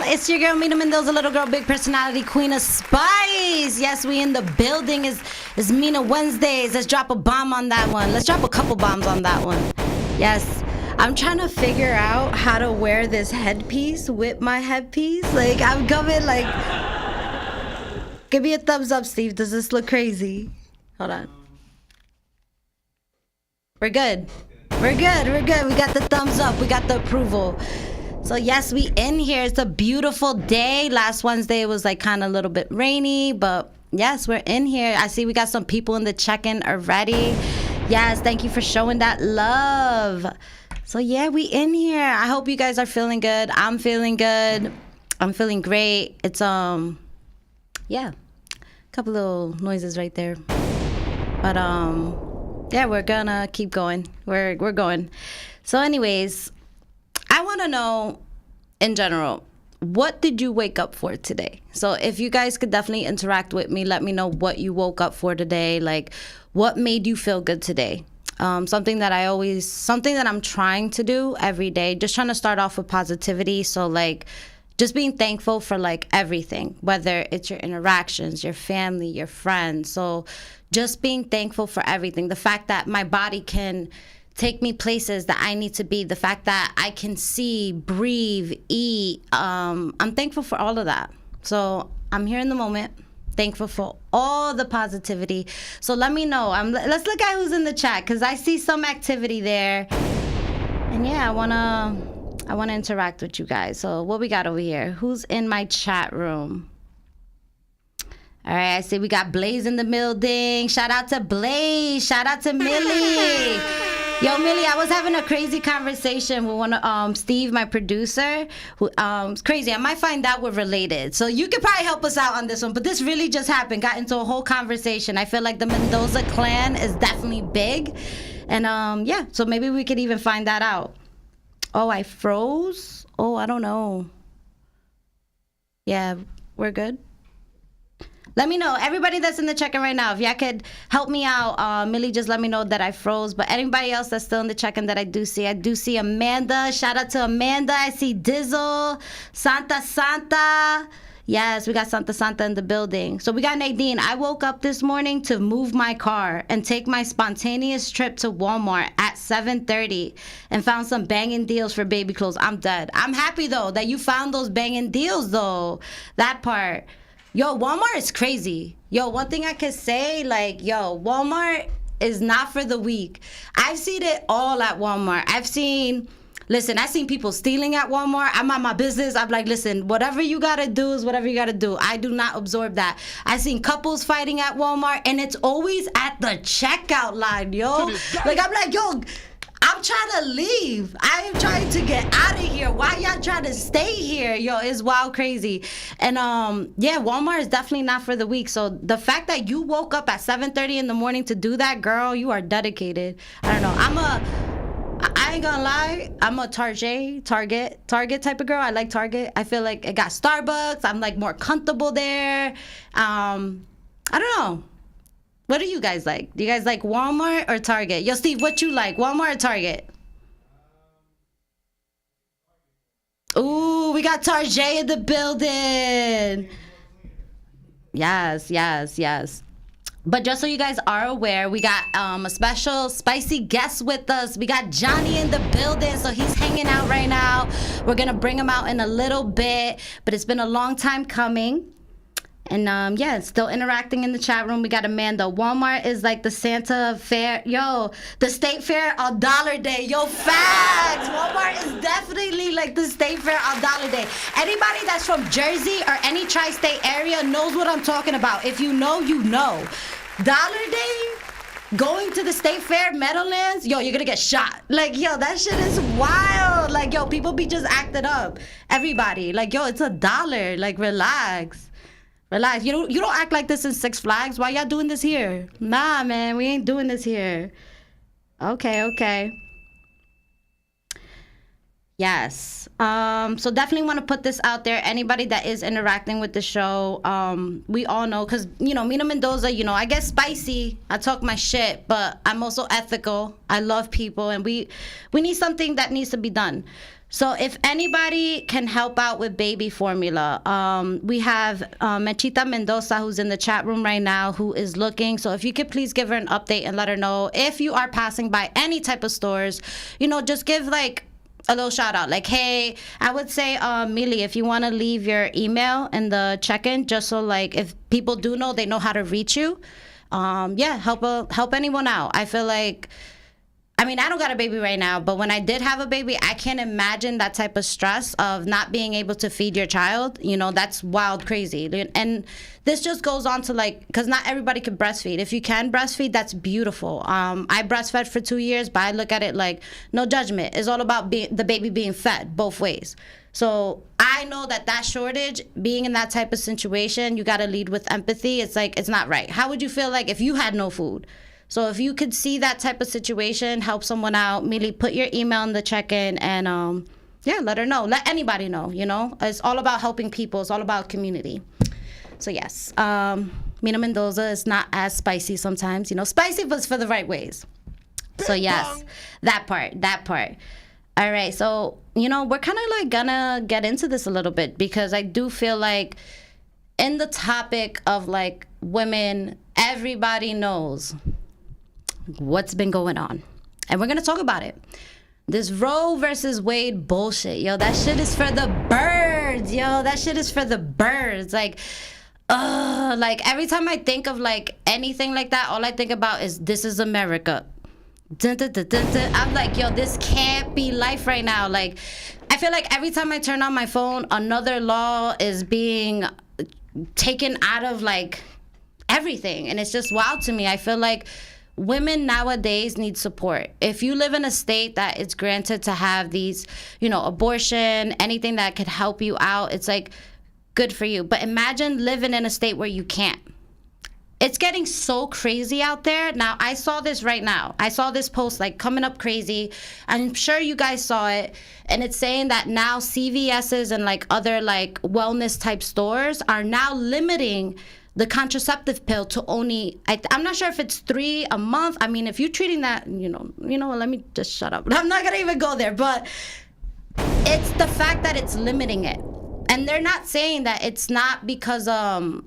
It's your girl Mina Mendoza, little girl, big personality, queen of spice. Yes, we in the building. Is Mina Wednesdays. Let's drop a bomb on that one. Let's drop a couple bombs on that one. Yes, I'm trying to figure out how to wear this headpiece with my headpiece. Like, I'm coming, like, give me a thumbs up, Steve. Does this look crazy? Hold on. We're good. We're good. We're good. We got the thumbs up. We got the approval. So yes, we in here. It's a beautiful day. Last Wednesday it was like kind of a little bit rainy, but yes, we're in here. I see we got some people in the check-in already. Yes, thank you for showing that love. So yeah, we in here. I hope you guys are feeling good. I'm feeling good. I'm feeling great. It's yeah, a couple little noises right there. But yeah, we're gonna keep going. We're going. So anyways, I want to know, in general, what did you wake up for today? So if you guys could definitely interact with me, let me know what you woke up for today. Like, what made you feel good today? Something that I'm trying to do every day, just trying to start off with positivity. So like, just being thankful for like everything, whether it's your interactions, your family, your friends. So just being thankful for everything. The fact that my body can take me places that I need to be. The fact that I can see, breathe, eat. I'm thankful for all of that. So I'm here in the moment, thankful for all the positivity. So let me know. Let's look at who's in the chat, because I see some activity there. And yeah, I wanna interact with you guys. So what we got over here? Who's in my chat room? All right, I see we got Blaze in the building. Shout out to Blaze. Shout out to Millie. Yo, Millie, I was having a crazy conversation with one of Steve, my producer. Who, it's crazy. I might find out we're related. So you could probably help us out on this one. But this really just happened. Got into a whole conversation. I feel like the Mendoza clan is definitely big. And yeah, so maybe we could even find that out. Oh, I froze? Oh, I don't know. Yeah, we're good. Let me know, everybody that's in the check-in right now, if y'all could help me out. Millie just let me know that I froze. But anybody else that's still in the check-in that I do see Amanda. Shout out to Amanda. I see Dizzle, Santa, Yes, we got Santa in the building. So we got Nadine. I woke up this morning to move my car and take my spontaneous trip to Walmart at 7:30 and found some banging deals for baby clothes. I'm dead. I'm happy though that you found those banging deals though. That part. Yo, Walmart is crazy. Yo, one thing I could say, like, yo, Walmart is not for the weak. I've seen it all at Walmart. I've seen people stealing at Walmart. I'm on my business. I'm like, listen, whatever you gotta do is whatever you gotta do. I do not absorb that. I've seen couples fighting at Walmart, and it's always at the checkout line, yo. Like, I'm like, yo, I'm trying to leave. I am trying to get out of here. Why y'all trying to stay here? Yo, it's wild crazy. And yeah, Walmart is definitely not for the weak. So the fact that you woke up at 7:30 in the morning to do that, girl, you are dedicated. I don't know. I ain't gonna lie, I'm a Target type of girl. I like Target. I feel like it got Starbucks. I'm like more comfortable there. I don't know. What do you guys like? Do you guys like Walmart or Target? Yo, Steve, what you like, Walmart or Target? Ooh, we got Target in the building. Yes. But just so you guys are aware, we got a special spicy guest with us. We got Johnny in the building, so he's hanging out right now. We're going to bring him out in a little bit, but it's been a long time coming. And yeah, still interacting in the chat room. We got Amanda. Walmart is like the Santa fair. Yo, the state fair on Dollar Day. Yo, facts. Walmart is definitely like the state fair on Dollar Day. Anybody that's from Jersey or any tri-state area knows what I'm talking about. If you know, you know. Dollar Day, going to the state fair, Meadowlands, yo, you're gonna get shot. Like, yo, that shit is wild. Like, yo, people be just acting up. Everybody. Like, yo, it's $1. Like, relax. Relax. You don't act like this in Six Flags. Why y'all doing this here? Nah, man, we ain't doing this here. Okay. Yes. So definitely want to put this out there. Anybody that is interacting with the show, we all know, because, you know, Mina Mendoza, you know, I get spicy. I talk my shit, but I'm also ethical. I love people, and we need something that needs to be done. So if anybody can help out with baby formula, we have Mechita Mendoza, who's in the chat room right now, who is looking. So if you could please give her an update and let her know. If you are passing by any type of stores, you know, just give like a little shout out. Like, hey, I would say, Millie, if you want to leave your email in the check-in, just so like if people do know, they know how to reach you. Yeah, help anyone out. I feel like, I mean, I don't got a baby right now, but when I did have a baby, I can't imagine that type of stress of not being able to feed your child. You know, that's wild crazy. And this just goes on to like, because not everybody can breastfeed. If you can breastfeed, that's beautiful. I breastfed for 2 years, but I look at it like no judgment. It's all about the baby being fed both ways. So I know that shortage, being in that type of situation, you got to lead with empathy. It's like, it's not right. How would you feel like if you had no food? So if you could see that type of situation, help someone out, immediately put your email in the check-in and, yeah, let her know. Let anybody know, you know. It's all about helping people. It's all about community. So, yes, Mina Mendoza is not as spicy sometimes, you know. Spicy, but it's for the right ways. So, yes, that part. All right, so, you know, we're kind of like gonna get into this a little bit because I do feel like in the topic of, like, women, everybody knows what's been going on, and we're gonna talk about it. This Roe versus Wade bullshit, yo, that shit is for the birds, yo. That shit is for the birds. Like every time I think of like anything like that, all I think about is This Is America. Dun, dun, dun, dun, dun. I'm like, yo, this can't be life right now. Like, I feel like every time I turn on my phone, another law is being taken out of like everything, and it's just wild to me. I feel like women nowadays need support. If you live in a state that it's granted to have these, you know, abortion, anything that could help you out, it's like good for you. But imagine living in a state where you can't. It's getting so crazy out there. Now, I saw this right now. I saw this post like coming up crazy. I'm sure you guys saw it. And it's saying that now CVS's and like other like wellness type stores are now limiting the contraceptive pill to only, I'm not sure if it's 3 a month. I mean, if you're treating that, you know, let me just shut up. I'm not going to even go there. But it's the fact that it's limiting it. And they're not saying that it's not because they're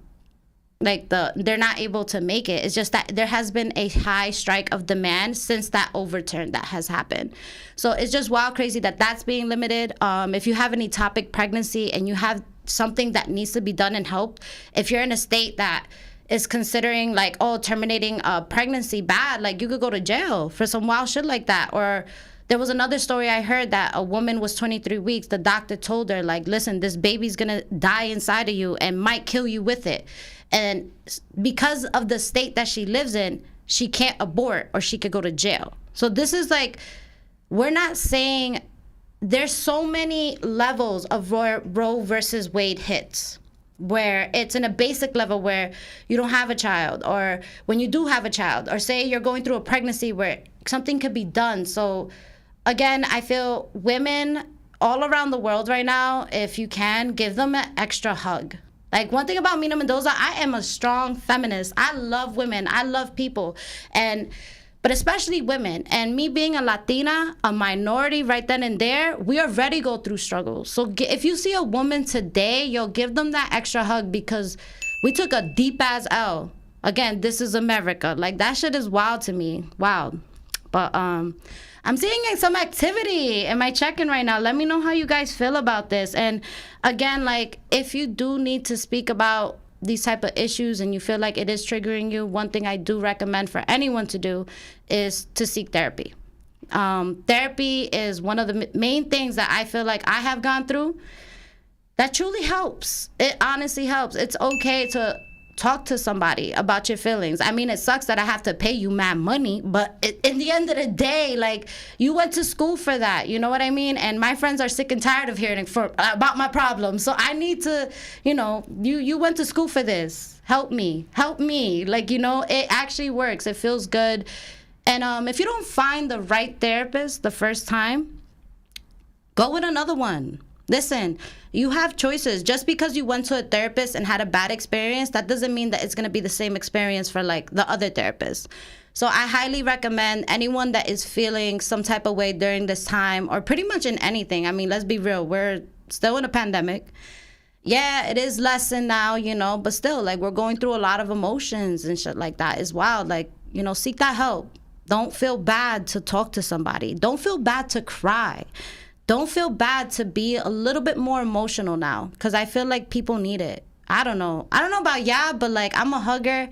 not able to make it. It's just that there has been a high strike of demand since that overturn that has happened. So it's just wild crazy that that's being limited. If you have any ectopic pregnancy and you have something that needs to be done and helped, if you're in a state that is considering like, oh, terminating a pregnancy bad, like you could go to jail for some wild shit like that. Or there was another story I heard that a woman was 23 weeks. The doctor told her, like, listen, this baby's gonna die inside of you and might kill you with it. And because of the state that she lives in, she can't abort or she could go to jail. So this is like, we're not saying, there's so many levels of Roe versus Wade hits, where it's in a basic level where you don't have a child, or when you do have a child, or say you're going through a pregnancy where something could be done. So again, I feel women all around the world right now, if you can, give them an extra hug. Like, one thing about Mina Mendoza, I am a strong feminist. I love women. I love people. But especially women. And me being a Latina, a minority right then and there, we already go through struggles. So if you see a woman today, you'll give them that extra hug, because we took a deep-ass L. Again, this is America. Like, that shit is wild to me. Wild. But I'm seeing some activity in my check-in right now. Let me know how you guys feel about this. And again, like, if you do need to speak about these type of issues and you feel like it is triggering you, one thing I do recommend for anyone to do is to seek therapy. Therapy is one of the main things that I feel like I have gone through that truly helps. It honestly helps. It's okay to talk to somebody about your feelings. I mean, it sucks that I have to pay you mad money, but in the end of the day, like, you went to school for that, you know what I mean? And my friends are sick and tired of hearing about my problems. So I need to, you went to school for this. Help me. Like, it actually works. It feels good. And if you don't find the right therapist the first time, go with another one. Listen, you have choices. Just because you went to a therapist and had a bad experience, that doesn't mean that it's going to be the same experience for, like, the other therapist. So I highly recommend anyone that is feeling some type of way during this time, or pretty much in anything. I mean, let's be real. We're still in a pandemic. Yeah, it is lessened now, but still, like, we're going through a lot of emotions and shit like that. It's wild. Like, seek that help. Don't feel bad to talk to somebody. Don't feel bad to cry. Don't feel bad to be a little bit more emotional now, because I feel like people need it. I don't know about y'all, but, like, I'm a hugger.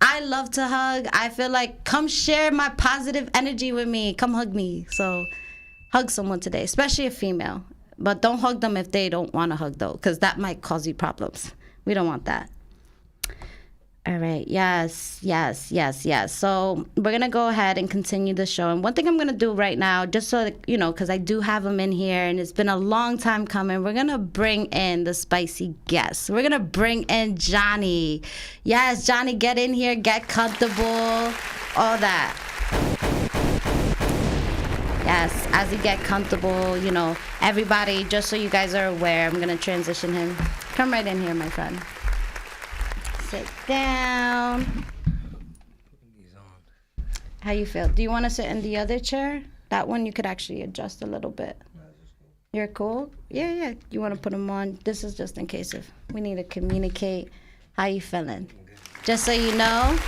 I love to hug. I feel like, come share my positive energy with me. Come hug me. So hug someone today, especially a female. But don't hug them if they don't want to hug, though, because that might cause you problems. We don't want that. All right. Yes. So we're going to go ahead and continue the show. And one thing I'm going to do right now, just so, because I do have them in here and it's been a long time coming, we're going to bring in the spicy guests. We're going to bring in Johnny. Yes, Johnny, get in here, get comfortable, all that. Yes, as you get comfortable, everybody, just so you guys are aware, I'm going to transition him. Come right in here, my friend. Sit down. How you feel? Do you want to sit in the other chair? That one you could actually adjust a little bit. You're cool? Yeah. You want to put them on? This is just in case if we need to communicate. How you feeling? Just so you know.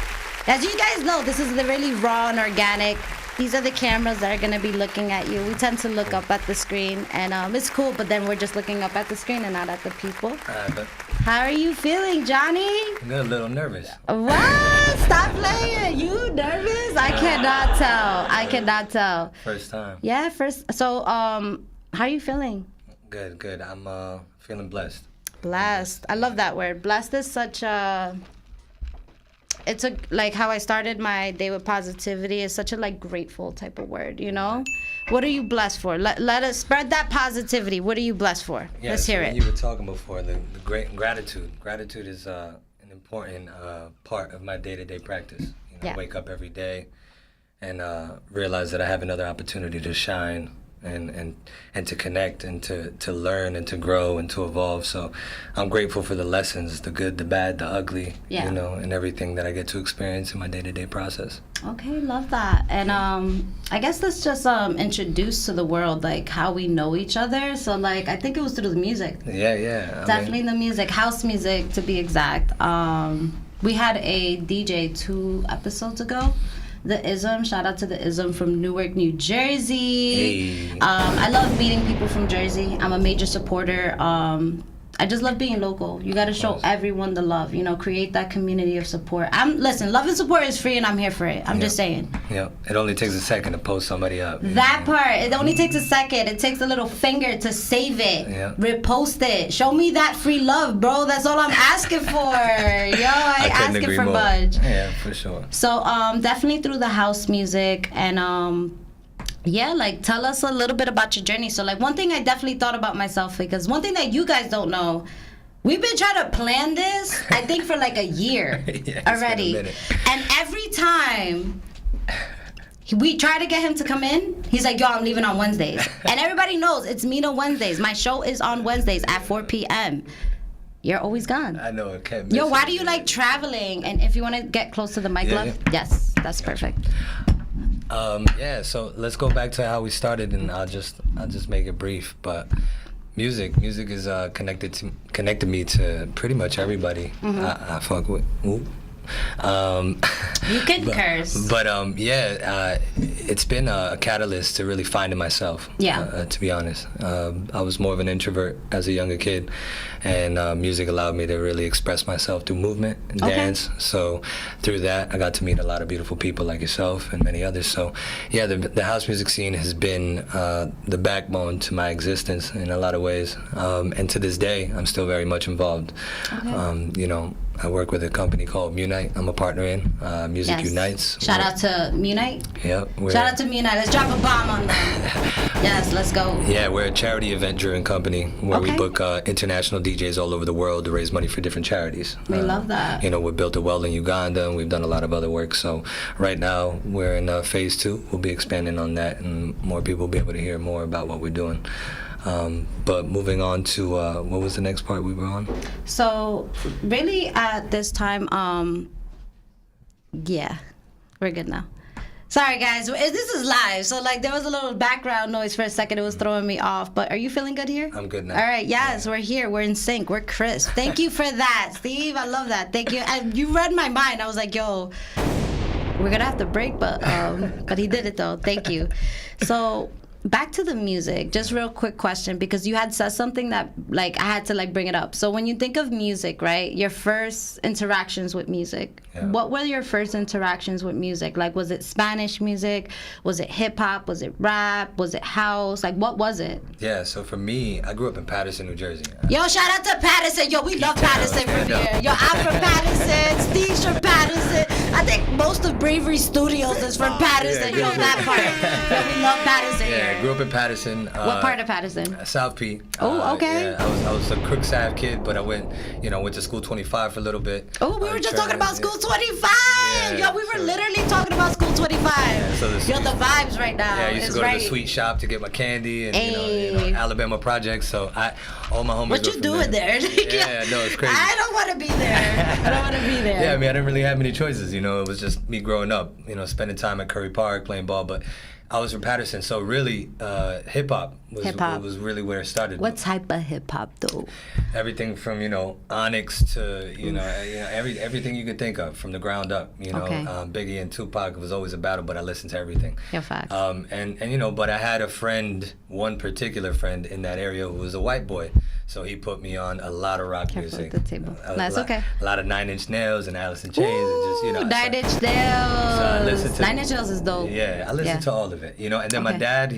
As you guys know, this is the really raw and organic. These are the cameras that are going to be looking at you. We tend to look up at the screen, and it's cool, but then we're just looking up at the screen and not at the people. How are you feeling, Johnny? I'm a little nervous. What? Stop playing. You nervous? I cannot tell. First time. Yeah, first. So, how are you feeling? Good. I'm feeling blessed. Blessed. I love that word. Blessed is such a... It's like how I started my day with positivity is such a, like, grateful type of word, What are you blessed for? Let us spread that positivity. What are you blessed for? Yeah, Let's hear it. You were talking before, the great gratitude. Gratitude is an important part of my day-to-day practice. I wake up every day and realize that I have another opportunity to shine and to connect and to learn and to grow and to evolve. So I'm grateful for the lessons, the good, the bad, the ugly, you know, and everything that I get to experience in my day-to-day process. Okay, love that. And I guess let's just introduce to the world like how we know each other. So like I think it was through the music. Yeah. Definitely the music, house music to be exact. We had a DJ 2 episodes ago. The Ism, shout out to the Ism from Newark, New Jersey. Hey. I love meeting people from Jersey. I'm a major supporter. I just love being local. You got to show everyone the love, you know, create that community of support. Listen, love and support is free and I'm here for it. I'm just saying. Yeah, it only takes a second to post somebody up. That part, it only takes a second. It takes a little finger to save it, repost it. Show me that free love, bro. That's all I'm asking for. Yo, I ain't asking for much. Yeah, for sure. So definitely through the house music and yeah, like tell us a little bit about your journey. So like one thing I definitely thought about myself, because one thing that you guys don't know, we've been trying to plan this, I think for like a year already. And every time we try to get him to come in, he's like, yo, I'm leaving on Wednesdays. And everybody knows it's Mina Wednesdays. My show is on Wednesdays at 4 p.m. You're always gone. I know, it can't miss. Yo, why do you like traveling? And if you want to get close to the mic, love, yes, that's perfect. So let's go back to how we started, and I'll just make it brief. But music is connected me to pretty much everybody. I fuck with. Ooh. You can curse. But it's been a catalyst to really finding myself. To be honest, I was more of an introvert as a younger kid, and music allowed me to really express myself through movement and dance. So through that, I got to meet a lot of beautiful people like yourself and many others. So yeah, the house music scene has been the backbone to my existence in a lot of ways, and to this day, I'm still very much involved. You know, I work with a company called Munite. I'm a partner in Music Unites. Shout out to Munite. Yep. Shout out to Munite. Let's drop a bomb on them. Yes, let's go. Yeah, we're a charity event-driven company where we book international DJs all over the world to raise money for different charities. We love that. You know, we built a well in Uganda, and we've done a lot of other work. So right now we're in phase 2. We'll be expanding on that, and more people will be able to hear more about what we're doing. But moving on to what was the next part we were on? So really at this time, we're good now. Sorry guys, this is live, so like there was a little background noise for a second. It was throwing me off, but are you feeling good here? I'm good now. All right, yes, we're here. We're in sync. We're crisp. Thank you for that, Steve. I love that. Thank you. And you read my mind. I was like, yo, we're gonna have to break, but he did it though. Thank you. So back to the music, just real quick question, because you had said something that like I had to like bring it up. So when you think of music, right, your first interactions with music, what were your first interactions with music? Like, was it Spanish music? Was it hip hop? Was it rap? Was it house? Like, what was it? Yeah, so for me, I grew up in Paterson, New Jersey. Yo, shout out to Paterson. Yo, we love Paterson from here. Yo, I'm from Paterson. Steve's from Paterson. I think most of Bravery Studios is from Paterson. Yo, that part. Yo, we love Paterson here. I grew up in Paterson. What part of Paterson? South P. Oh, okay. Yeah, I was a Crooks Ave kid, but I went to School 25 for a little bit. Oh, we were just talking about School 25. Yo, we were literally talking about School 25. Yo, the vibes right now. Yeah, I used to go to the sweet shop to get my candy and you know, Alabama projects. So all my homies. What you doing there? Yeah, no, it's crazy. I don't want to be there. I don't want to be there. Yeah, I mean, I didn't really have many choices. You know, it was just me growing up. You know, spending time at Curry Park playing ball, but I was from Paterson, so really, hip hop was really where it started. What type of hip hop though? Everything from Onyx to everything you could think of from the ground up. You know, Biggie and Tupac was always a battle, but I listened to everything. Yeah, facts. And but I had a friend, one particular friend in that area who was a white boy. So he put me on a lot of rock music. At the table. That's okay. A lot of 9 Inch Nails and Alice in Chains. Ooh, and just 9 Inch Nails. So I listened to 9 Inch Nails is dope. Yeah, I listened to all of it. And then my dad,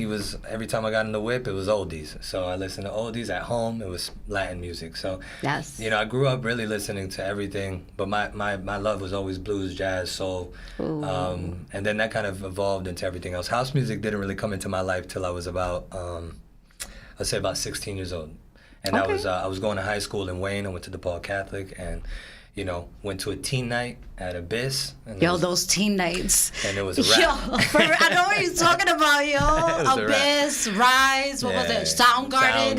every time I got in the whip, it was oldies. So I listened to oldies at home. It was Latin music. So yes, I grew up really listening to everything. But my love was always blues, jazz, soul. And then that kind of evolved into everything else. House music didn't really come into my life till I was about, I'd say about 16 years old. And I was going to high school in Wayne. I went to DePaul Catholic, and went to a teen night at Abyss. And those teen nights. And it was a wrap. I know what you're talking about, Abyss, Rise, what was it? Soundgarden.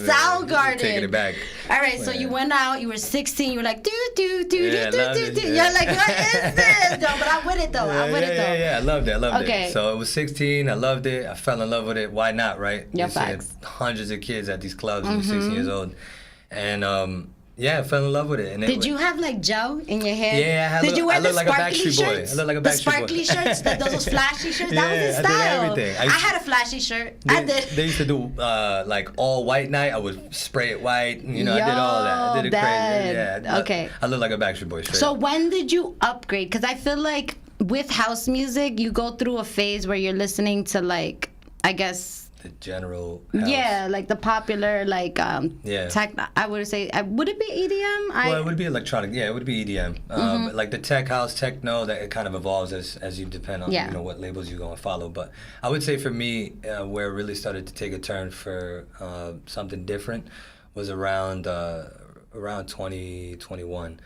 Soundgarden. Taking it back. All right, so you went out, you were 16, you were like, do. You're like, what is this? No, but I'm with it, though. Yeah, I loved it. So it was 16, I loved it, I fell in love with it. Why not, right? Yeah, facts. Hundreds of kids at these clubs when you're 16 years old. And, I fell in love with it. And did you have like gel in your hair? Yeah, Did you wear the sparkly shirts? I looked like a Backstreet Boy. The sparkly shirts, those flashy shirts. That was the style. I did everything. I had a flashy shirt. I did. They used to do like all white night. I would spray it white. I did all that. I did it crazy. Yeah. Okay. I looked like a Backstreet Boy. So when did you upgrade? Because I feel like with house music, you go through a phase where you're listening to like, I guess. The general house. Yeah, like the popular, like techno. I would say, would it be EDM? Well, it would be electronic. Yeah, it would be EDM. Like the tech house, techno, that it kind of evolves as you depend on what labels you go and follow. But I would say for me, where it really started to take a turn for something different was around 2021,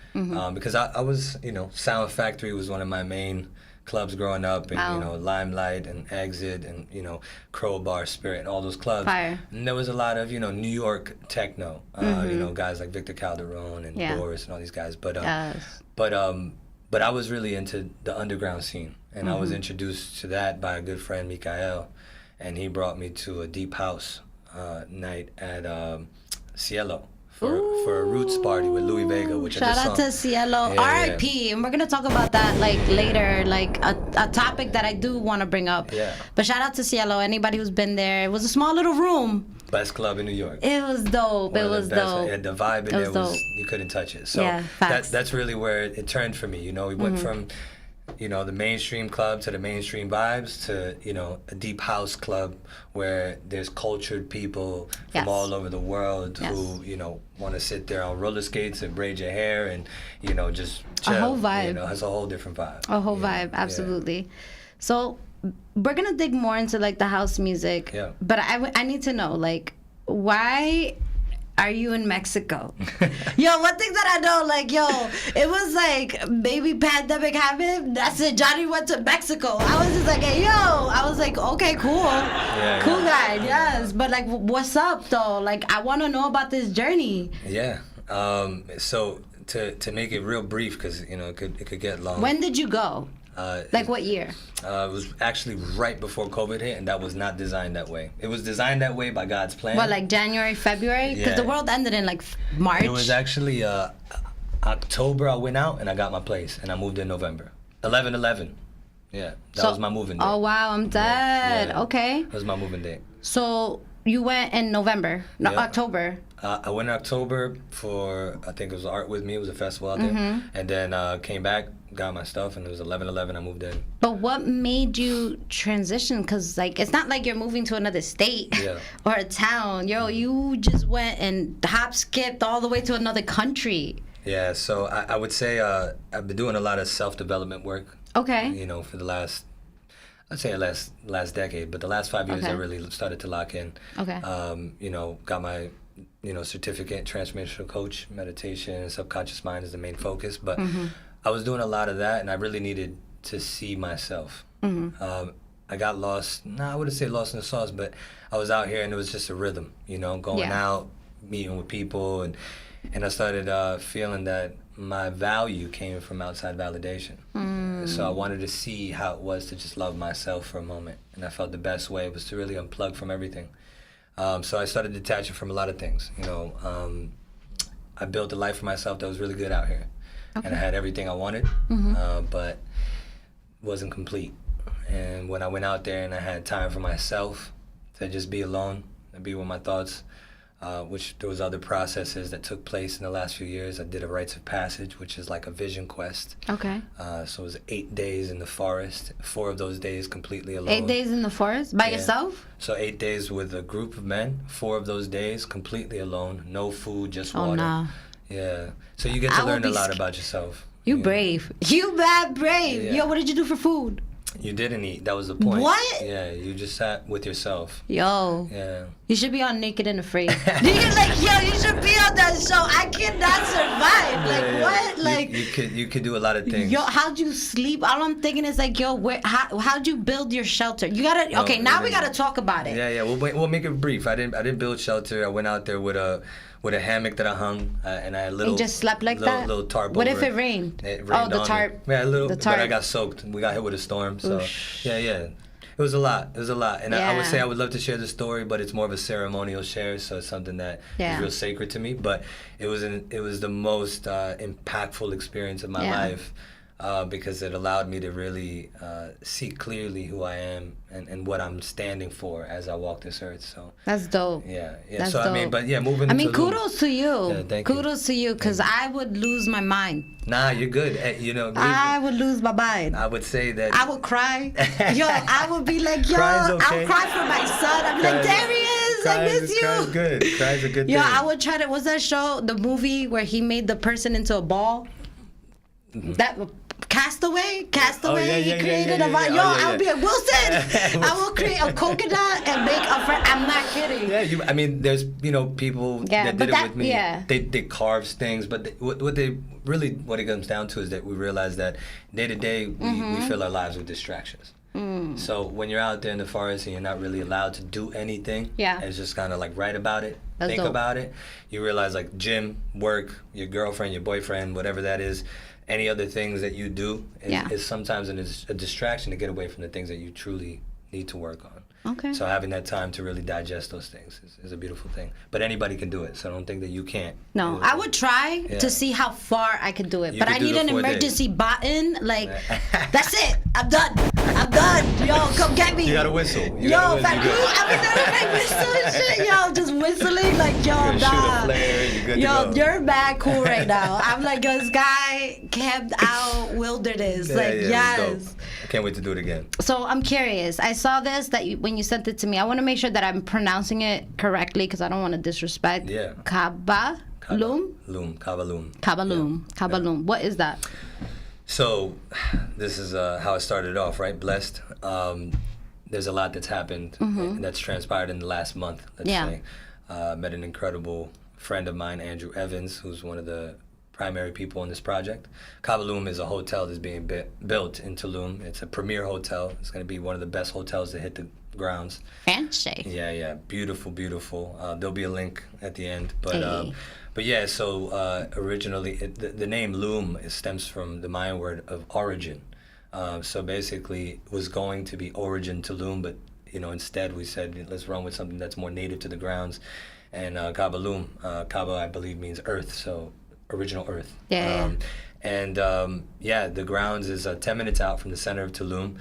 because I was Sound Factory was one of my main clubs growing up, and Limelight and Exit and Crowbar, Spirit, and all those clubs. Fire. And there was a lot of New York techno, guys like Victor Calderon and Boris and all these guys. But but I was really into the underground scene, and I was introduced to that by a good friend, Mikael, and he brought me to a deep house night at Cielo. For a roots party with Louis Vega, which shout out to Cielo, R.I.P. And we're gonna talk about that like later, like a topic that I do want to bring up. Yeah. But shout out to Cielo. Anybody who's been there, it was a small little room. Best club in New York. It was dope. It was dope. And the vibe in there was you couldn't touch it. So that's really where it turned for me. We went from the mainstream club to the mainstream vibes to a deep house club where there's cultured people from all over the world who want to sit there on roller skates and braid your hair and just chill. A whole vibe. It's a whole different vibe. A whole vibe, absolutely. So we're gonna dig more into like the house music. Yeah. But I need to know, like, why are you in Mexico? One thing that I know, like, it was like maybe pandemic happened. That's it. Johnny went to Mexico. I was just like, hey, I was like, okay, cool, cool guy, yes. But like, what's up though? Like, I want to know about this journey. Yeah. So to make it real brief, because it could get long. When did you go? Like what year? It was actually right before COVID hit, and that was not designed that way. It was designed that way by God's plan. What, like January, February? Because the world ended in like March. It was actually October I went out and I got my place, and I moved in November. 11/11. Yeah, that was my moving date. Oh wow, I'm dead. Yeah. Okay. That was my moving date. So you went in November, October. I went in October for, I think it was Art With Me. It was a festival out there. And then came back, got my stuff, and it was 11/11. I moved in. But what made you transition? Because like, it's not like you're moving to another state or a town. You just went and hop skipped all the way to another country. Yeah, so I would say I've been doing a lot of self-development work. Okay. For the last, I'd say last decade, but the last 5 years I really started to lock in. Okay. Got my certificate in transformational coach, meditation, and subconscious mind is the main focus. But I was doing a lot of that, and I really needed to see myself. I got lost. I wouldn't say lost in the sauce, but I was out here, and it was just a rhythm. Going out, meeting with people, and I started feeling that my value came from outside validation. So I wanted to see how it was to just love myself for a moment, and I felt the best way was to really unplug from everything. So I started detaching from a lot of things. I built a life for myself that was really good out here, and I had everything I wanted, but wasn't complete. And when I went out there and I had time for myself to just be alone and be with my thoughts, which there was other processes that took place in the last few years. I did a rites of passage, which is like a vision quest. Okay. So it was 8 days in the forest, 4 of those days completely alone. 8 days in the forest? By yourself? So 8 days with a group of men, 4 of those days completely alone, no food, just water. Oh, no. Yeah. So you get to learn a lot about yourself. You brave. You bad brave. Yeah. What did you do for food? You didn't eat. That was the point. What? Yeah, you just sat with yourself. Yo. Yeah. You should be on Naked and Afraid. You're like, yo, you should be on that show. I cannot survive. Like, what? Like, you could do a lot of things. Yo, how'd you sleep? All I'm thinking is like, yo, how'd you build your shelter? You gotta. Okay, now we gotta talk about it. Yeah. We'll make it brief. I didn't build shelter. I went out there with a hammock that I hung, and I had a little. You just slept like little, that. Little tarp. What over if it rained? It rained the tarp. Yeah, a little. The tarp. But I got soaked. We got hit with a storm. So Oosh. yeah. It was a lot. And I would say I would love to share the story, but it's more of a ceremonial share, so it's something that is real sacred to me. But it was the most impactful experience of my life, because it allowed me to really see clearly who I am and what I'm standing for as I walk this earth. So that's dope. Yeah. That's so dope. Moving. I mean, kudos to you. Yeah, thank you. Kudos to you, because I would lose my mind. Nah, you're good. I would lose my mind. I would say that. I would cry. Yo, I would be like, yo, okay. I'll cry for my son. I'm like, there he is. I miss you. Cry's good. Cry's a good thing. Yo, I would try to. What's that show? The movie where he made the person into a ball. That. Castaway. He created a vibe. Yo, I would be like, Wilson. I will create a coconut and make a friend. I'm not kidding. Yeah, I mean, there's people that did it with me. Yeah. They carve things, but what it comes down to is that we realize that day to day we fill our lives with distractions. So when you're out there in the forest and you're not really allowed to do anything, it's just kind of like write about it, think about it. You realize like gym, work, your girlfriend, your boyfriend, whatever that is. Any other things that you do is sometimes a distraction to get away from the things that you truly need to work on. Okay. So having that time to really digest those things is a beautiful thing. But anybody can do it, so I don't think that you can't. No, I would try to see how far I could do it. But I need an emergency button. Like, that's it. I'm done. Yo, come get me. You got to whistle. I'm like whistle and shit. Yo, just whistling. Like, yo, you're shoot a flare, you're good to go. You're mad cool right now. I'm like, yo, this guy camped out wilderness. Yes. I can't wait to do it again. So I'm curious. I saw this when you sent it to me. I want to make sure that I'm pronouncing it correctly because I don't want to disrespect. Yeah. Kabalum. Yeah. What is that? So, this is how it started off, right? Blessed. There's a lot that's happened that's transpired in the last month, let's say. Met an incredible friend of mine, Andrew Evans, who's one of the primary people in this project. Kabalum is a hotel that's being built in Tulum. It's a premier hotel. It's going to be one of the best hotels to hit the grounds. Fancy. Yeah. Beautiful. There'll be a link at the end. But yeah, so originally, the name Loom stems from the Mayan word of origin. So basically, it was going to be origin Tulum, but instead we said, let's run with something that's more native to the grounds. And Kabalum, Kaba, I believe, means earth, so original earth. Yeah. The grounds is 10 minutes out from the center of Tulum.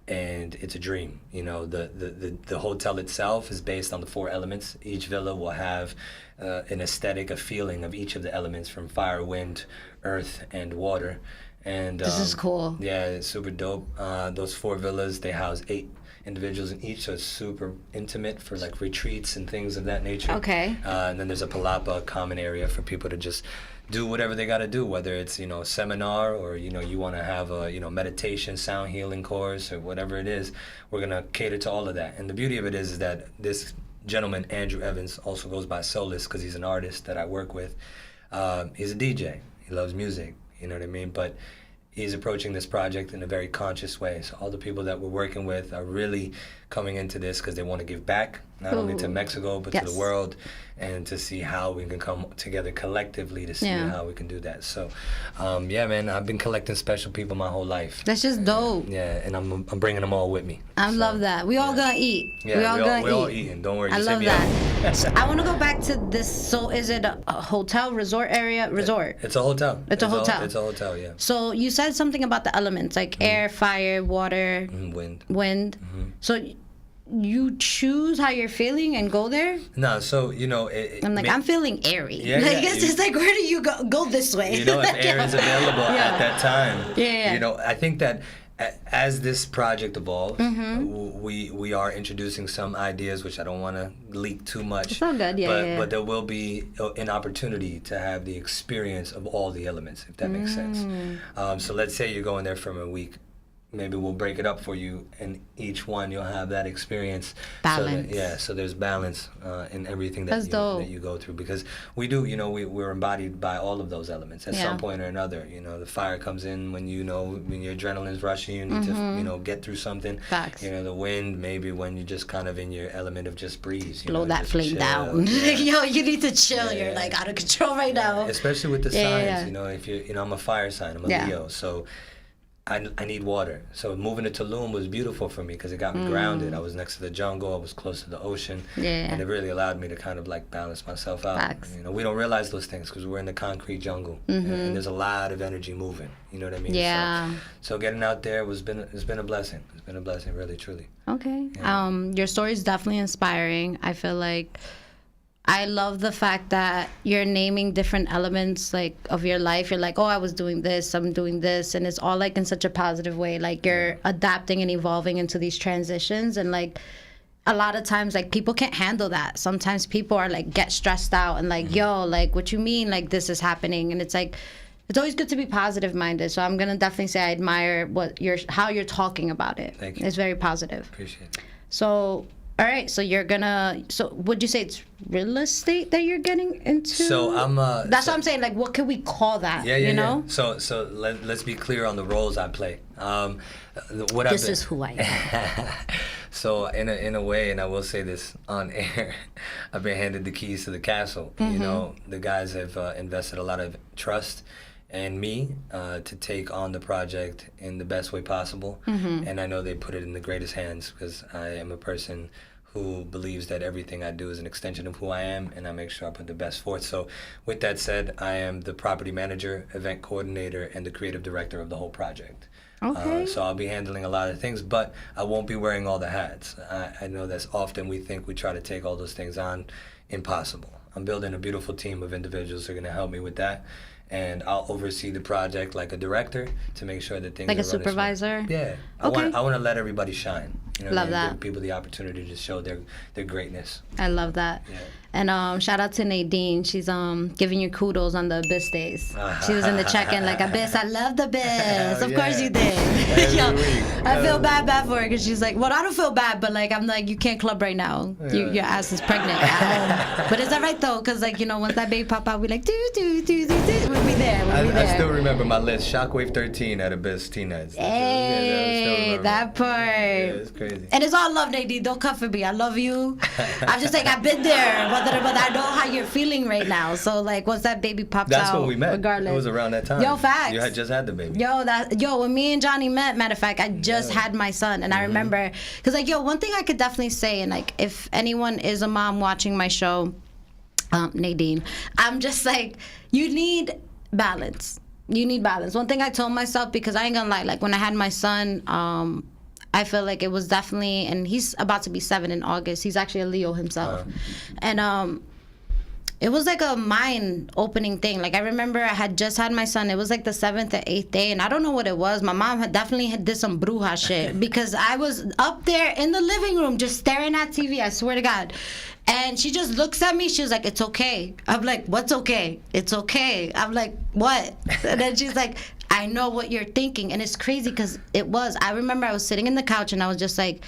And it's a dream. The hotel itself is based on the 4 elements. Each villa will have an aesthetic, a feeling of each of the elements from fire, wind, earth, and water. And this is cool. Yeah, it's super dope. Those 4 villas, they house 8 individuals in each, so it's super intimate for like retreats and things of that nature. Okay. And then there's a palapa, common area for people to just do whatever they got to do, whether it's a seminar or you want to have a meditation, sound healing course or whatever it is. We're gonna cater to all of that. And the beauty of it is that this gentleman, Andrew Evans, also goes by Solus because he's an artist that I work with. He's a DJ. He loves music. You know what I mean? But he's approaching this project in a very conscious way. So all the people that we're working with are really coming into this because they want to give back, not only to Mexico, but to the world, and to see how we can come together collectively to see how we can do that. So, man, I've been collecting special people my whole life. That's just dope. Yeah, and I'm bringing them all with me. I love that. We all gonna eat. Yeah, we're all eating. Don't worry. I love that. So I want to go back to this. So is it a hotel, resort area? Resort. It's a hotel. It's a hotel. It's a hotel, yeah. So you said something about the elements, like air, fire, water, wind. So you choose how you're feeling and go there? No, so I'm feeling airy. Yeah, it's just like, where do you go? Go this way. If air is available at that time. Yeah. I think that as this project evolves, we are introducing some ideas, which I don't want to leak too much. It's all good, but there will be an opportunity to have the experience of all the elements, if that makes sense. So let's say you're going there from a week. maybe we'll break it up for you, and each one you'll have that experience. Balance. So there's balance in everything that you go through, because we do, we're embodied by all of those elements at some point or another. The fire comes in when when your adrenaline's rushing, you need to get through something. Facts. The wind, maybe when you're just kind of in your element of just breeze. Blow that flame chill. down. Yeah. You need to chill. Yeah. You're like out of control right now. Especially with the signs. If you're, I'm a fire sign. I'm a Leo, so I need water. So moving to Tulum was beautiful for me because it got me grounded. I was next to the jungle. I was close to the ocean. Yeah. And it really allowed me to kind of like balance myself out. Facts. We don't realize those things because we're in the concrete jungle. And there's a lot of energy moving. You know what I mean? Yeah. So getting out there it's been a blessing. It's been a blessing, really, truly. Okay. Yeah. Your story is definitely inspiring. I feel like I love the fact that you're naming different elements like of your life. You're like, oh, I was doing this, I'm doing this, and it's all like in such a positive way. Like you're adapting and evolving into these transitions, and like a lot of times like people can't handle that. Sometimes people are like get stressed out and like, yo, like what you mean like this is happening, and it's like it's always good to be positive minded. So I'm gonna definitely say I admire how you're talking about it. Thank you. It's very positive. Appreciate it. So all right, so would you say it's real estate that you're getting into? So I'm that's what I'm saying, like what can we call that? Yeah. know? So let's be clear on the roles I play. This is who I am. So in a way, and I will say this on air, I've been handed the keys to the castle. The guys have invested a lot of trust in me to take on the project in the best way possible. And I know they put it in the greatest hands because I am a person who believes that everything I do is an extension of who I am, and I make sure I put the best forth. So with that said, I am the property manager, event coordinator, and the creative director of the whole project. Okay. So I'll be handling a lot of things, but I won't be wearing all the hats. I know that's often we think we try to take all those things on. Impossible. I'm building a beautiful team of individuals who are going to help me with that. And I'll oversee the project like a director to make sure that things like are a supervisor. Smooth. Yeah, okay. I want to let everybody shine. Love that. Give people the opportunity to show their greatness. I love that. Yeah. And shout out to Nadine. She's giving you kudos on the Abyss days. She was in the check-in like, Abyss, I love the Abyss. Of course you did. Yo, I feel bad for her because she's like, well, I don't feel bad, but like I'm like, you can't club right now. Your ass is pregnant at home. But is that right though? Because like once that baby pop out, we like do. We'll be there. I still remember my list. Shockwave 13 at Abyss Teen Nights. Hey, that part. Yeah, it's crazy. And it's all love, Nadine. Don't come for me. I love you. I'm just like I've been there, but I know how you're feeling right now. So like once that baby pops out, that's when we met. Regardless, it was around that time. Yo, facts. You had just had the baby. When me and Johnny met, matter of fact, I just had my son, and I remember because like one thing I could definitely say, and like if anyone is a mom watching my show, Nadine, I'm just like you need balance. You need balance. One thing I told myself, because I ain't gonna lie, like when I had my son, I feel like it was definitely, and he's about to be 7 in August. He's actually a Leo himself. And it was like a mind-opening thing. Like I remember I had just had my son. It was like the 7th or 8th day, and I don't know what it was. My mom had did some bruja shit because I was up there in the living room just staring at TV, I swear to God. And she just looks at me. She was like, it's okay. I'm like, what's okay? It's okay. I'm like, what? And then she's like, I know what you're thinking. And it's crazy because I remember I was sitting in the couch and I was just like,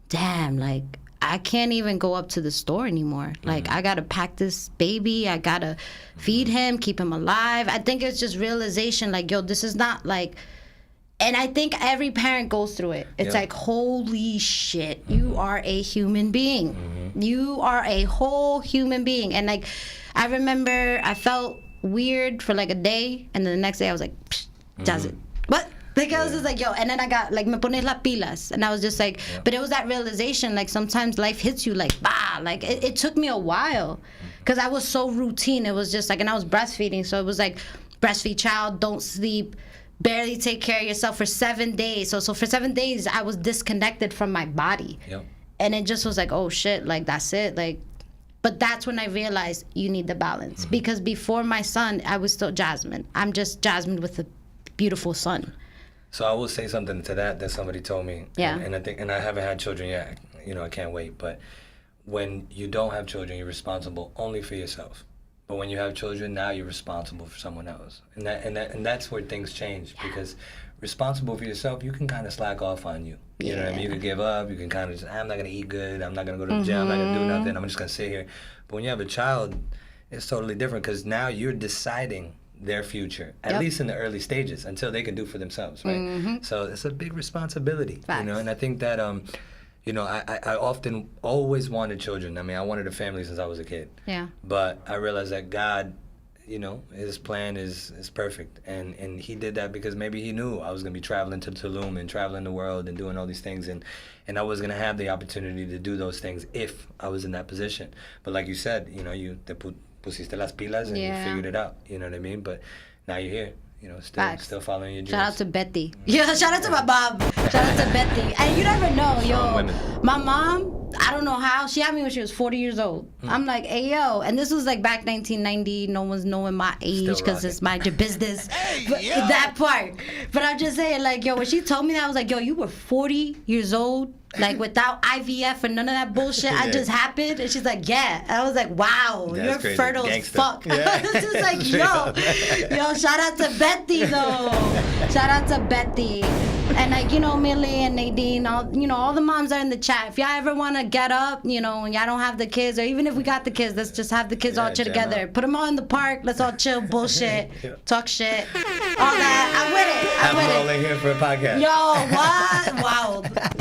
damn, like, I can't even go up to the store anymore. Like, I got to pack this baby. I got to feed him, keep him alive. I think it's just realization, like, yo, this is not like... And I think every parent goes through it. It's like, holy shit, you are a human being. You are a whole human being. And like, I remember I felt weird for like a day, and then the next day I was like, does it? What? Like I was just like, yo, and then I got like, me pones las pilas. And I was just like, but it was that realization, like sometimes life hits you like, bah, like it took me a while because I was so routine. It was just like, and I was breastfeeding. So it was like, breastfeed child, don't sleep, barely take care of yourself for 7 days. So for 7 days, I was disconnected from my body. And it just was like, oh shit, like that's it. Like, but that's when I realized you need the balance. Because before my son, I was still Jasmine. I'm just Jasmine with a beautiful son. So I will say something to that somebody told me. Yeah. And I think, and I haven't had children yet. I can't wait. But when you don't have children, you're responsible only for yourself. But when you have children, now you're responsible for someone else. And that's where things change. Because responsible for yourself, you can kind of slack off on you. You know what I mean? You can give up. You can kind of just, I'm not going to eat good. I'm not going to go to the gym. I'm not going to do nothing. I'm just going to sit here. But when you have a child, it's totally different because now you're deciding their future, at least in the early stages, until they can do for themselves, right? So it's a big responsibility, you know? And I think that, you know, I often always wanted children. I mean, I wanted a family since I was a kid. Yeah. But I realized that God, you know, his plan is perfect. And he did that because maybe he knew I was going to be traveling to Tulum and traveling the world and doing all these things. And I was going to have the opportunity to do those things if I was in that position. But like you said, you know, you te pusiste las pilas and you figured it out. You know what I mean? But now you're here. You know, still following your dreams. Shout out to Betty. Yeah, shout out to my mom. Shout out to Betty. And you never know, yo. My mom, I don't know how, she had me when she was 40 years old. I'm like, hey, yo. And this was like back 1990. No one's knowing my age because it's mind your business. But that part. But I'm just saying, like, yo, when she told me that, I was like, yo, you were 40 years old? Like, without IVF and none of that bullshit, I just happened. And she's like, yeah. And I was like, wow, you're crazy. Fertile as fuck. Yeah. It's just like, yo, shout out to Betty, though. Shout out to Betty. And, like, you know, Millie and Nadine, all the moms are in the chat. If y'all ever want to get up, you know, and y'all don't have the kids, or even if we got the kids, let's just have the kids all chill together. Put them all in the park. Let's all chill, bullshit, talk shit, all that. I'm with it. I'm all in here for a podcast. Yo, what?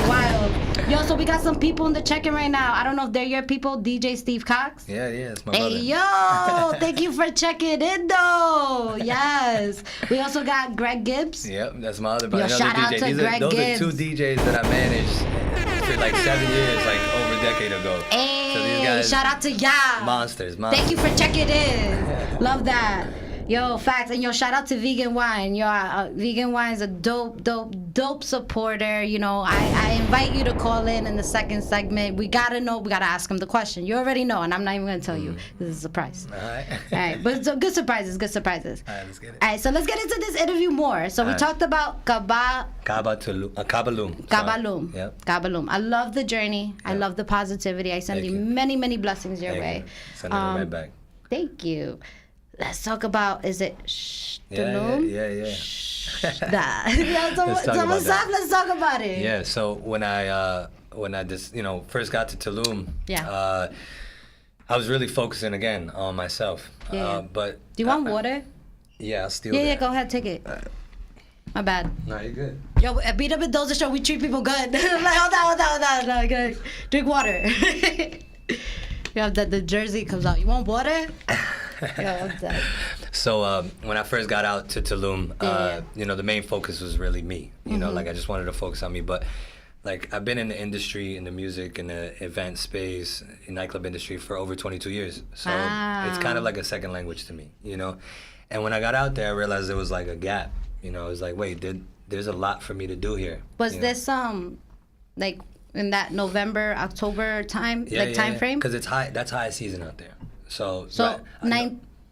Wild. Yo, so we got some people in the check-in right now. I don't know if they're your people. DJ Steve Cox. Yeah, it's my brother. Hey, yo, thank you for checking in, though. Yes. We also got Greg Gibbs. Yep, that's my other brother. Yo, shout out to Greg Gibbs. Those are two DJs that I managed for like 7 years, like over a decade ago. Hey, so these guys, shout out to y'all. Monsters. Thank you for checking in. Love that. Yo, facts. And yo, shout out to Vegan Wine. Yo, Vegan Wine is a dope supporter. You know, I invite you to call in the second segment. We gotta ask him the question. You already know, and I'm not even gonna tell you. This is a surprise. All right. But so good surprises. All right, let's get it. All right, so let's get into this interview more. So we talked about Kabalum. Yep. Kabalum. I love the journey. Yep. I love the positivity. I send you many, many blessings your way. Sending it right back. Thank you. Let's talk about, is it Tulum? Yeah. Let's talk about it. Yeah, so when I just, you know, first got to Tulum, I was really focusing again on myself. But do you want water? Yeah, I'll steal Yeah, go ahead, take it. My bad. No, you're good. Yo, at Mina Mendoza show, we treat people good. Like, hold on. Like, drink water. You have the jersey comes out. You want water? So when I first got out to Tulum, you know, the main focus was really me. You know, like I just wanted to focus on me. But like I've been in the industry, in the music, in the event space, in nightclub industry for over 22 years. So it's kind of like a second language to me, you know. And when I got out there, I realized there was like a gap. You know, it was like, wait, there's a lot for me to do here. Was this like in that November, October time, time frame? Because it's high. That's high season out there. So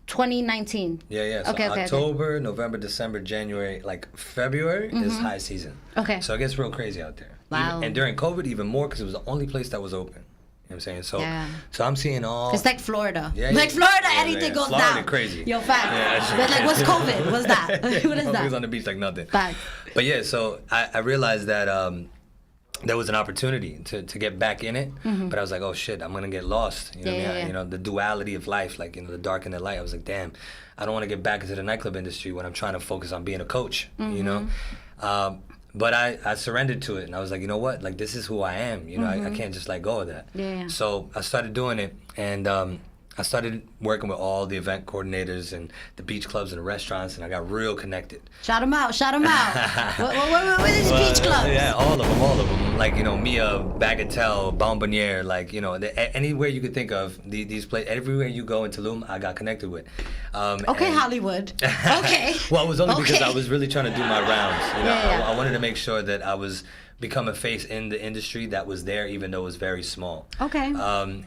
2019. Yeah. So October, November, December, January, like February is high season. Okay. So it gets real crazy out there. Wow. And during COVID, even more because it was the only place that was open. You know what I'm saying? So I'm seeing all. It's like Florida. Like Florida, anything goes Florida down. Crazy. Yo, fact. But like, what's COVID? What's that? What is that? He was on the beach like nothing. Fact. But yeah, so I realized that there was an opportunity to get back in it, but I was like, oh shit, I'm gonna get lost. You know what I mean? You know, the duality of life, like, you know, the dark and the light. I was like, damn, I don't want to get back into the nightclub industry when I'm trying to focus on being a coach. You know. But I surrendered to it, and I was like, you know what? Like, this is who I am. You know, I can't just let go of that. Yeah. So I started doing it, and I started working with all the event coordinators and the beach clubs and the restaurants, and I got real connected. Shout them out. What is beach clubs? Yeah, all of them. Like, you know, Mia, Bagatelle, Bonbonniere, like, you know, anywhere you could think of, these places, everywhere you go in Tulum, I got connected with. Okay, Hollywood. Okay. Well, it was only because I was really trying to do my rounds. You know, I wanted to make sure that I was become a face in the industry that was there, even though it was very small. Okay.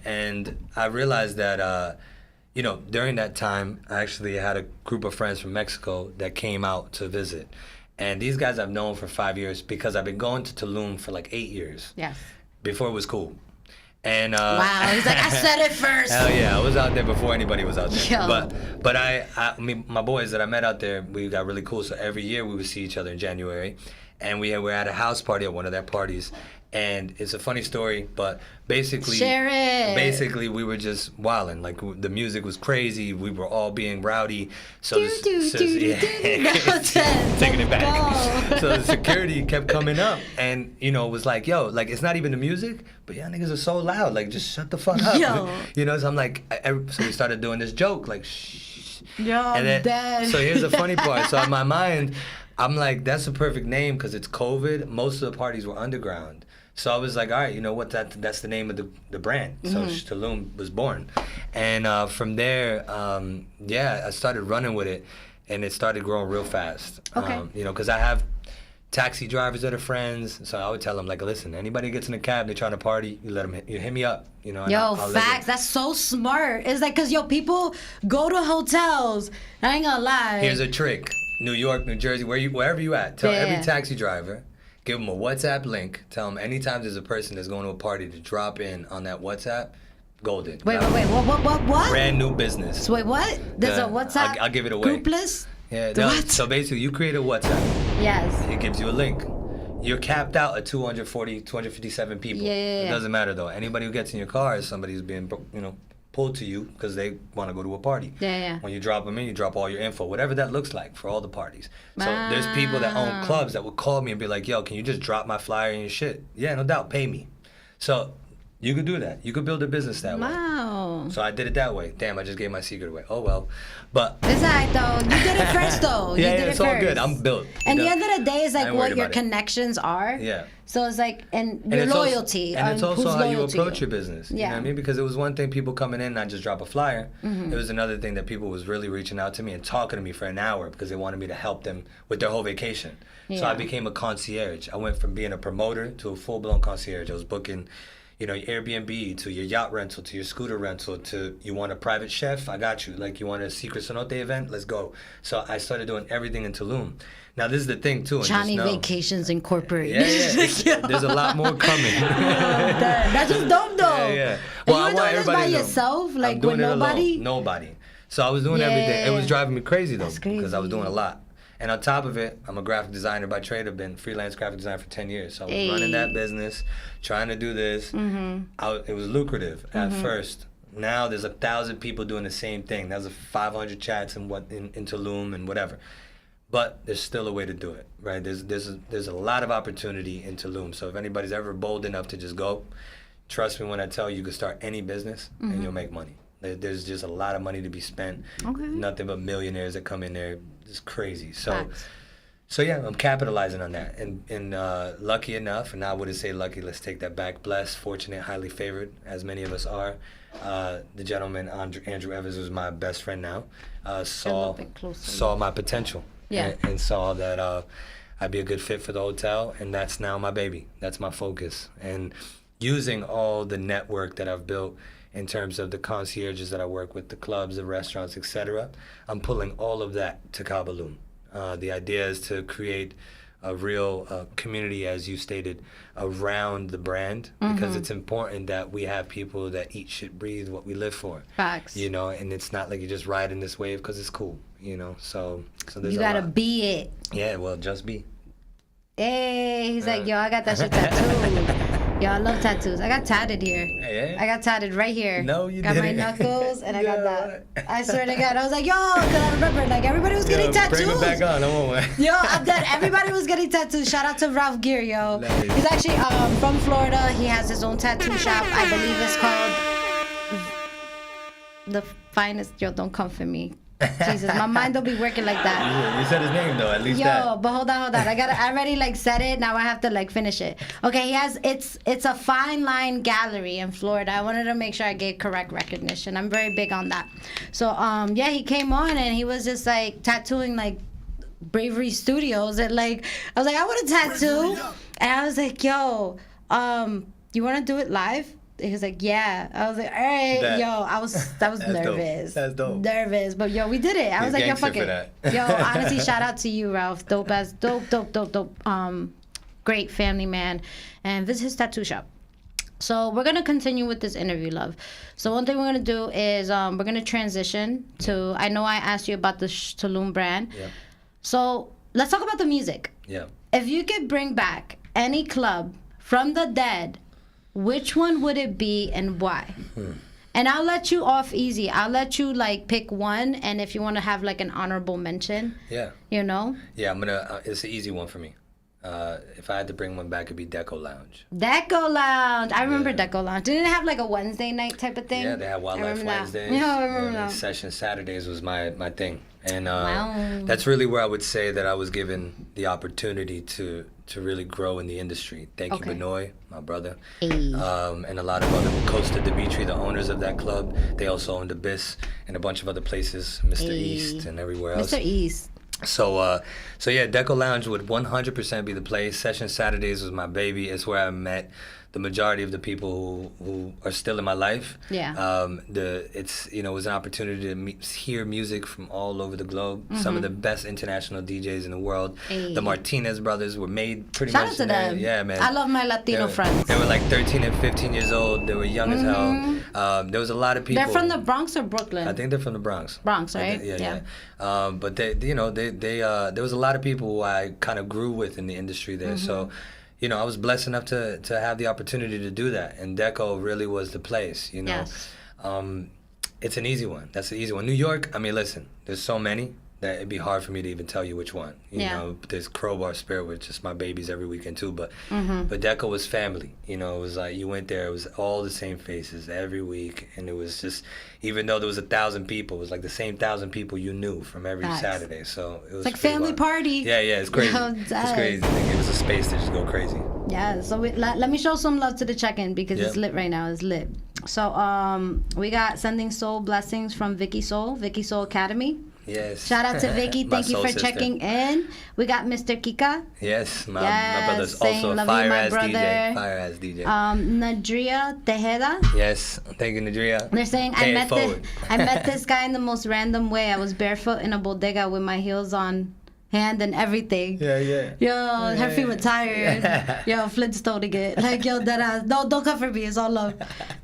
And I realized that, you know, during that time, I actually had a group of friends from Mexico that came out to visit. And these guys I've known for 5 years because I've been going to Tulum for like 8 years. Yes. Before it was cool. And wow, he's like, I said it first. Hell yeah, I was out there before anybody was out there. Yo. But my boys that I met out there, we got really cool. So every year we would see each other in January, and we were at a house party at one of their parties. And it's a funny story, but basically, share it. Basically, we were just wilding. Like the music was crazy. We were all being rowdy. So taking it back. So the security kept coming up, and it was like, yo, like it's not even the music, but y'all niggas are so loud. Like just shut the fuck up. Yo. So I'm like, so we started doing this joke, like shh. Yo, I'm dead. So here's the funny part. So in my mind, I'm like, that's a perfect name because it's COVID. Most of the parties were underground. So I was like, all right, you know what? That's the name of the brand. So Tulum was born. And from there, I started running with it, and it started growing real fast. Okay. Because I have taxi drivers that are friends. So I would tell them, like, listen, anybody gets in a cab, they're trying to party, you hit me up. Yo, facts. That's so smart. It's like, because, people go to hotels. I ain't gonna lie. Here's a trick. New York, New Jersey, wherever you at, tell every taxi driver, give them a WhatsApp link. Tell them anytime there's a person that's going to a party to drop in on that WhatsApp, golden. Wait. What? Brand new business. So wait, what? There's a WhatsApp I'll give it away. Group list? Yeah. No, so basically, you create a WhatsApp. Yes. It gives you a link. You're capped out at 257 people. Yeah. It doesn't matter, though. Anybody who gets in your car is somebody who's being, pulled to you because they want to go to a party. Yeah. When you drop them in, you drop all your info, whatever that looks like for all the parties. So there's people that own clubs that would call me and be like, yo, can you just drop my flyer and your shit? Yeah, no doubt, pay me. So you could do that. You could build a business that way. Wow. So I did it that way. Damn, I just gave my secret away. Oh, well. But it's alright, though. You did it first, though. It's all good. I'm built. And the end of the day is like what your connections are. Yeah. So it's like, and your loyalty. And it's also how you approach your business. Yeah. You know what I mean? Because it was one thing people coming in and I just drop a flyer. It was another thing that people was really reaching out to me and talking to me for an hour because they wanted me to help them with their whole vacation. Yeah. So I became a concierge. I went from being a promoter to a full-blown concierge. I was booking your Airbnb, to your yacht rental, to your scooter rental, to you want a private chef, I got you. Like you want a Secret Cenote event, let's go. So I started doing everything in Tulum. Now this is the thing too. Johnny Vacations Incorporated. Yeah. There's a lot more coming. That's just dope though. Yeah. Well, and you were doing this by yourself, like with nobody? Nobody. So I was doing everything. It was driving me crazy though, crazy. Because I was doing a lot. And on top of it, I'm a graphic designer by trade. I've been freelance graphic designer for 10 years. So I was running that business, trying to do this. It was lucrative at first. Now there's 1,000 people doing the same thing. There's 500 chats in Tulum and whatever. But there's still a way to do it, right? There's a lot of opportunity in Tulum. So if anybody's ever bold enough to just go, trust me when I tell you, you can start any business and you'll make money. There's just a lot of money to be spent. Okay. Nothing but millionaires that come in there. It's crazy. So yeah, I'm capitalizing on that. And lucky enough, and I wouldn't say lucky, let's take that back. Blessed, fortunate, highly favored, as many of us are. The gentleman, Andrew Evans, who's my best friend now, saw my potential. Yeah. And saw that I'd be a good fit for the hotel, and that's now my baby. That's my focus. And using all the network that I've built in terms of the concierges that I work with, the clubs, the restaurants, etc., I'm pulling all of that to Kabalum. The idea is to create a real community, as you stated, around the brand, because it's important that we have people that eat, shit, breathe what we live for. Facts. And it's not like you're just riding this wave because it's cool, So there's you gotta be it. Yeah, well, just be. Hey, he's like, yo, I got that shit tattooed. Yo, I love tattoos. I got tatted here. Yeah. I got tatted right here. No, you got didn't. Got my knuckles, and I got that. I swear to God. I was like, yo, because I remember, like, everybody was getting tattoos. Bring it back on. I won't wait. Yo, I'm dead. Everybody was getting tattoos. Shout out to Ralph Gear, yo. Nice. He's actually from Florida. He has his own tattoo shop. I believe it's called The Finest. Yo, don't come for me. Jesus, my mind don't be working like that. You said his name though, at least. But hold on. I already said it. Now I have to finish it. Okay, it's a fine line gallery in Florida. I wanted to make sure I gave correct recognition. I'm very big on that. So he came on and he was just tattooing Bravery Studios, and I was like, I want a tattoo, and I was like, yo, you want to do it live? He was like, yeah. I was like, all right, I was nervous. That's dope. Nervous, but yo, we did it. I was like, yo, fuck it. Yo, honestly, shout out to you, Ralph. Dope. Great family man, and visit his tattoo shop. So we're gonna continue with this interview, love. So one thing we're gonna do is we're gonna transition to. I know I asked you about the Tulum brand. Yeah. So let's talk about the music. Yeah. If you could bring back any club from the dead, which one would it be and why? And I'll let you off easy. I'll let you like pick one, and if you want to have like an honorable mention. Yeah. You know. Yeah, I'm gonna. It's an easy one for me. If I had to bring one back, it'd be Deco Lounge. Deco Lounge. I remember Deco Lounge. Didn't it have like a Wednesday night type of thing? Yeah, they had Wildlife Wednesdays. Yeah, I remember that. Session Saturdays was my thing. And that's really where I would say that I was given the opportunity to really grow in the industry. Thank you, Benoy, my brother. Hey. And a lot of other, Costa Dimitri, the owners of that club. They also owned Abyss and a bunch of other places, Mr. East and everywhere else. Mr. East. So yeah, Deco Lounge would 100% be the place. Session Saturdays was my baby. It's where I met the majority of the people who are still in my life. Yeah. It's it was an opportunity to hear music from all over the globe. Some of the best international DJs in the world. Hey. The Martinez brothers were made pretty Shout much. out to them. Yeah, man. I love my Latino friends. They were like 13 and 15 years old. They were young as hell. There was a lot of people. They're from the Bronx or Brooklyn? I think they're from the Bronx. Bronx, right? Yeah. But they there was a lot of people who I kind of grew with in the industry there. So, I was blessed enough to have the opportunity to do that, and Deco really was the place. Yes. It's an easy one. That's an easy one. New York. I mean, listen, there's so many that it'd be hard for me to even tell you which one. You know, there's Crowbar Spirit, which is my babies every weekend too. But Deco was family. It was like you went there, it was all the same faces every week, and it was just, even though there was 1,000 people, it was like the same 1,000 people you knew from every Saturday. So it was like family party. Yeah, it's crazy. It's crazy. It was a space to just go crazy. Yeah. So let me show some love to the check-in because it's lit right now. It's lit. So we got sending soul blessings from Vicky Soul Academy. Yes. Shout out to Vicky. Thank you for checking in. We got Mr. Kika. Yes, my brother's also a fire-ass DJ. Nadria Tejeda. Yes, thank you, Nadria. They're saying, I met this guy in the most random way. I was barefoot in a bodega with my heels on hand and everything. Yeah. Yo, her feet were tired. Yo, Flintstoning it. Like, yo, that ass. No, don't come for me. It's all love.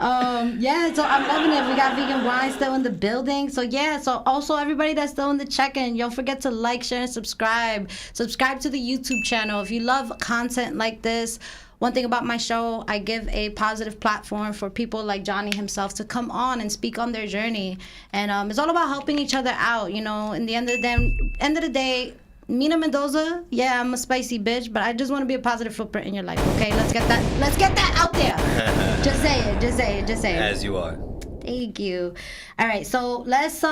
Yeah, so I'm loving it. We got vegan wine still in the building. So yeah, so also everybody that's still in the check-in, don't forget to like, share, and subscribe. Subscribe to the YouTube channel. If you love content like this, one thing about my show, I give a positive platform for people like Johnny himself to come on and speak on their journey. And it's all about helping each other out. In the end of the day, Mina Mendoza, yeah, I'm a spicy bitch, but I just want to be a positive footprint in your life, okay? Let's get that out there. Just say it. As you are. Thank you. All right, so let's,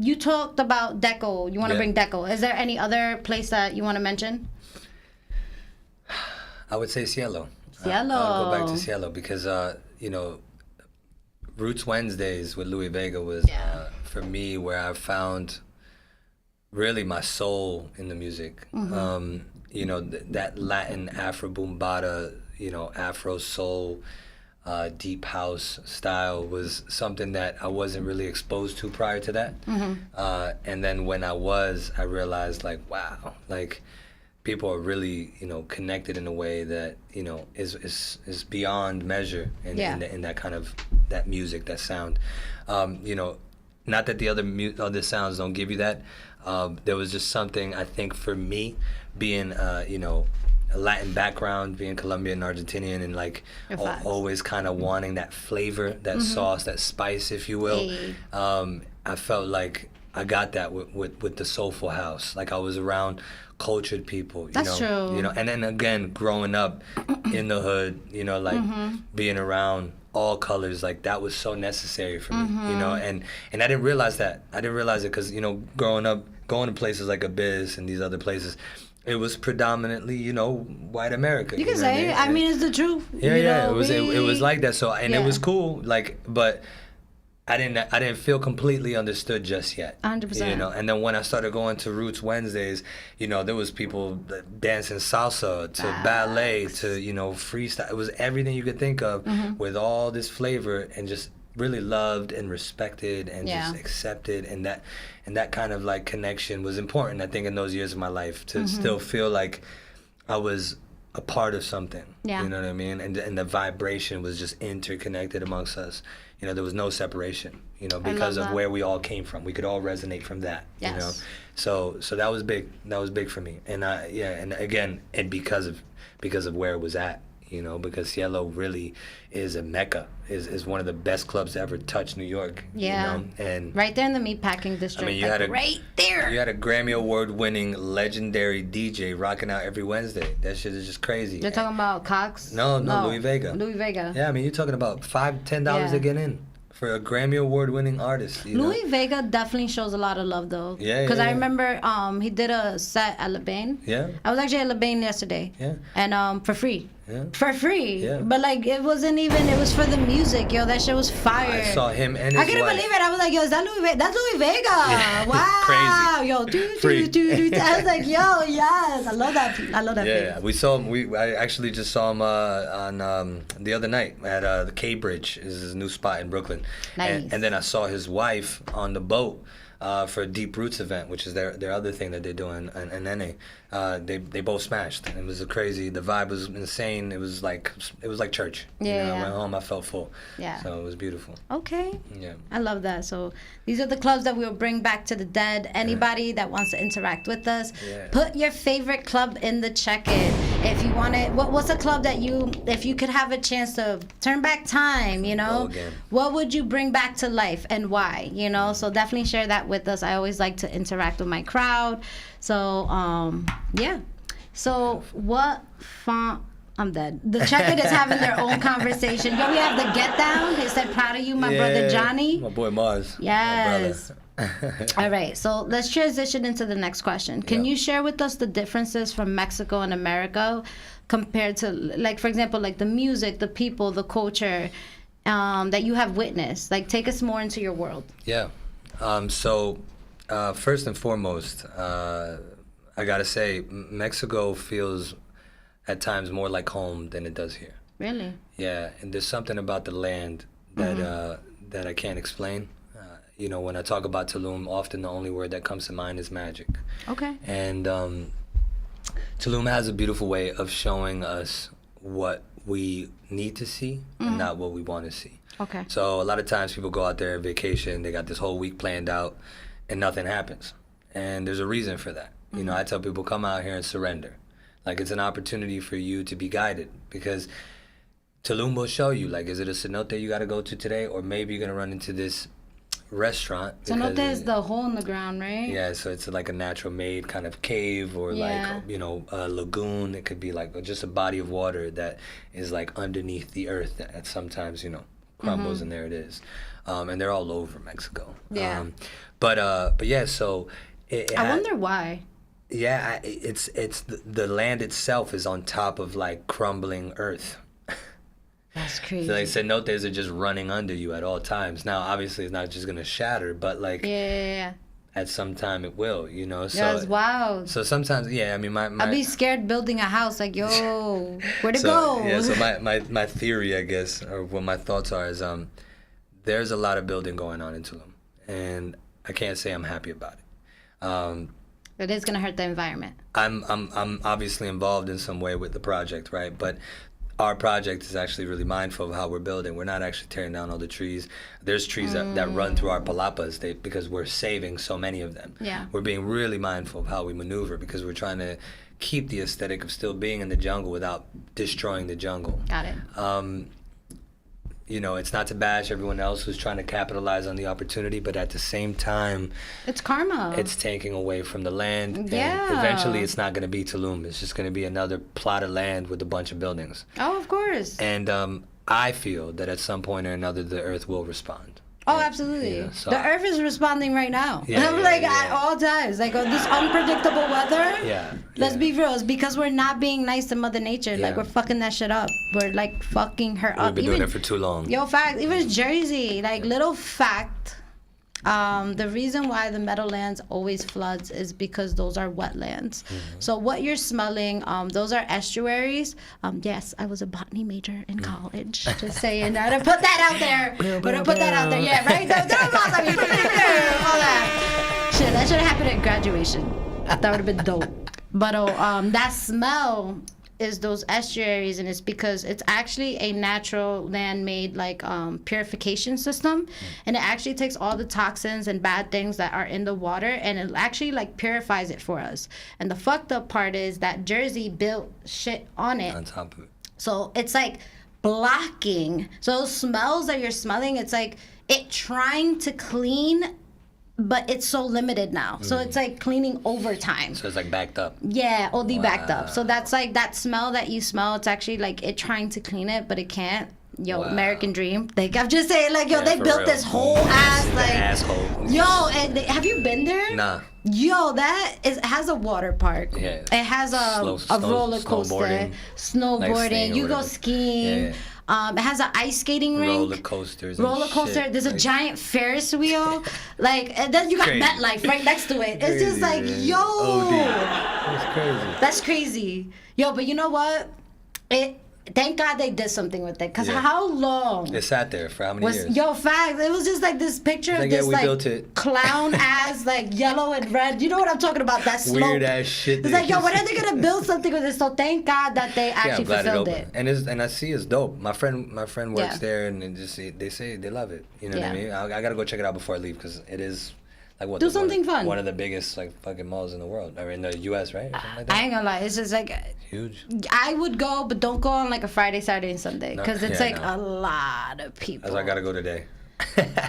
you talked about Deco. You want to bring Deco. Is there any other place that you want to mention? I would say Cielo. Cielo. I'll go back to Cielo because, Roots Wednesdays with Louis Vega was, for me, where I found really my soul in the music. That Latin Afro Boombada, Afro soul, deep house style was something that I wasn't really exposed to prior to that. And then when I realized like, wow, like people are really, connected in a way that, is beyond measure in that kind of, that music, that sound. Not that the other sounds don't give you that. There was just something, I think, for me, being, a Latin background, being Colombian, Argentinian, and like always kind of wanting that flavor, that sauce, that spice, if you will. Hey. I felt like I got that with the soulful house. Like I was around cultured people. That's true. And then again, growing up in the hood, being around all colors, like that was so necessary for me, and I didn't realize that. I didn't realize it because, growing up, going to places like Abyss and these other places, it was predominantly, white America. You can say it. I mean, it's the truth. Yeah. It was like that. So, and it was cool, like, but I didn't feel completely understood just yet. 100%. And then when I started going to Roots Wednesdays, there was people dancing salsa to ballet to, freestyle. It was everything you could think of with all this flavor, and just really loved and respected and just accepted, and that kind of like connection was important, I think, in those years of my life, to still feel like I was a part of something. Yeah. You know what I mean? And the vibration was just interconnected amongst us. You know, there was no separation, you know, because of where we all came from. We could all resonate from that, yes. you know? So that was big. That was big for me. And and again, and because of where it was at, you know, because Cielo really is a mecca, is one of the best clubs to ever touch New York. Yeah. You know? And right there in the meatpacking district. I mean, right there. You had a Grammy Award-winning legendary DJ rocking out every Wednesday. That shit is just crazy. You're talking about Cox? No, Louis Vega. Louis Vega. Yeah, I mean, you're talking about $5-10 to get in for a Grammy Award-winning artist. Louis Vega definitely shows a lot of love, though. Yeah, because I remember he did a set at La Bain. Yeah. I was actually at La Bain yesterday. Yeah. And for free. Yeah. For free. Yeah. But like it wasn't even. It was for the music, yo. That shit was fire. I saw him and his I couldn't wife. believe it. I was like, yo, is that Louis Vega? That's Louis Vega. Yeah. Wow. Crazy. Yo, Free. I was like, yo, yes. I love that. I love that. Yeah, face. we saw him. I actually just saw him on the other night at the K Bridge. Is his new spot in Brooklyn. Nice. And then I saw his wife on the boat for a Deep Roots event, which is their other thing that they're doing in NA. They both smashed. It was the vibe was insane. It was like church. Yeah. You know, I went home, I felt full. Yeah. So it was beautiful. Okay. Yeah. I love that. So these are the clubs that we'll bring back to the dead. Anybody that wants to interact with us, put your favorite club in the check-in. If you want it, what's a club that if you could have a chance to turn back time, you know, what would you bring back to life and why, you know? So definitely share that with us. I always like to interact with my crowd. So, yeah. So what font? I'm dead. The check-in is having their own conversation. Yo, we have the Get Down. He said, proud of you, my brother Johnny. My boy Mars. Yes. All right. So let's transition into the next question. Can you share with us the differences from Mexico and America compared to, like, for example, like the music, the people, the culture that you have witnessed? Like, take us more into your world. Yeah. So first and foremost, I gotta say, Mexico feels at times more like home than it does here. Really? Yeah, and there's something about the land that that I can't explain. You know, when I talk about Tulum, often the only word that comes to mind is magic. Okay. And Tulum has a beautiful way of showing us what we need to see and not what we want to see. Okay. So a lot of times people go out there on vacation, they got this whole week planned out, and nothing happens. And there's a reason for that. You know, I tell people, come out here and surrender. Like, it's an opportunity for you to be guided, because Tulum will show you, like, is it a cenote you got to go to today, or maybe you're going to run into this restaurant. Cenote is the hole in the ground, right? Yeah, so it's like a natural made kind of cave, or like, you know, a lagoon. It could be like just a body of water that is like underneath the earth that sometimes, you know, crumbles, and there it is. And they're all over Mexico. Yeah. But yeah, so I wonder why. Yeah, it's the land itself is on top of like crumbling earth. That's crazy. So like cenotes are just running under you at all times. Now, obviously, it's not just gonna shatter, but like at some time it will, you know. So that's wild. So sometimes, I mean, my I'd be scared building a house. Like, yo, where'd it go? Yeah. So my theory, I guess, or what my thoughts are, is there's a lot of building going on in Tulum, and I can't say I'm happy about it. It is gonna hurt the environment. I'm obviously involved in some way with the project, right? But our project is actually really mindful of how we're building. We're not actually tearing down all the trees. There's trees that run through our palapas because we're saving so many of them. Yeah. We're being really mindful of how we maneuver, because we're trying to keep the aesthetic of still being in the jungle without destroying the jungle. Got it. You know, it's not to bash everyone else who's trying to capitalize on the opportunity, but at the same time, it's karma. It's taking away from the land. Yeah. And eventually, it's not going to be Tulum. It's just going to be another plot of land with a bunch of buildings. Oh, of course. And I feel that at some point or another, the Earth will respond. Oh, absolutely. Yeah, so the Earth is responding right now. Yeah, I'm at all times. Like, this unpredictable weather. Yeah. Let's be real. It's because we're not being nice to Mother Nature. Like, we're fucking that shit up. We're, like, fucking her up. We've been doing it for too long. Yo, fact. Even Jersey. Like, little fact. The reason why the Meadowlands always floods is because those are wetlands. So what you're smelling, those are estuaries. Yes, I was a botany major in college. Just saying that. I put that out there. Put that out there. Yeah, right? All that. Shit, that should have happened at graduation. That would have been dope. But that smell is those estuaries, and it's because it's actually a natural land-made like purification system, and it actually takes all the toxins and bad things that are in the water, and it actually like purifies it for us. And the fucked up part is that Jersey built shit on it. On top of it. So it's like blocking. So those smells that you're smelling, it's like it trying to clean, but it's so limited now. So it's like cleaning over time. So it's like backed up. Yeah, OD backed up. So that's like that smell that you smell. It's actually like it trying to clean it, but it can't. Yo, American dream. Like I'm just saying, like yo, they built real. This whole ass like asshole. Yo, and have you been there? Nah. Yo, it has a water park. Yeah. It has a roller coaster, snowboarding. Like you go skiing. Yeah. It has an ice skating rink. Roller coaster. There's a giant Ferris wheel. Like, and then you got MetLife right next to it. It's just like, yo. OD. That's crazy. That's crazy. Yo, but you know what? Thank God they did something with it. Because how long? It sat there for how many years? Yo, facts. It was just like this picture of this like clown ass, like yellow and red. You know what I'm talking about? That slope. Weird ass shit. It's like, yo, when are they going to build something with this? So thank God that they actually fulfilled it. And I see it's dope. My friend works there, and they say they love it. You know what I mean? I got to go check it out before I leave, because it is... Like do something fun. One of the biggest like fucking malls in the world, or in the U.S., right? Or something like that. I ain't gonna lie, it's just like huge. I would go, but don't go on like a Friday, Saturday, and Sunday, because it's a lot of people. As I gotta go today.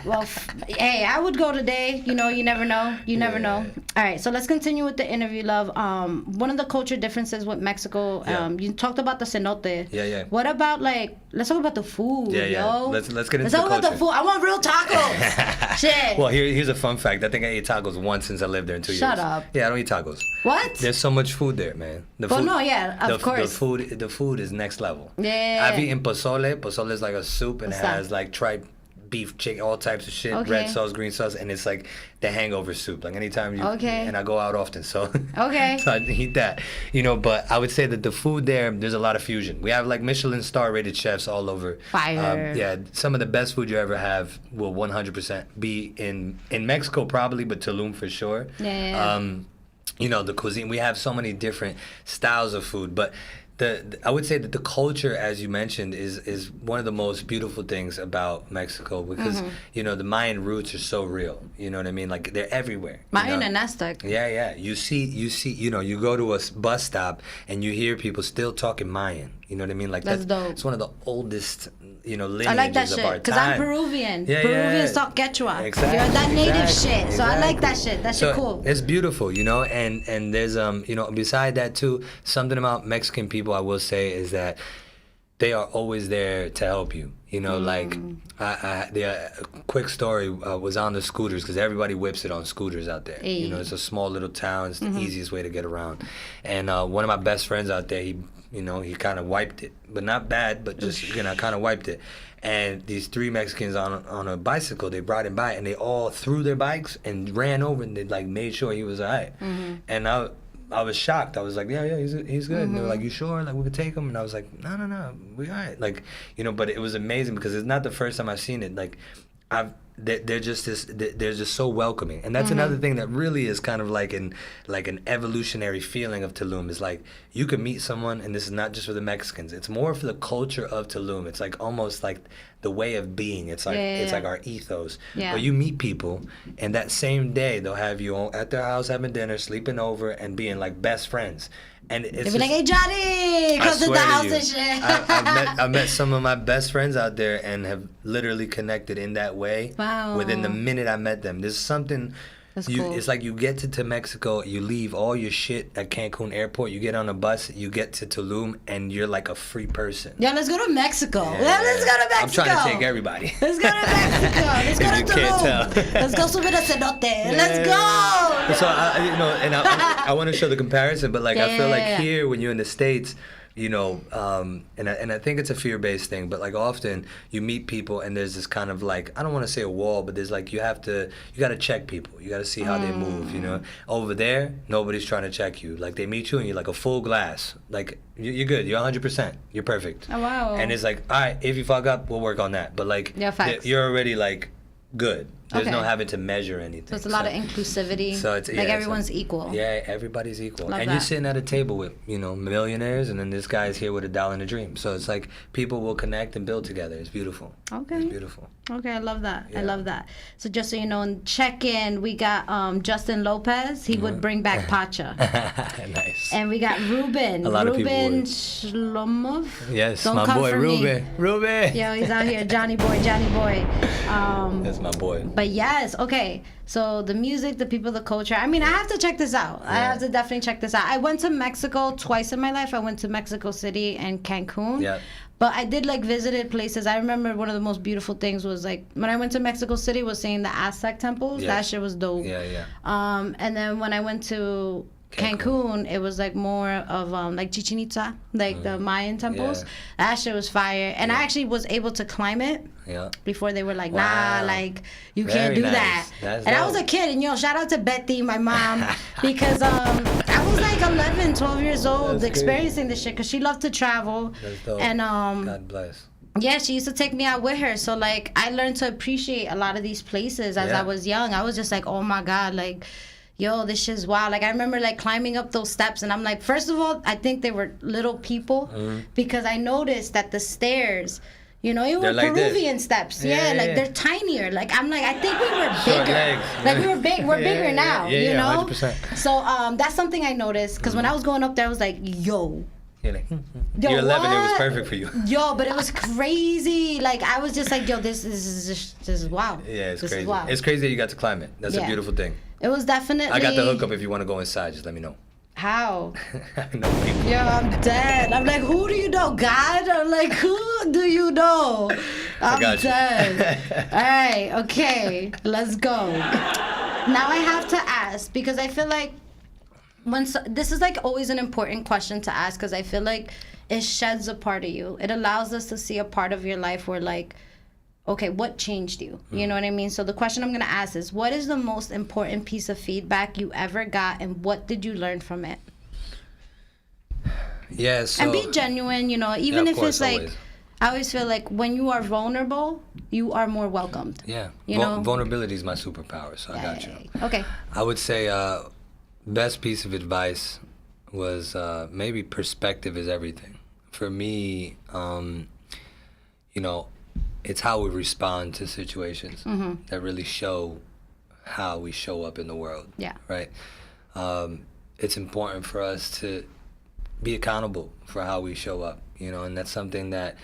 Well, hey, I would go today. You know, you never know. You never know. All right, so let's continue with the interview, love. One of the culture differences with Mexico. You talked about the cenote. Yeah. What about like? Let's talk about the food. Yo. Let's get into the culture. Let's talk about the food. I want real tacos. Shit. Well, here's a fun fact. I think I ate tacos once since I lived there in 2 years. Shut up. Yeah, I don't eat tacos. What? There's so much food there, man. Of course. The food is next level. Yeah. I've eaten pozole. Pozole is like a soup, and it has like tripe, beef, chicken, all types of shit, red sauce, green sauce, and it's like the hangover soup. Like anytime you, and I go out often, so so I eat that, But I would say that the food there's a lot of fusion. We have like Michelin star rated chefs all over. Fire. Some of the best food you ever have will 100% be in Mexico probably, but Tulum for sure. The cuisine, we have so many different styles of food, but I would say that the culture, as you mentioned, is one of the most beautiful things about Mexico, because the Mayan roots are so real. You know what I mean? Like they're everywhere. Mayan and Aztec. Yeah. You see. You go to a bus stop and you hear people still talking Mayan. You know what I mean? Like that's dope. It's one of the oldest, lineages I like that of shit, our time. because I'm Peruvian. Peruvians talk Quechua. Exactly. You're that native shit. So I like that shit. That shit cool. It's beautiful, and there's beside that too, something about Mexican people I will say is that they are always there to help you. Like the quick story was on the scooters, because everybody whips it on scooters out there. It's a small little town. It's the easiest way to get around. And one of my best friends out there, he kind of wiped it, but not bad, but just kind of wiped it. And these three Mexicans on a bicycle, they brought him by, and they all threw their bikes and ran over, and they like made sure he was all right. And I was shocked. I was like, yeah, he's good. And they were like, you sure? Like we could take him? And I was like, no, we all right. Like, but it was amazing, because it's not the first time I've seen it. Like, they're just so welcoming, and that's another thing that really is kind of like an evolutionary feeling of Tulum, is like you could meet someone, and this is not just for the Mexicans, it's more for the culture of Tulum. It's like almost like the way of being. It's like like our ethos. Where you meet people, and that same day they'll have you at their house having dinner, sleeping over, and being like best friends. And it's they'll be like, hey Johnny, come to the house and shit. I've met some of my best friends out there and have literally connected in that way. Wow. Within the minute I met them. There's something. That's cool. It's like you get to Mexico, you leave all your shit at Cancun airport, you get on a bus, you get to Tulum, and you're like a free person. Yeah, let's go to Mexico. Yeah, let's go to Mexico. I'm trying to take everybody. Let's go to Mexico. Let's go to Tulum. Let's go subir a cenote. Let's go. So I want to show the comparison, but like I feel like here when you're in the States, and I think it's a fear-based thing, but like often you meet people and there's this kind of like, I don't want to say a wall, but there's like you got to check people. You got to see how they move, Over there, nobody's trying to check you. Like they meet you and you're like a full glass. Like you're good. You're 100%. You're perfect. Oh, wow. And it's like, all right, if you fuck up, we'll work on that. But like you're already like good. There's no having to measure anything. So it's a lot of inclusivity. So it's like everyone's equal. Yeah, everybody's equal. Love and that. You're sitting at a table with, millionaires, and then this guy's here with $1 in a dream. So it's like people will connect and build together. It's beautiful. Okay. It's beautiful. Okay, I love that. Yeah. I love that. So just so you know, in check-in, we got Justin Lopez. He would bring back Pacha. Nice. And we got Ruben. A lot of people Ruben would. Shlomov. Yes, Don't my come boy, for Ruben. me. Ruben. Yo, he's out here. Johnny boy. That's my boy. But yes, okay. So the music, the people, the culture. I mean, I have to check this out. I have to definitely check this out. I went to Mexico twice in my life. I went to Mexico City and Cancun. Yeah. But I did visited places. I remember one of the most beautiful things was when I went to Mexico City was seeing the Aztec temples. Yes. That shit was dope. Yeah. And then when I went to Cancun, it was more of Chichen Itza, the Mayan temples. Yeah. That shit was fire. And I actually was able to climb it. Yeah. Before they were Wow. nah, you Very can't do nice. that. That's and dope. I was a kid, and shout out to Betty, my mom, because I was 11, 12 years old That's experiencing this shit, because she loved to travel. That's dope. And God bless. yeah, she used to take me out with her. So I learned to appreciate a lot of these places as I was young. I was just oh my God, yo, this shit's wild. I remember climbing up those steps, and I'm first of all, I think they were little people, because I noticed that the stairs, even Peruvian steps, they're tinier. I think we were bigger. We were big. We're bigger now, you know. 100%. So that's something I noticed, because when I was going up there, I was yo. You're Yo, you're 11. what? It was perfect for you. Yo, but it was crazy. I was just yo, this is wow. Yeah, it's this crazy. Is wow. It's crazy that you got to climb it. That's a beautiful thing. It was definitely. I got the hookup. If you want to go inside, just let me know. How? I know people. Yo, I'm dead. I'm who do you know? God? I'm who do you know? I'm got you. dead. All right, okay, let's go. Now I have to ask, because I feel this is always an important question to ask, because I feel it sheds a part of you. It allows us to see a part of your life where okay, what changed you? You know what I mean? So the question I'm going to ask is, what is the most important piece of feedback you ever got, and what did you learn from it? Yeah, so, and be genuine, even if course, it's always. I always feel when you are vulnerable, you are more welcomed. Yeah. You know? Vulnerability is my superpower, so I got you. Okay. I would say best piece of advice was maybe perspective is everything. For me, it's how we respond to situations that really show how we show up in the world. Yeah. Right? It's important for us to be accountable for how we show up, and that's something that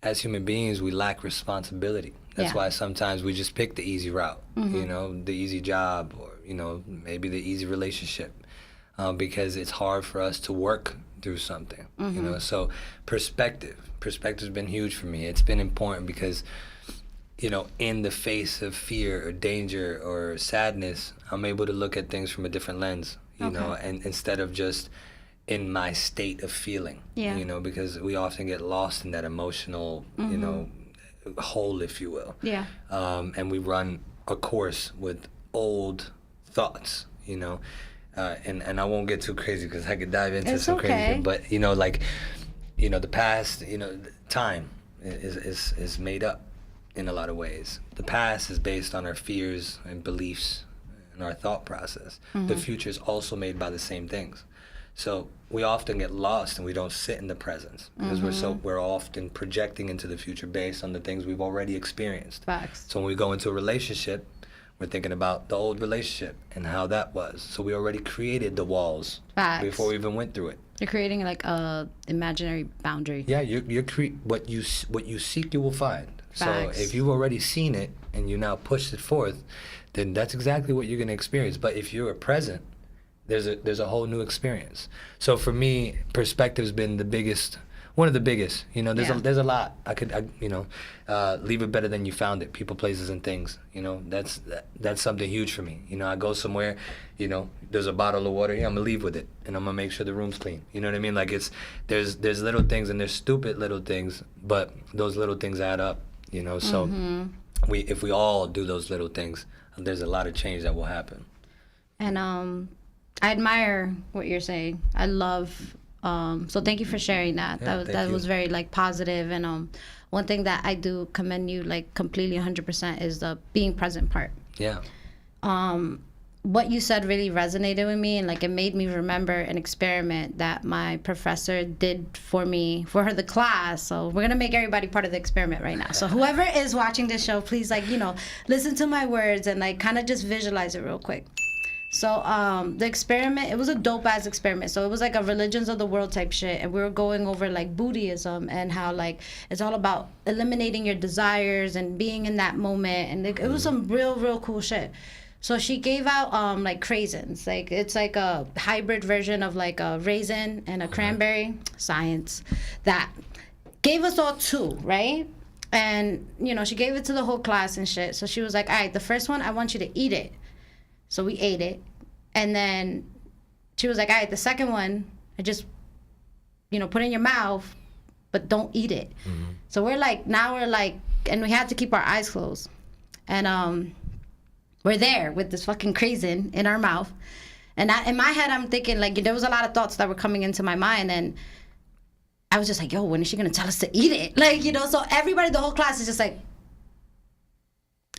as human beings we lack responsibility. That's why sometimes we just pick the easy route, the easy job, or maybe the easy relationship, because it's hard for us to work through something. So perspective's been huge for me. It's been important because in the face of fear or danger or sadness, I'm able to look at things from a different lens, and instead of just in my state of feeling, because we often get lost in that emotional hole, if you will. Yeah. And we run a course with old thoughts, and I won't get too crazy because I could dive into some crazy shit, but the past, time is made up in a lot of ways. The past is based on our fears and beliefs and our thought process. The future is also made by the same things. So we often get lost and we don't sit in the present because we're often projecting into the future based on the things we've already experienced. Facts. So when we go into a relationship, we're thinking about the old relationship and how that was. So we already created the walls before we even went through it. You're creating a imaginary boundary. Yeah, what you seek, you will find. Facts. So if you've already seen it and you now push it forth, then that's exactly what you're going to experience. But if you're present, there's a whole new experience. So for me, perspective's been one of the biggest. There's a lot. I leave it better than you found it. People, places, and things. That's something huge for me. I go somewhere, there's a bottle of water here. I'm gonna leave with it, and I'm gonna make sure the room's clean. You know what I mean? There's little things, and there's stupid little things, but those little things add up. So if we all do those little things, there's a lot of change that will happen. And I admire what you're saying. I love So thank you for sharing that. Yeah, That was very like positive. And one thing that I do commend you like completely 100% is the being present part. Yeah. What you said really resonated with me, and like it made me remember an experiment that my professor did for me for the class. So we're gonna make everybody part of the experiment right now. So whoever is watching this show, please like, you know, listen to my words and like kind of just visualize it real quick. So the experiment, it was a dope ass experiment. So it was like a religions of the world type shit, and we were going over like Buddhism and how like it's all about eliminating your desires and being in that moment, and it was some real cool shit. So she gave out like craisins, like it's like a hybrid version of like a raisin and a cranberry. Science. That gave us all 2, right? And you know, she gave it to the whole class and shit. So she was like, all right, the first one, I want you to eat it. So we ate it, and then she was like, all right, the second one, I just, you know, put in your mouth, but don't eat it. So we're like, and we had to keep our eyes closed, and we're there with this fucking craisin in our mouth. And in my head, I'm thinking, like, there was a lot of thoughts that were coming into my mind. And I was just like, yo, when is she going to tell us to eat it? Like, you know, so everybody, the whole class is just like,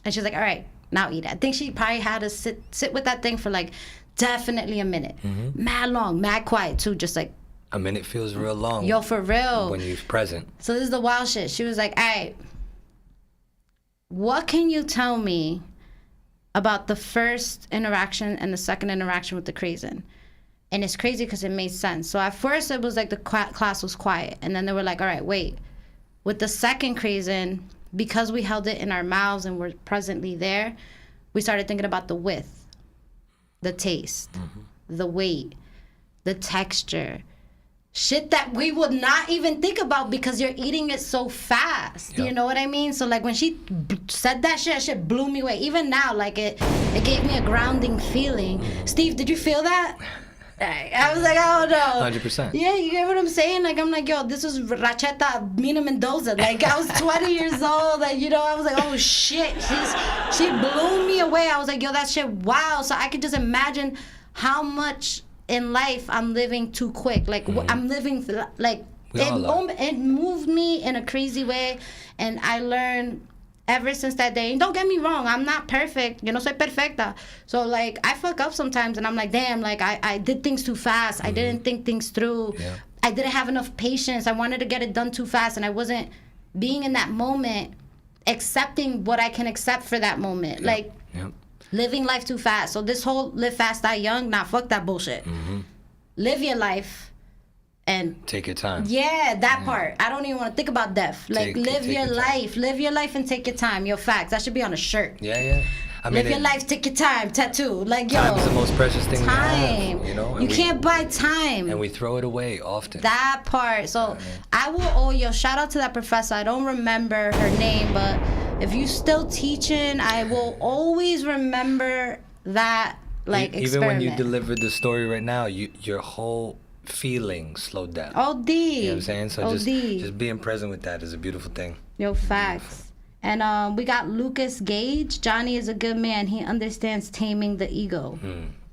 and she's like, all right, now eat it. I think she probably had to sit with that thing for, like, definitely a minute. Mad long, mad quiet, too, just like. A minute feels real long. Yo, for real. When you're present. So this is the wild shit. She was like, all right, what can you tell me about the first interaction and the second interaction with the craisin? And it's crazy because it made sense. So at first it was like the class was quiet, and then they were like, all right, wait, with the second craisin, because we held it in our mouths and we're presently there, we started thinking about the width, the taste, the weight, the texture, shit that we would not even think about because you're eating it so fast. Yep. You know what I mean? So like when she said that shit blew me away. Even now, like it gave me a grounding feeling. Steve, did you feel that? I was like, I don't know. 100%. Yeah, you get what I'm saying? Like, I'm like, yo, this is Racheta Mina Mendoza. Like, I was 20 years old. Like, you know, I was like, oh, shit. She blew me away. I was like, yo, that shit, wow. So I could just imagine how much in life I'm living too quick. Like, I'm living, like, it moved me in a crazy way. And I learned ever since that day. And don't get me wrong, I'm not perfect. Yo no soy perfecta. So, like, I fuck up sometimes, and I'm like, damn, like, I did things too fast. I didn't think things through. Yeah. I didn't have enough patience. I wanted to get it done too fast, and I wasn't being in that moment, accepting what I can accept for that moment. Yep. Like, living life too fast. So this whole live fast, die young, nah, fuck that bullshit. Live your life. And take your time. Yeah, that part. I don't even want to think about death. Like, live your life. Live your life and take your time. Yo, facts. That should be on a shirt. Yeah. I mean, live your life, take your time. Tattoo. Like, yo. Time is the most precious thing time. we have, you know? You can't buy time. And we throw it away often. That part. So, I will owe you. Shout out to that professor. I don't remember her name, but if you still teaching, I will always remember that, like, even experiment. when you delivered the story right now, your whole feeling slowed down. OD. You know what I'm saying? So just being present with that is a beautiful thing. Yo, facts. And we got Lucas Gage. Johnny is a good man. He understands taming the ego.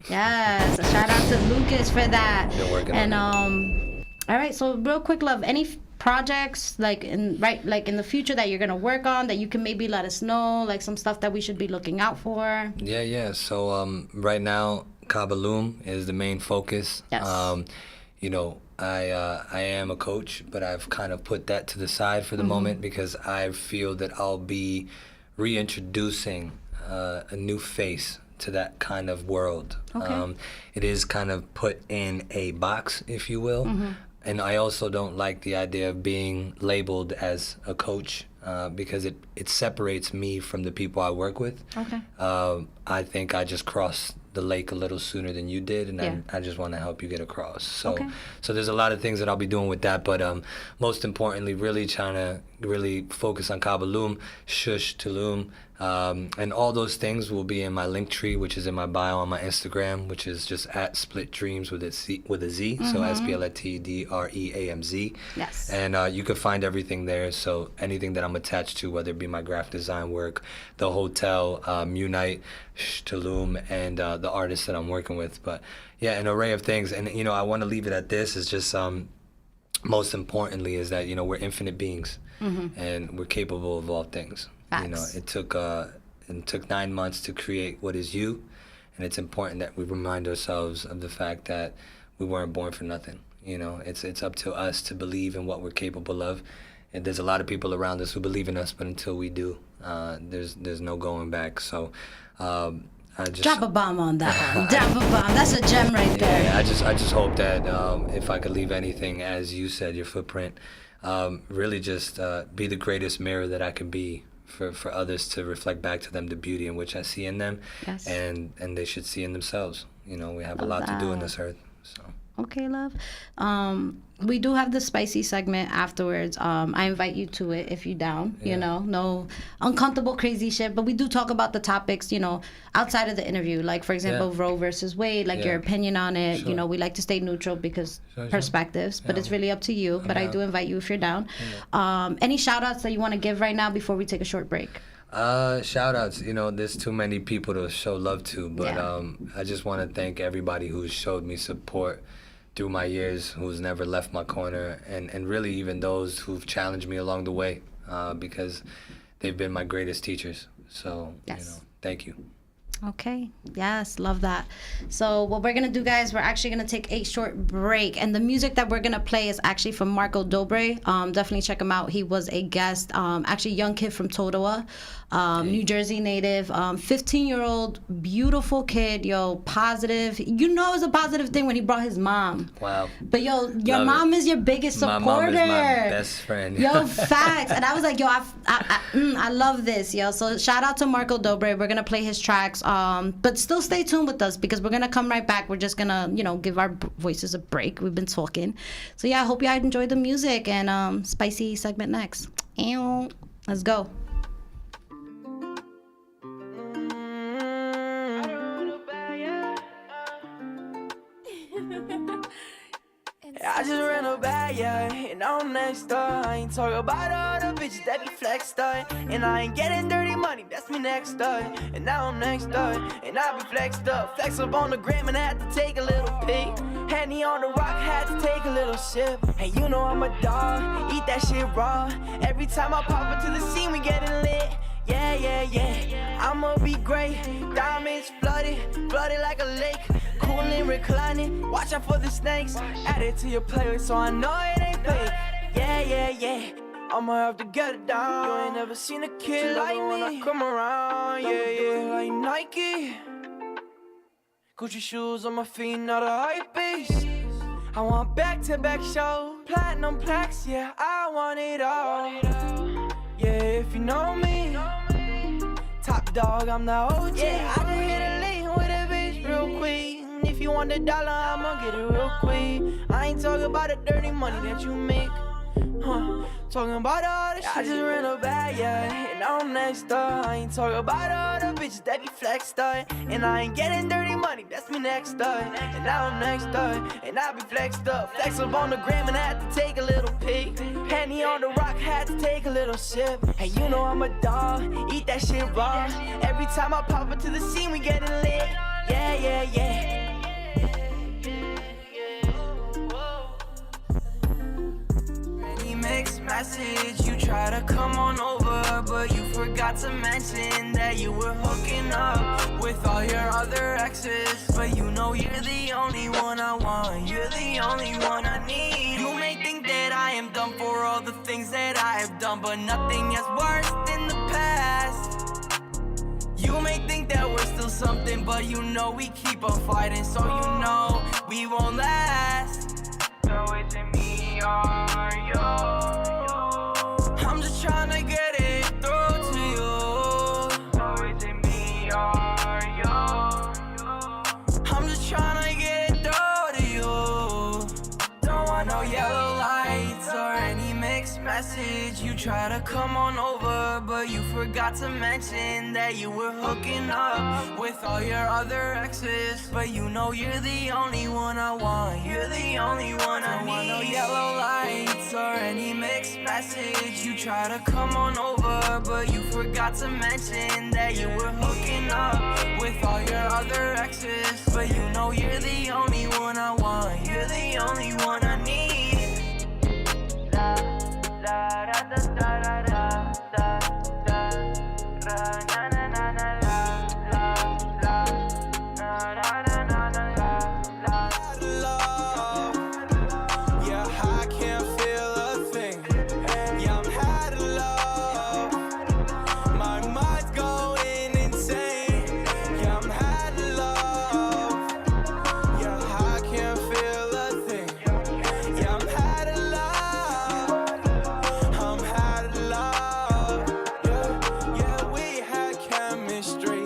Yes. A shout out to Lucas for that. Been working on it. All right. So real quick, love. Any projects like in the future that you're gonna work on that you can maybe let us know, like some stuff that we should be looking out for? Yeah. So right now, Kabaloom is the main focus. Yes. You know, I am a coach, but I've kind of put that to the side for the moment because I feel that I'll be reintroducing a new face to that kind of world. Okay. It is kind of put in a box, if you will. And I also don't like the idea of being labeled as a coach because it separates me from the people I work with. Okay. I think I just crossed the lake a little sooner than you did, and I just want to help you get across. So, so there's a lot of things that I'll be doing with that, but most importantly, really trying to really focus on Kabaloom, Shush, Tulum, And all those things will be in my link tree, which is in my bio on my Instagram, which is just at Split Dreams with a Z. So SPLITDREAMZ. Yes. And you can find everything there. So anything that I'm attached to, whether it be my graphic design work, the hotel, Munite, Tulum, and the artists that I'm working with. But yeah, an array of things. And I want to leave it at this. Is just most importantly is that we're infinite beings, and we're capable of all things. Facts. It took 9 months to create what is you, and it's important that we remind ourselves of the fact that we weren't born for nothing. It's up to us to believe in what we're capable of. And there's a lot of people around us who believe in us, but until we do, there's no going back. So I just drop a bomb on that one. Drop a bomb. That's a gem right there. Yeah, I just hope that if I could leave anything, as you said, your footprint, really just be the greatest mirror that I can be for others to reflect back to them the beauty in which I see in them. Yes. And they should see in themselves. We have a lot to do in this earth. So. Okay, love. We do have the spicy segment afterwards. I invite you to it if you're down. Yeah. No uncomfortable, crazy shit. But we do talk about the topics, outside of the interview. Like, for example, Roe versus Wade, your opinion on it. Sure. We like to stay neutral because perspectives, but it's really up to you. But I do invite you if you're down. Yeah. Any shout outs that you want to give right now before we take a short break? Shout outs. There's too many people to show love to, but I just want to thank everybody who's showed me support through my years, who's never left my corner, and really even those who've challenged me along the way, because they've been my greatest teachers. So, thank you. Okay. Yes, love that. So what we're going to do, guys, we're actually going to take a short break. And the music that we're going to play is actually from Marco Dobre. Definitely check him out. He was a guest, actually young kid from Totowa, New Jersey native, 15-year-old, beautiful kid, positive. It's a positive thing when he brought his mom. Wow. But your mom is your biggest supporter. My mom is my best friend. Facts. And I was like, I love this, So shout out to Marco Dobre. We're going to play his tracks. But still stay tuned with us because we're going to come right back. We're just going to, give our voices a break. We've been talking. So, I hope you guys enjoyed the music and spicy segment next. Let's go. I just ran a bag, and I'm next door. I ain't talking about all the bitches that be flexed on. And I ain't getting dirty money, that's me next door. And now I'm next door, and I be flexed up. Flex up on the gram and I had to take a little peek. Henny on the rock, had to take a little sip. And I'm a dog, eat that shit raw. Every time I pop into the scene, we getting lit. Yeah, I'ma be great. Diamonds flooded like a lake. Coolin', reclining, watch out for the snakes. Add it to your playlist so I know it ain't fake. Yeah, I'ma have to get it down. You ain't never seen a kid like me when I come around. Yeah, like Nike. Gucci shoes on my feet, not a hype beast. I want back-to-back shows, platinum plaques, yeah, I want it all. Yeah, if you know me, top dog, I'm the OG. Yeah, I can hit a link with a bitch real quick. If you want $1, I'ma get it real quick. I ain't talking about the dirty money that you make. Talking about all the shit. I just ran a bag, and I'm next door. I ain't talking about all the bitches that be flexed on. And I ain't getting dirty money, that's me next door. And now I'm next door, and I be flexed up. Flex up on the gram and I had to take a little peek. Henny on the rock, had to take a little sip. Hey, I'm a dog, eat that shit raw. Every time I pop into the scene, we getting lit. Yeah. Mixed message, you try to come on over, but you forgot to mention that you were hooking up with all your other exes. But you're the only one I want, you're the only one I need. You may think that I am done for all the things that I have done, but nothing is worse than the past. You may think that we're still something, but we keep on fighting, so we won't last. So it's me or you. I'm just trying to get it through to you. So it's me or you. I'm just trying to get it through to you. Don't want no yellow lights or any mixed message. You try to come on over, but you forgot to mention that you were hooking up with all your other exes. But you know you're the only one I want, you're the only one I need. Don't want no yellow lights or any mixed message. You try to come on over, but you forgot to mention that you were hooking up with all your other exes. But you know you're the only one I want, you're the only one I need. La, la, da, da, da, da, da, da, da, ra, na, na, na, na, la, la, la, na, na, na, na, la, la. Love, yeah, I can't feel a thing. Yeah, I'm out of love. My mind's going insane. Yeah, I'm out of love. Yeah, I can't feel a thing. Yeah, I'm out of love. I'm out of love. Yeah, yeah, we had chemistry,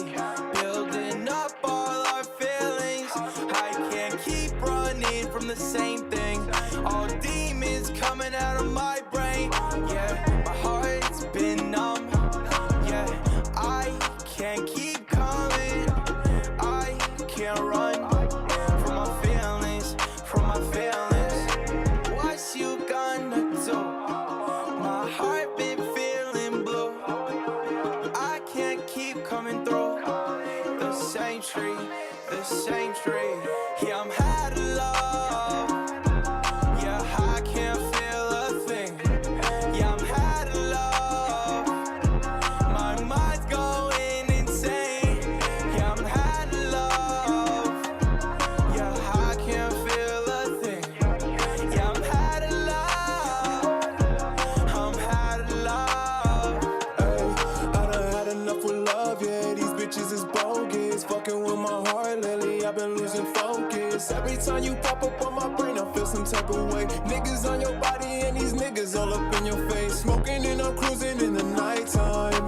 building up all our feelings. I can't keep running from the same thing. All demons coming out of my brain. Yeah, my heart's been numb. Yeah, I can't keep coming. I can't run from my feelings, from my feelings. What you gonna do? My heart been feeling blue. I can't keep coming through the same tree, the same tree. Yeah, I'm out of love. Yeah, I can't feel a thing. Yeah, I'm out of love. My mind's going insane. Yeah, I'm out of love. Yeah, I can't feel a thing. Yeah, I'm out of love. I'm out of love. Ay, I done had enough with love, yeah. These bitches is bogus. Fucking with my heart lately, I've been losing focus. Every time you pop up on my brain, I feel some type of way. Niggas on your body and these niggas all up in your face. Smoking and I'm cruising in the nighttime.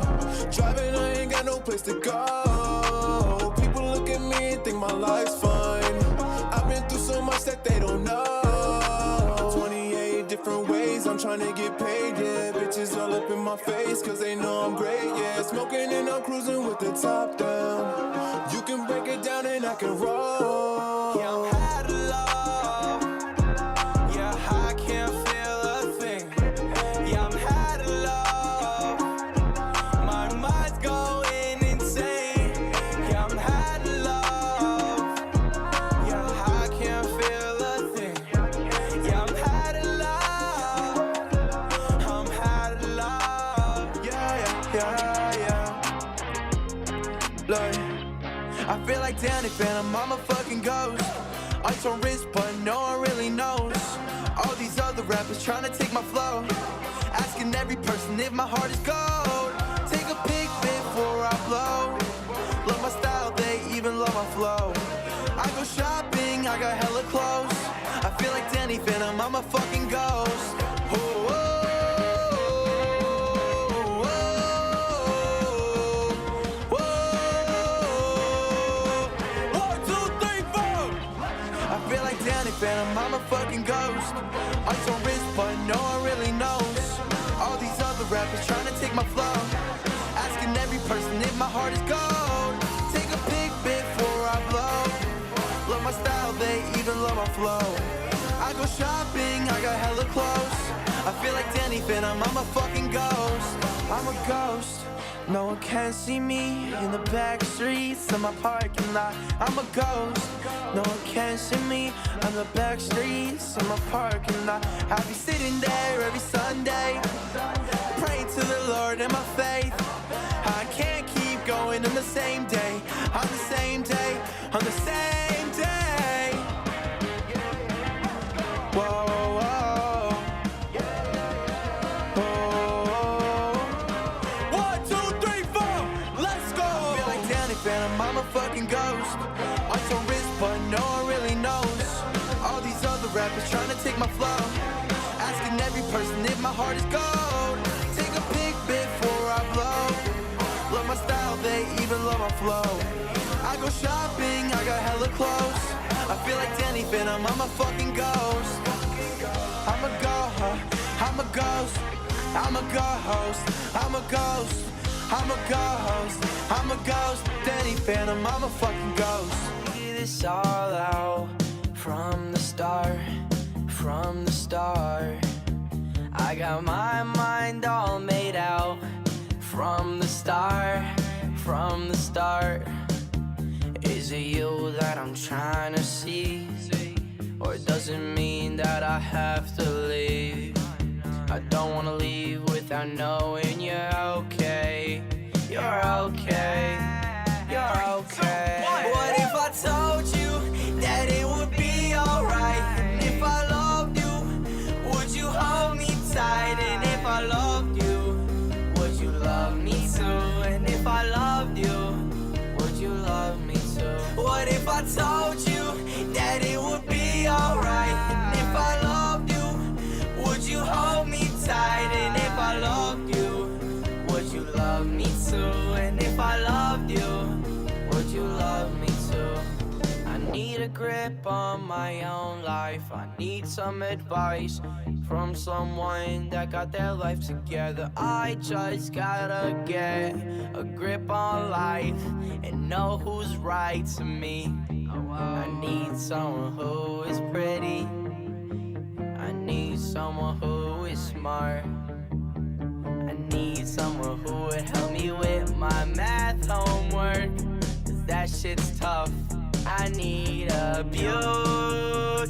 Driving, I ain't got no place to go. People look at me and think my life's fine. I've been through so much that they don't know. 28 different ways I'm trying to get paid, yeah. Bitches all up in my face cause they know I'm great, yeah. Smoking and I'm cruising with the top down. You can break it down and I can roll. Yeah, I'm out of love. Yeah, I can't feel a thing. Yeah, I'm out of love. My mind's going insane. Yeah, I'm out of love. Yeah, I can't feel a thing. Yeah, I'm out of love. I'm out of love. Yeah, yeah, yeah, yeah. Look, I feel like Danny Phantom, I'm a fucking ghost. Ice on wrist, but no one really knows. All these other rappers trying to take my flow, asking every person if my heart is gold. Take a pic before I blow. Love my style, they even love my flow. I go shopping, I got hella clothes. I feel like Danny Phantom, I'm a fucking ghost. Oh, oh. Phantom, I'm a fucking ghost. Ice on wrist, but no one really knows. All these other rappers trying to take my flow, asking every person if my heart is gold. Take a pic before I blow. Love my style, they even love my flow. I go shopping, I got hella clothes. I feel like Danny Phantom, I'm a fucking ghost. I'm a ghost. No one can see me in the back streets of my parking lot. I'm a ghost. No one can see me on the back streets of my parking lot. I'll be sitting there every Sunday, praying to the Lord in my faith. I can't keep going on the same day, on the same day, on the same day. Whoa, whoa. I'm a fucking ghost. Ice on wrist, but no one really knows. All these other rappers trying to take my flow, asking every person if my heart is gold. Take a pic before I blow. Love my style, they even love my flow. I go shopping, I got hella clothes. I feel like Danny Phantom, I'm a fucking ghost. I'm a ghost. I'm a ghost, I'm a ghost, I'm a ghost, I'm a ghost. Danny Phantom, I'm a fucking ghost. Figure this all out from the start, from the start. I got my mind all made out from the start, from the start. Is it you that I'm trying to see? Or does it mean that I have to leave? I don't wanna leave without knowing you're okay. You're okay. You're okay. What if I told you that it would be alright? And if I loved you, would you hold me tight? And if I loved you, would you love me too? And if I loved you, would you love me too? What if I told you that it would be alright? And if I loved you, would you hold me tight? And if I loved you, would you love me too? And if I loved you, would you love me too? I need a grip on my own life. I need some advice from someone that got their life together. I just gotta get a grip on life and know who's right to me. I need someone who is pretty. I need someone who is smart. I need someone who would help me with my math homework, 'cause that shit's tough. I need a beautiful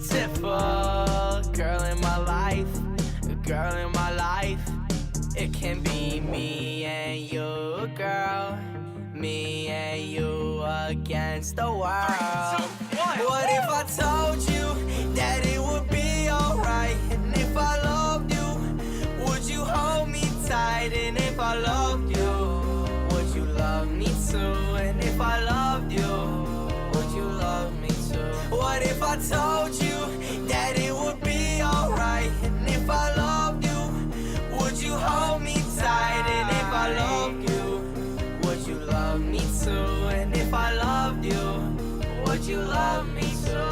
girl in my life, a girl in my life. It can be me and you, girl, me and you against the world. What if I told you that it would be alright? And if I loved you, would you hold me tight? And if I loved you, would you love me too? And if I loved you, would you love me too? What if I told you that it would be alright? And if I loved you, would you hold me tight? And if I loved you, would you love me too? And if I loved you, would you love me too?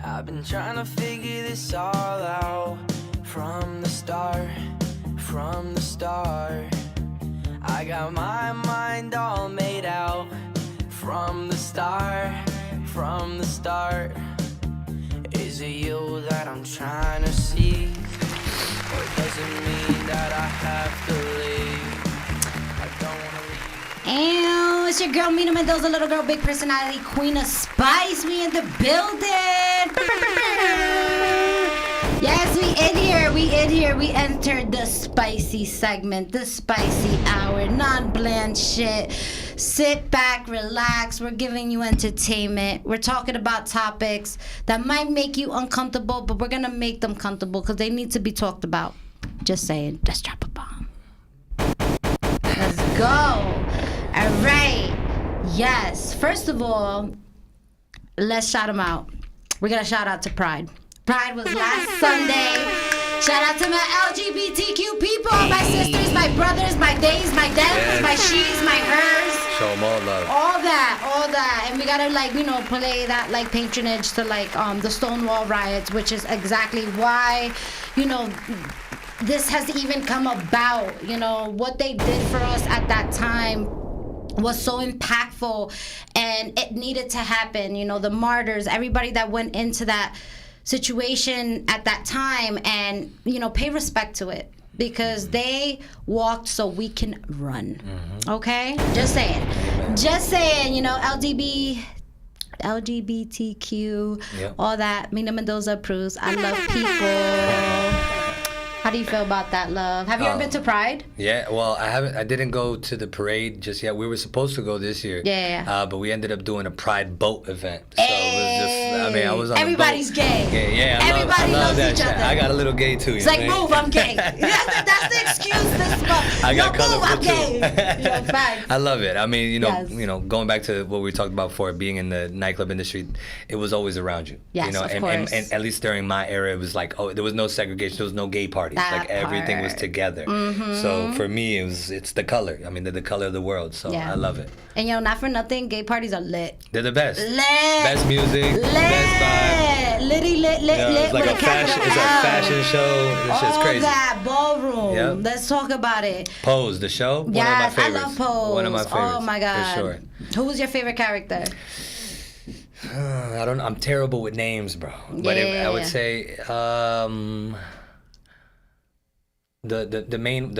I've been trying to figure this all out from the start, from the start. I got my mind all made out from the start, from the start. Is it you that I'm trying to see? Or does it mean that I have to leave? I don't wanna leave. And it's your girl Mina Mendoza, little girl, big personality, queen of spice. We in the building. Yes, we in here. We entered the spicy segment, the spicy hour, non-bland shit. Sit back, relax. We're giving you entertainment. We're talking about topics that might make you uncomfortable, but we're gonna make them comfortable because they need to be talked about. Just saying. Let's drop a bomb. Let's go. All right. Yes. First of all, let's shout them out. We're going to shout out to Pride. Pride was last Sunday. Shout out to my LGBTQ people, my sisters, my brothers, my theys, my thems, my she's, my hers. Show them all love. All that. And we got to, play that, patronage to, the Stonewall riots, which is exactly why, this has even come about. What they did for us at that time was so impactful, and it needed to happen. The martyrs, everybody that went into that situation at that time, and pay respect to it, because they walked so we can run. Okay, just saying, LGBTQ, all that. Mina Mendoza approves. I love people. How do you feel about that, love? Have you ever been to Pride? Yeah, well, I didn't go to the parade just yet. We were supposed to go this year. Yeah. But we ended up doing a Pride boat event. So it was just, I mean, I was on Everybody's the boat. gay. Yeah, Everybody I love knows that each shit. other. I got a little gay too. It's like, move, I'm gay. That's the excuse this month. I got Yo, move, I'm colorful too. gay. Yo, facts. I love it. I mean, Yes. going back to what we talked about before, being in the nightclub industry, it was always around you. Yes, of and, course. and at least during my era, it was like, there was no segregation, there was no gay parties. That everything was part. together. So for me, it's the color. I mean, they're the color of the world. So Yeah. I love it. And not for nothing, gay parties are lit. They're the best. Lit. Best music. Lit. Best vibe. Litty lit It's like with a fashion. It's a fashion show. This shit's All crazy. that ballroom. Yep. Let's talk about it. Pose, the show. One Yes, of my I favorites. love Pose. One of my favorites. Oh my god. For sure. Who was your favorite character? I don't know. I'm terrible with names, bro. But I would say the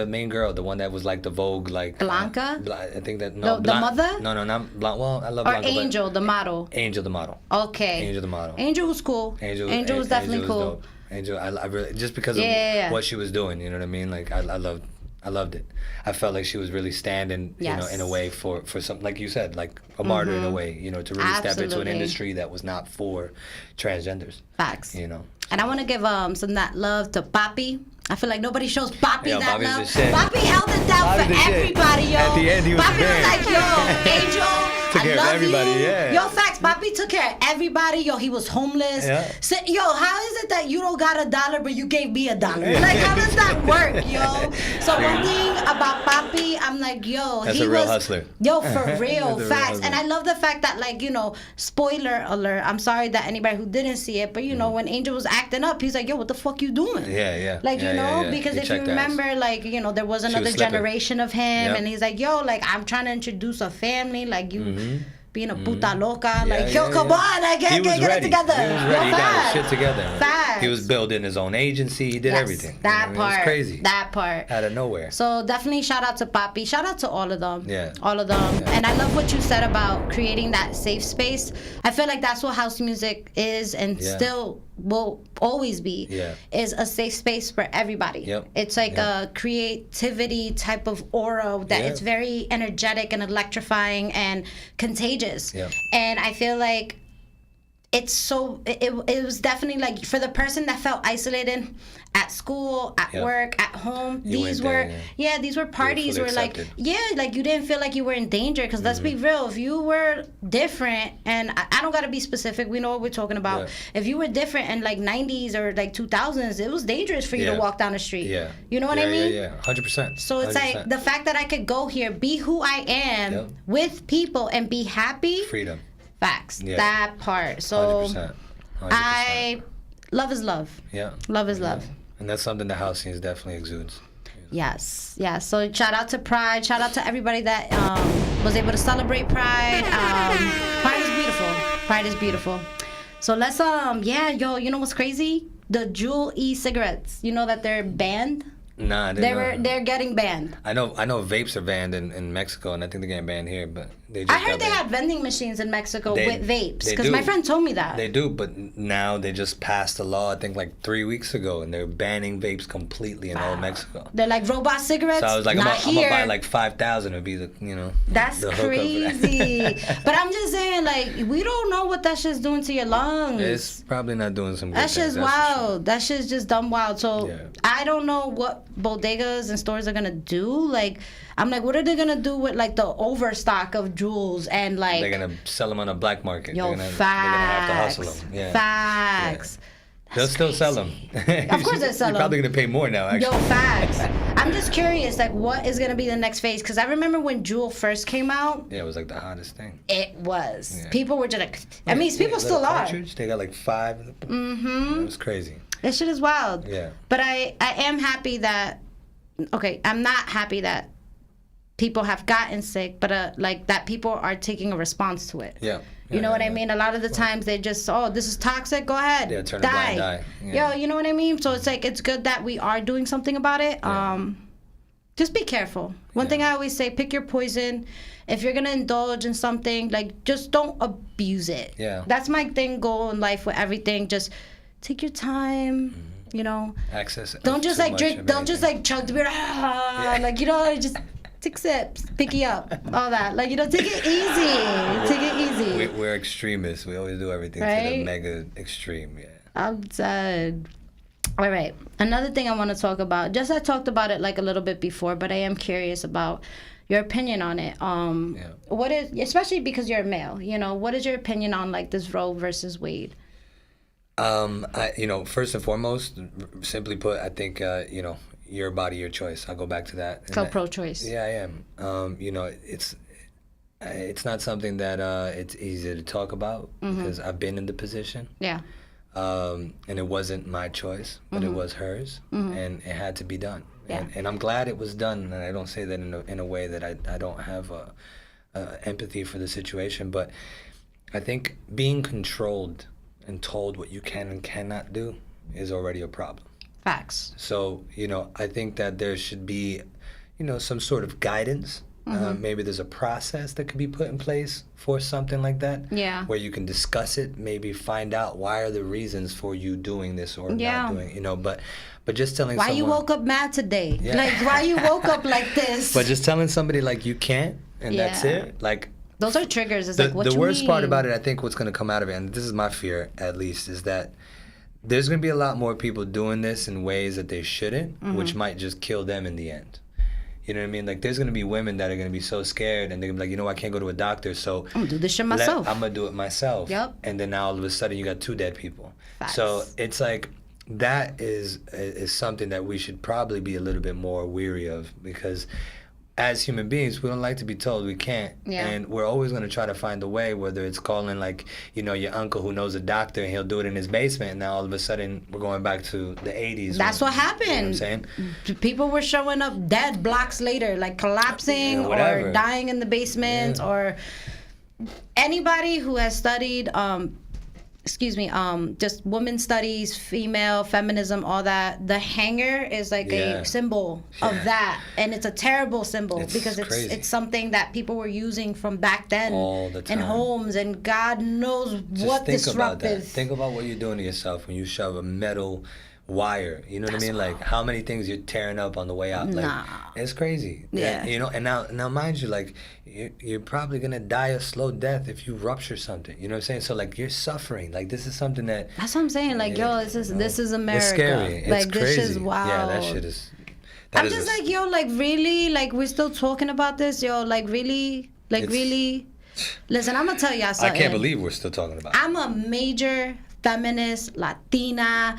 main girl, the one that was like the Vogue, like Blanca? I think that The mother? No, not Blanca. Well, I love Or Blanca. but Angel, the model? Angel the model. Okay. Angel the model. Angel was cool. Angel was definitely cool. Dope. Angel, I really just because of what she was doing. You know what I mean? Like I loved it. I felt like she was really standing, in a way for something, like you said, like a martyr in a way, to really step into an industry that was not for transgenders. Facts. So. And I want to give some that love to Papi. I feel like nobody shows Papi that Papi's love. the shit. Papi held it down Papi's the for shit. everybody, yo. At the end, he was Papi there. was like, yo, Angel, Took care I of love everybody, you. yeah. Yo, facts, Papi took care of everybody. Yo, he was homeless. Yeah. So, yo, how is it that you don't got $1, but you gave me $1? Like, how does that work, yo? So one thing about Papi, I'm like, yo, That's he a real was hustler. Yo, for real, That's a real facts. hustler. And I love the fact that, like, spoiler alert. I'm sorry that anybody who didn't see it, but when Angel was acting up, he's like, yo, what the fuck you doing? Yeah. Like, yeah. because He if you checked remember, ass. like, there was another was slipping. generation of him, Yep. and he's like, yo, like, I'm trying to introduce a family, like, you being a puta loca, Yeah, like, yo, yeah, come yeah. on, I He get was it ready. together. He was ready. He got his shit together. Facts. He was building his own agency. He did everything. That It part. was crazy. That part. Out of nowhere. So definitely shout out to Papi. Shout out to all of them. Yeah. All of them. Yeah. And I love what you said about creating that safe space. I feel like that's what house music is and still will always be. Yeah. Is a safe space for everybody. Yep. It's like a creativity type of aura that it's very energetic and electrifying and contagious. Yep. And I feel like it's so it was definitely like for the person that felt isolated at school, at work, at home. These were parties where like like you didn't feel like you were in danger because let's be real, if you were different, and I don't gotta be specific, we know what we're talking about. If you were different in like 90s or like 2000s, it was dangerous for you to walk down the street. You know what I mean? Yeah, 100%. So it's 100%. like the fact that I could go here, be who I am with people and be happy. Freedom. Facts. Yeah. That part. So 100%. Love is love. Yeah. Love is love. And that's something the house scenes definitely exudes. Yes. So shout out to Pride. Shout out to everybody that was able to celebrate Pride. Pride is beautiful. Pride is beautiful. So let's you know what's crazy? The Juul e-cigarettes. You know that they're banned? Nah, I didn't know. They're getting banned. I know vapes are banned in Mexico, and I think they're getting banned here, but they just I heard they had vending machines in Mexico with vapes, because my friend told me that. They do, but now they just passed a law, I think like 3 weeks ago, and they're banning vapes completely in all of Mexico. They're like robot cigarettes. So I was like, not I'm gonna here. buy like 5,000 would be the That's the hookup for that. crazy. But I'm just saying, like, we don't know what that shit's doing to your lungs. It's probably not doing some good That shit's things, that's for wild. sure. That shit's just dumb wild. So I don't know what bodegas and stores are gonna do. Like, I'm like, what are they gonna do with like the overstock of Juuls and like? They're gonna sell them on the black market. Yo, they're gonna facts. have to hustle them. Yeah. Facts. Yeah. They'll still sell them. Of course they sell them. You're probably gonna pay more now. Actually. Yo, facts. I'm just curious, like, what is gonna be the next phase? Because I remember when Juul first came out. Yeah, it was like the hottest thing. It was. Yeah. People were just like, I mean, people still are. They got like 5. Mm-hmm. It was crazy. That shit is wild. Yeah. But I am happy that. Okay, I'm not happy that people have gotten sick, but like that people are taking a response to it. Yeah. You know what I mean? A lot of the times they just, this is toxic, go ahead. Yeah, turn a blind eye. Yeah. Yo, you know what I mean? So it's like, it's good that we are doing something about it. Yeah. Just be careful. One thing I always say, pick your poison. If you're going to indulge in something, like, just don't abuse it. Yeah. That's my goal in life with everything. Just take your time. you know. Access. Don't just like drink. Don't just like chug the beer. Like, you know, just take sips, picky up, all that. Like, you know, take it easy. Take it easy. We're extremists. We always do everything to the mega extreme. Yeah. I'm dead. All right. Another thing I want to talk about. Just I talked about it like a little bit before, but I am curious about your opinion on it. What is, especially because you're a male, you know, what is your opinion on like this Roe versus Wade? You know, first and foremost, simply put, I think, you know, your body, your choice. I'll go back to that. So pro-choice. Yeah, I am. You know, it's not something that it's easy to talk about because I've been in the position. Yeah. And it wasn't my choice, but it was hers, and it had to be done. Yeah. And I'm glad it was done, and I don't say that in a way that I don't have empathy for the situation, but I think being controlled and told what you can and cannot do is already a problem. Facts. So, you know, I think that there should be, you know, some sort of guidance. Maybe there's a process that could be put in place for something like that. Yeah. Where you can discuss it, maybe find out why are the reasons for you doing this or not doing it, you know, but just telling why someone... you woke up mad today? Yeah. Like, why you woke up like this? But just telling somebody, like, you can't, and that's it. Like... Those are triggers. It's like, what the you worst mean? part about it, I think what's going to come out of it, and this is my fear, at least, is that there's going to be a lot more people doing this in ways that they shouldn't, which might just kill them in the end. You know what I mean? Like, there's going to be women that are going to be so scared, and they're going to be like, you know, I can't go to a doctor, so... I'm going to do this shit myself. I'm going to do it myself. Yep. And then now all of a sudden you got 2 dead people. Facts. So it's like, that is something that we should probably be a little bit more weary of, because as human beings, we don't like to be told we can't. Yeah. And we're always going to try to find a way, whether it's calling, like, you know, your uncle who knows a doctor and he'll do it in his basement. And now all of a sudden we're going back to the 80s. That's what happened. You know what I'm saying? People were showing up dead blocks later, like collapsing or dying in the basements, or anybody who has studied just women studies, female feminism, all that. The hanger is like a symbol of that, and it's a terrible symbol because it's something that people were using from back then all the time in homes, and God knows what disruptive. About that. Think about what you're doing to yourself when you shove a metal wire. You know what I mean? Like, how many things you're tearing up on the way out? Like, it's crazy. Yeah. You know, and now mind you, like, you're probably gonna die a slow death if you rupture something. You know what I'm saying? So, like, you're suffering. Like, this is something that... That's what I'm saying. Like, yo, this is America. It's scary. It's like, crazy. This is wild. Yeah, that shit is... I'm just like, yo, like, really? Like, we're still talking about this? Yo, like, really? Like, really? Listen, I'm gonna tell y'all something. I can't believe we're still talking about it. I'm a major feminist, Latina...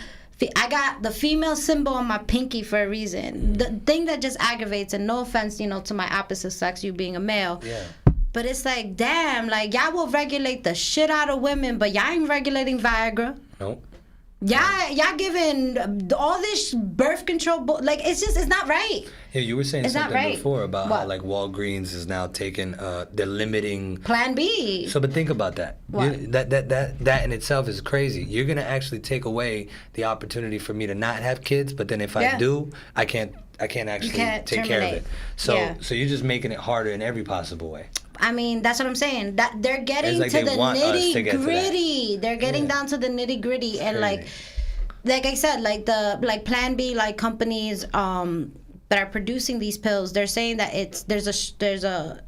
I got the female symbol on my pinky for a reason. The thing that just aggravates, and no offense, you know, to my opposite sex, you being a male. Yeah. But it's like, damn, like, y'all will regulate the shit out of women, but y'all ain't regulating Viagra. Nope. Y'all giving all this birth control, like, it's not right. Yeah, you were saying something before about what? how, like, Walgreens is now taking, they're limiting... Plan B. So, but think about that. That in itself is crazy. You're going to actually take away the opportunity for me to not have kids, but then if I do, I can't actually take care of it. So you're just making it harder in every possible way. I mean, that's what I'm saying. That they're getting to the nitty gritty. They're getting down to the nitty gritty, and like I said, like Plan B, like companies that are producing these pills, they're saying that there's a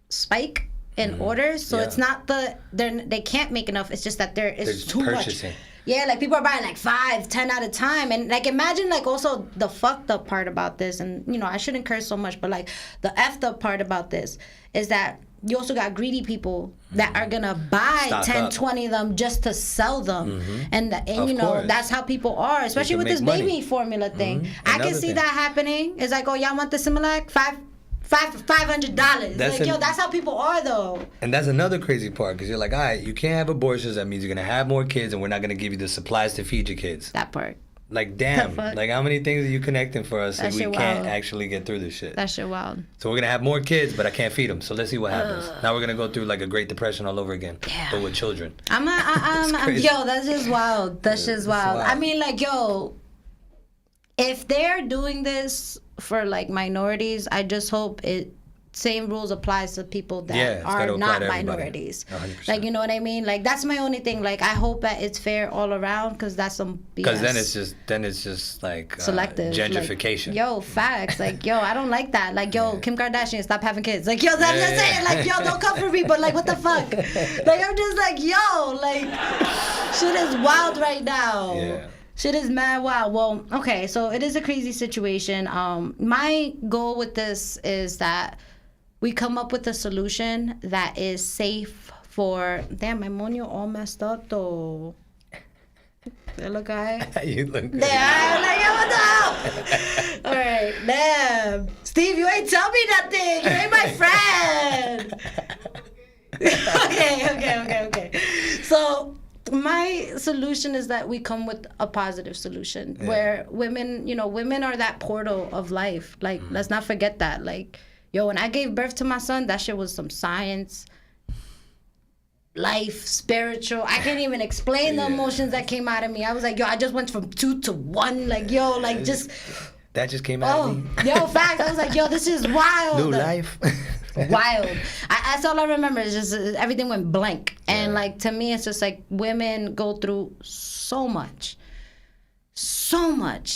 spike in orders, so it's not they can't make enough. It's just that it's too purchasing. Much. Yeah, like people are buying like 5, 10 at a time, and like imagine like also the fucked up part about this, and you know I shouldn't curse so much, but like the effed up part about this is that you also got greedy people that are gonna buy 10, 20 of them just to sell them, and you know that's how people are, especially with this baby formula thing. I can see that happening. It's like, oh, y'all want the Similac? $500. Like, yo, that's how people are, though. And that's another crazy part, because you're like, all right, you can't have abortions. That means you're gonna have more kids, and we're not gonna give you the supplies to feed your kids. That part. Like, damn. Like, how many things are you connecting for us that we can't actually get through this shit? That shit wild. So we're gonna have more kids, but I can't feed them. So let's see what happens. Now we're gonna go through like a Great Depression all over again, but with children. Yo, that's just wild. That's just wild. I mean, like, yo, if they're doing this for like minorities, I just hope it same rules applies to people that Yeah, it's gotta are apply not to everybody. minorities. 100%. Like, you know what I mean? Like, that's my only thing. Like, I hope that it's fair all around, because that's some BS. Because then it's just like Selective gentrification. Like, yo, facts. Like, yo, I don't like that. Like, yo, Kim Kardashian, stop having kids. Like, yo, I'm just saying. Like, yo, don't come for me. But like, what the fuck? Like, I'm just like, yo, like, shit is wild right now. Yeah. Shit is mad wild. Well, okay, so it is a crazy situation. My goal with this is that we come up with a solution that is safe for. Damn, my moño all messed up though. You look guy. You look good. Damn, like, yo, what the hell? All right, damn. Steve, you ain't tell me nothing. You ain't my friend. Okay. So my solution is that we come with a positive solution where women are that portal of life. Like, let's not forget that. Like, yo, when I gave birth to my son, that shit was some science, life, spiritual. I can't even explain the emotions that came out of me. I was like, yo, I just went from 2 to 1. Like, yo, like just. That just came out of me. Yo, facts. I was like, yo, this is wild. New life. Wild. That's all I remember. Is just everything went blank. And like, to me, it's just like women go through so much.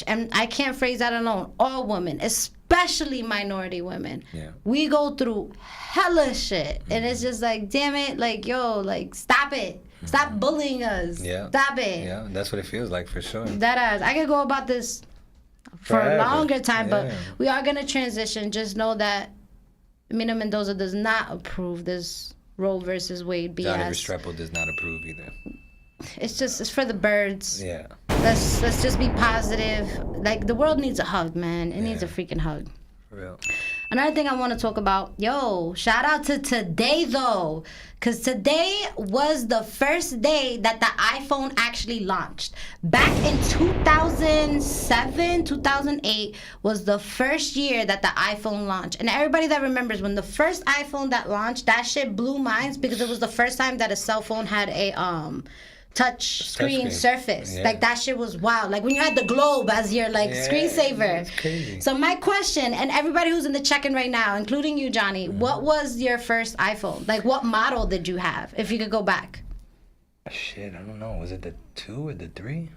And I can't phrase that alone. All women, especially minority women, we go through hella shit. And it's just like, damn it, like, yo, like, stop it. Stop bullying us. Stop it. Yeah, that's what it feels like for sure. I could go about this for a longer time, but we are going to transition. Just know that Mina Mendoza does not approve this Roe versus Wade BS. Johnny Restrepo does not approve either. It's for the birds. Yeah. Let's just be positive. Like, the world needs a hug, man. It needs a freaking hug. For real. Another thing I want to talk about, shout out to today though, because today was the first day that the iPhone actually launched. Back in 2007, 2008 was the first year that the iPhone launched. And everybody that remembers when the first iPhone that launched, that shit blew minds because it was the first time that a cell phone had a touch screen surface. Like, that shit was wild. Like, when you had the globe as your screensaver. It's crazy. So my question, and everybody who's in the check-in right now, including you, Johnny, what was your first iPhone? Like, what model did you have, if you could go back? Shit, I don't know. Was it the 2 or the 3?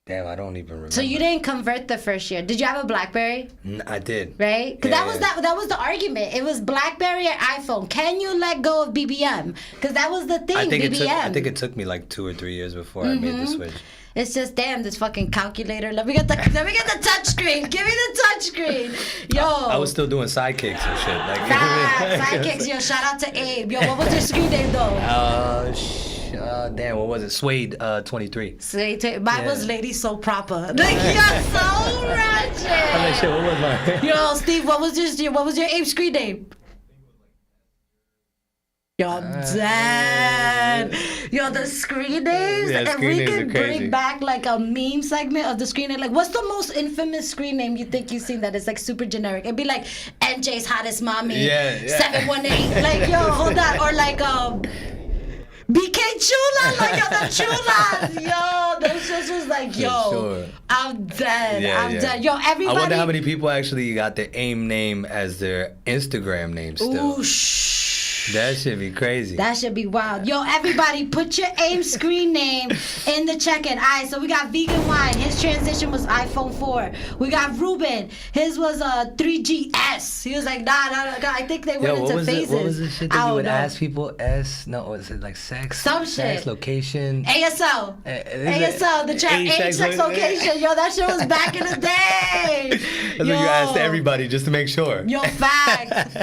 Damn, I don't even remember. So you didn't convert the first year. Did you have a BlackBerry? I did. Right? Because that was the argument. It was BlackBerry or iPhone. Can you let go of BBM? Because that was the thing, BBM. I think it took me like 2 or 3 years before I made the switch. It's just, damn, this fucking calculator. Let me get the touch screen. Give me the touch screen. Yo. I was still doing sidekicks and shit. Like, sidekicks. Yo, shout out to Abe. Yo, what was your screen name though? Damn, what was it? Suede 23. Mine was Lady So Proper. Like, you're so ratchet. I'm like, shit, what was mine? Yo, Steve, what was your Abe screen name? Yo, I'm dead. Yo, the screen names. Yeah, and we can bring back like a meme segment of the screen name. Like, what's the most infamous screen name you think you've seen that is like super generic? It'd be like NJ's hottest mommy. 718. Like, yo, hold on. Or like BK Chula. Like, yo, the Chulas. Yo, those just was like, yo, I'm dead. I'm dead. Yo, everybody. I wonder how many people actually got the AIM name as their Instagram name still. Ooh, That should be crazy. That should be wild. Yo, everybody, put your AIM screen name in the check-in. All right, so we got Vegan Wine. His transition was iPhone 4. We got Ruben. His was a 3GS. He was like, nah, I think they went into phases. What was the shit that you would ask people? Was it like sex? Some sex, shit. location. ASL. ASL, the chat. Age, sex, location. Yo, that shit was back in the day. That's what you asked everybody just to make sure. Yo, facts.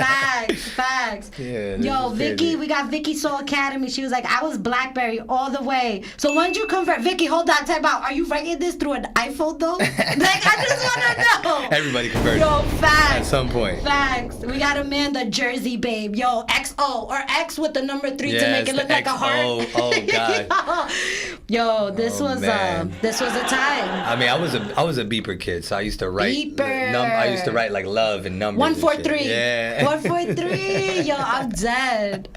Yeah. Yo, Vicky, we got Vicky Soul Academy. She was like, I was BlackBerry all the way. So when did you convert? Vicky, hold on, time out. Are you writing this through an iPhone though? Like, I just want to know. Everybody converted. Yo, facts. At some point. Facts. We got Amanda, Jersey babe. Yo, XO or X with the number 3 to make it look like a heart. Oh God. Yo, this was a time. I mean, I was a beeper kid, so I used to write. I used to write like love and numbers. 143. Yeah. 143. Yo, I'm dead.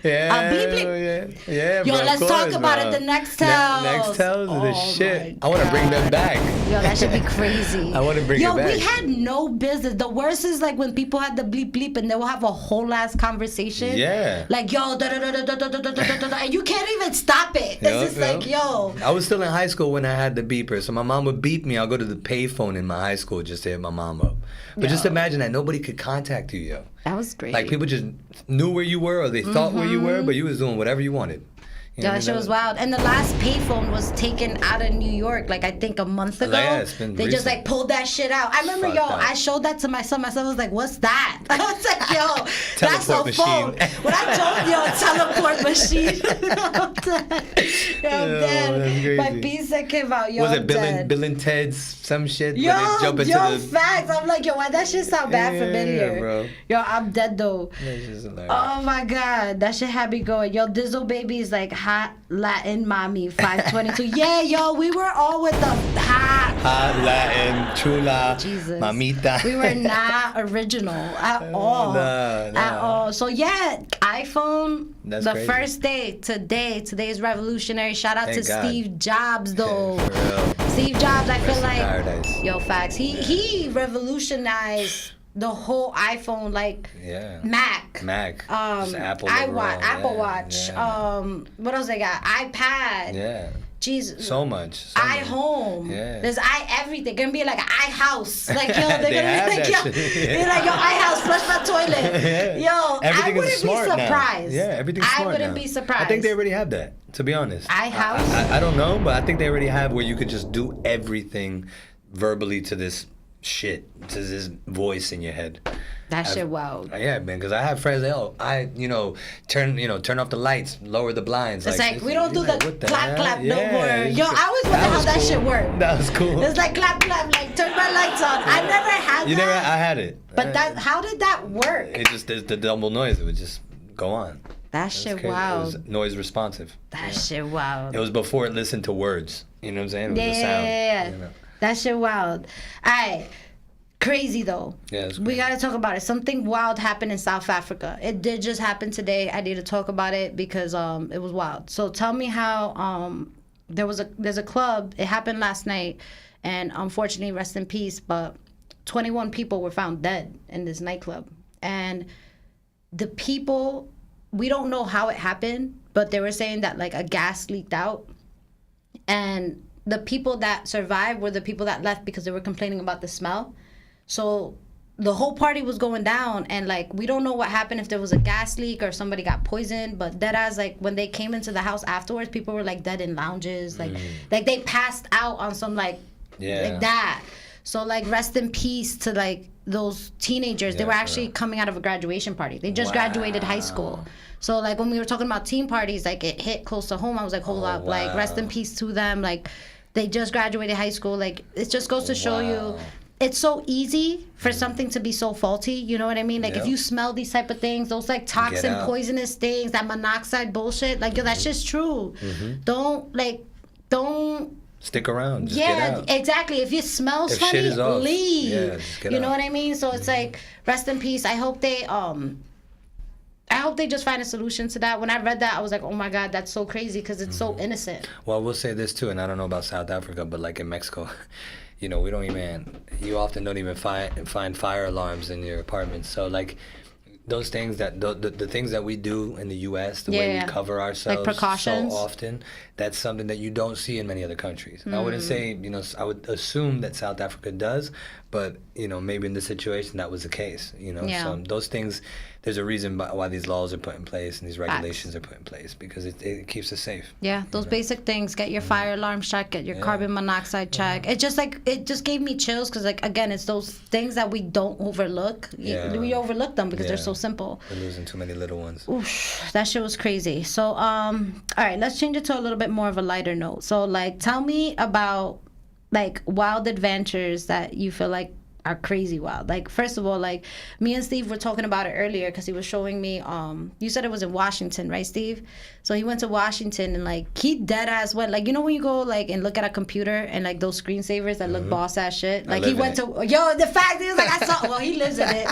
Yeah, I'll bleep bleep. Yeah, Yo, bro, let's of talk course, about bro. it. The next tells. Next tells are the Oh, shit. my I want to bring them God. back. Yo, that should be crazy. I want to bring Yo, it back. we had no business. The worst is like when people had the bleep bleep and they will have a whole ass conversation. Yeah. Like, yo, da da da da da da da da da da, and you can't even stop it. It's just like, yo. I was still in high school when I had the beeper, so my mom would beep me. I'll go to the payphone in my high school just to hit my mom up. But just imagine that nobody could contact you, yo. That was great. Like people just knew where you were or they thought where you were, but you was doing whatever you wanted. You know Yeah, that shit was wild. And the last payphone was taken out of New York, like I think a month ago. Yeah, it's been they recent. just like pulled that shit out. I remember, Fucked up. I showed that to my son. My son was like, "What's that?" I was like, "Yo, that's a Teleport phone." machine. When I told teleport machine, I'm dead. Yo, I'm Yo, dead. that's crazy. My pizza came out. Yo, Was I'm it dead. Bill and Ted's some shit? Yo, where they jump into yo, the... facts. I'm like, yo, why that shit sound bad Yeah, familiar? bro. Yo, I'm dead though. That's just hilarious. Oh my God, that shit had me going. Yo, Dizzle Baby is like hot Latin mommy 522. Yeah, yo, we were all with the hot Latin, chula, Jesus. mamita. We were not original at all. No. At all. So yeah, iPhone. That's the crazy. first day today is revolutionary. Shout out Thank to God. Steve Jobs though. For real. Steve Jobs, I feel Rest in like paradise. yo, facts. He revolutionized the whole iPhone, like Yeah. Mac. Just Apple overall. Apple Yeah, Watch. yeah. What else they got? iPad. Yeah. Jesus. So much. iHome. Yeah. There's everything. Gonna be like an iHouse. Like yo, they're They gonna have be like that yo, shit. they're like yo, iHouse, flush my toilet. Yeah. Yo, Everything I wouldn't is smart be surprised. now. Yeah, everything's smart I wouldn't now. be surprised. I think they already have that, to be honest. iHouse? I don't know, but I think they already have where you could just do everything verbally to this shit, to this voice in your head. That shit wild. Yeah, man, because I have friends that, turn off the lights, lower the blinds. It's like we don't do like, the what the clap hell? clap no Yeah, more. it's Yo, cool. I always wonder how was that cool. shit worked. That was cool. It's like clap clap, like turn my lights on. I never had that. I had it. But how did that work? It just, the double noise, it would just go on. That It was shit crazy. It wild. was noise responsive. That shit wild. It was before it listened to words. You know what I'm saying? It was a sound. Yeah. You know? That shit wild. Alright. Crazy though. Yeah, it's We crazy. gotta talk about it. Something wild happened in South Africa. It did just happen today. I need to talk about it because it was wild. So tell me how there's a club. It happened last night, and unfortunately, rest in peace. But 21 people were found dead in this nightclub, and the people, we don't know how it happened, but they were saying that like a gas leaked out, and the people that survived were the people that left because they were complaining about the smell. So the whole party was going down, and like we don't know what happened, if there was a gas leak or somebody got poisoned, but dead as like when they came into the house afterwards, people were like dead in lounges, like they passed out on some like that. So like rest in peace to like those teenagers. They were actually coming out of a graduation party. They just graduated high school. So like when we were talking about teen parties, like it hit close to home. I was like, hold up, like rest in peace to them. Like they just graduated high school. Like it just goes to show you, it's so easy for something to be so faulty. You know what I mean? Like if you smell these type of things, those like toxin, poisonous things, that monoxide bullshit, like yo, that's just true. Don't stick around. Just get out. Exactly. If it smells If funny, shit is off, leave. just get you know out. what I mean? So it's like rest in peace. I hope they just find a solution to that. When I read that, I was like, oh my God, that's so crazy because it's so innocent. Well, we'll say this too, and I don't know about South Africa, but like in Mexico, you often don't even find fire alarms in your apartments. So like those things that the things that we do in the U.S., the way we cover ourselves precautions. so often, that's something that you don't see in many other countries. And I wouldn't say, I would assume that South Africa does, but maybe in this situation that was the case. So those things, there's a reason why these laws are put in place and these regulations are put in place, because it keeps us safe. Yeah, those basic things. Get your fire alarm check, get your carbon monoxide check. It just gave me chills because like again, it's those things that we don't overlook. We overlook them because they're so simple. We're losing too many little ones. Oof, that shit was crazy. So all right, let's change it to a little bit more of a lighter note. So like tell me about like wild adventures that you feel like are crazy wild. Like, first of all, like, me and Steve were talking about it earlier because he was showing me, you said it was in Washington, right, Steve? So he went to Washington and, like, he dead ass went, like, you know when you go, like, and look at a computer and, like, those screensavers that look boss ass shit? Like, he went to, the fact is, like, I saw, well, he lives in it.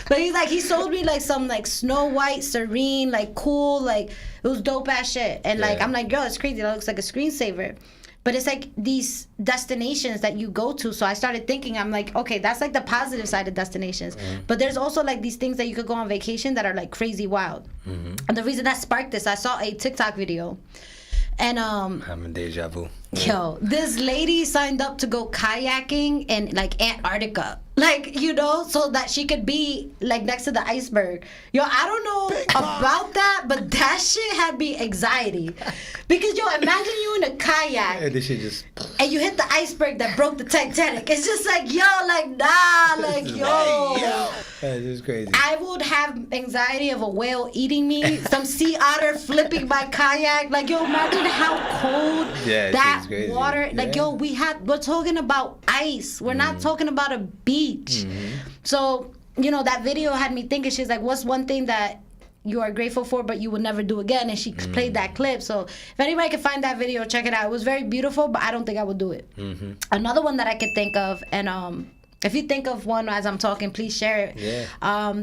But he's like, he sold me, like, some, like, Snow White, serene, like, cool, like, it was dope ass shit. And, like, I'm like, yo, it's crazy. That looks like a screensaver. But it's like these destinations that you go to. So I started thinking, I'm like, okay, that's like the positive side of destinations. But there's also like these things that you could go on vacation that are like crazy wild. And the reason that sparked this, I saw a TikTok video. And I'm in deja vu. Yo, this lady signed up to go kayaking in like Antarctica. Like, you know, so that she could be like next to the iceberg. Yo, I don't know about that, but that shit had me anxiety. Because yo, imagine you in a kayak And this shit just... and you hit the iceberg that broke the Titanic. It's just like, yo, like, nah, like, yo. That's just crazy. I would have anxiety of a whale eating me, some sea otter flipping my kayak. Like, yo, imagine how cold that water. Like, yo, we're talking about ice. We're not talking about a beach. So, you know, that video had me thinking, she's like, what's one thing that you are grateful for but you will never do again? And she played that clip. So if anybody can find that video, check it out. It was very beautiful, but I don't think I would do it. Another one that I could think of, and if you think of one as I'm talking, please share it.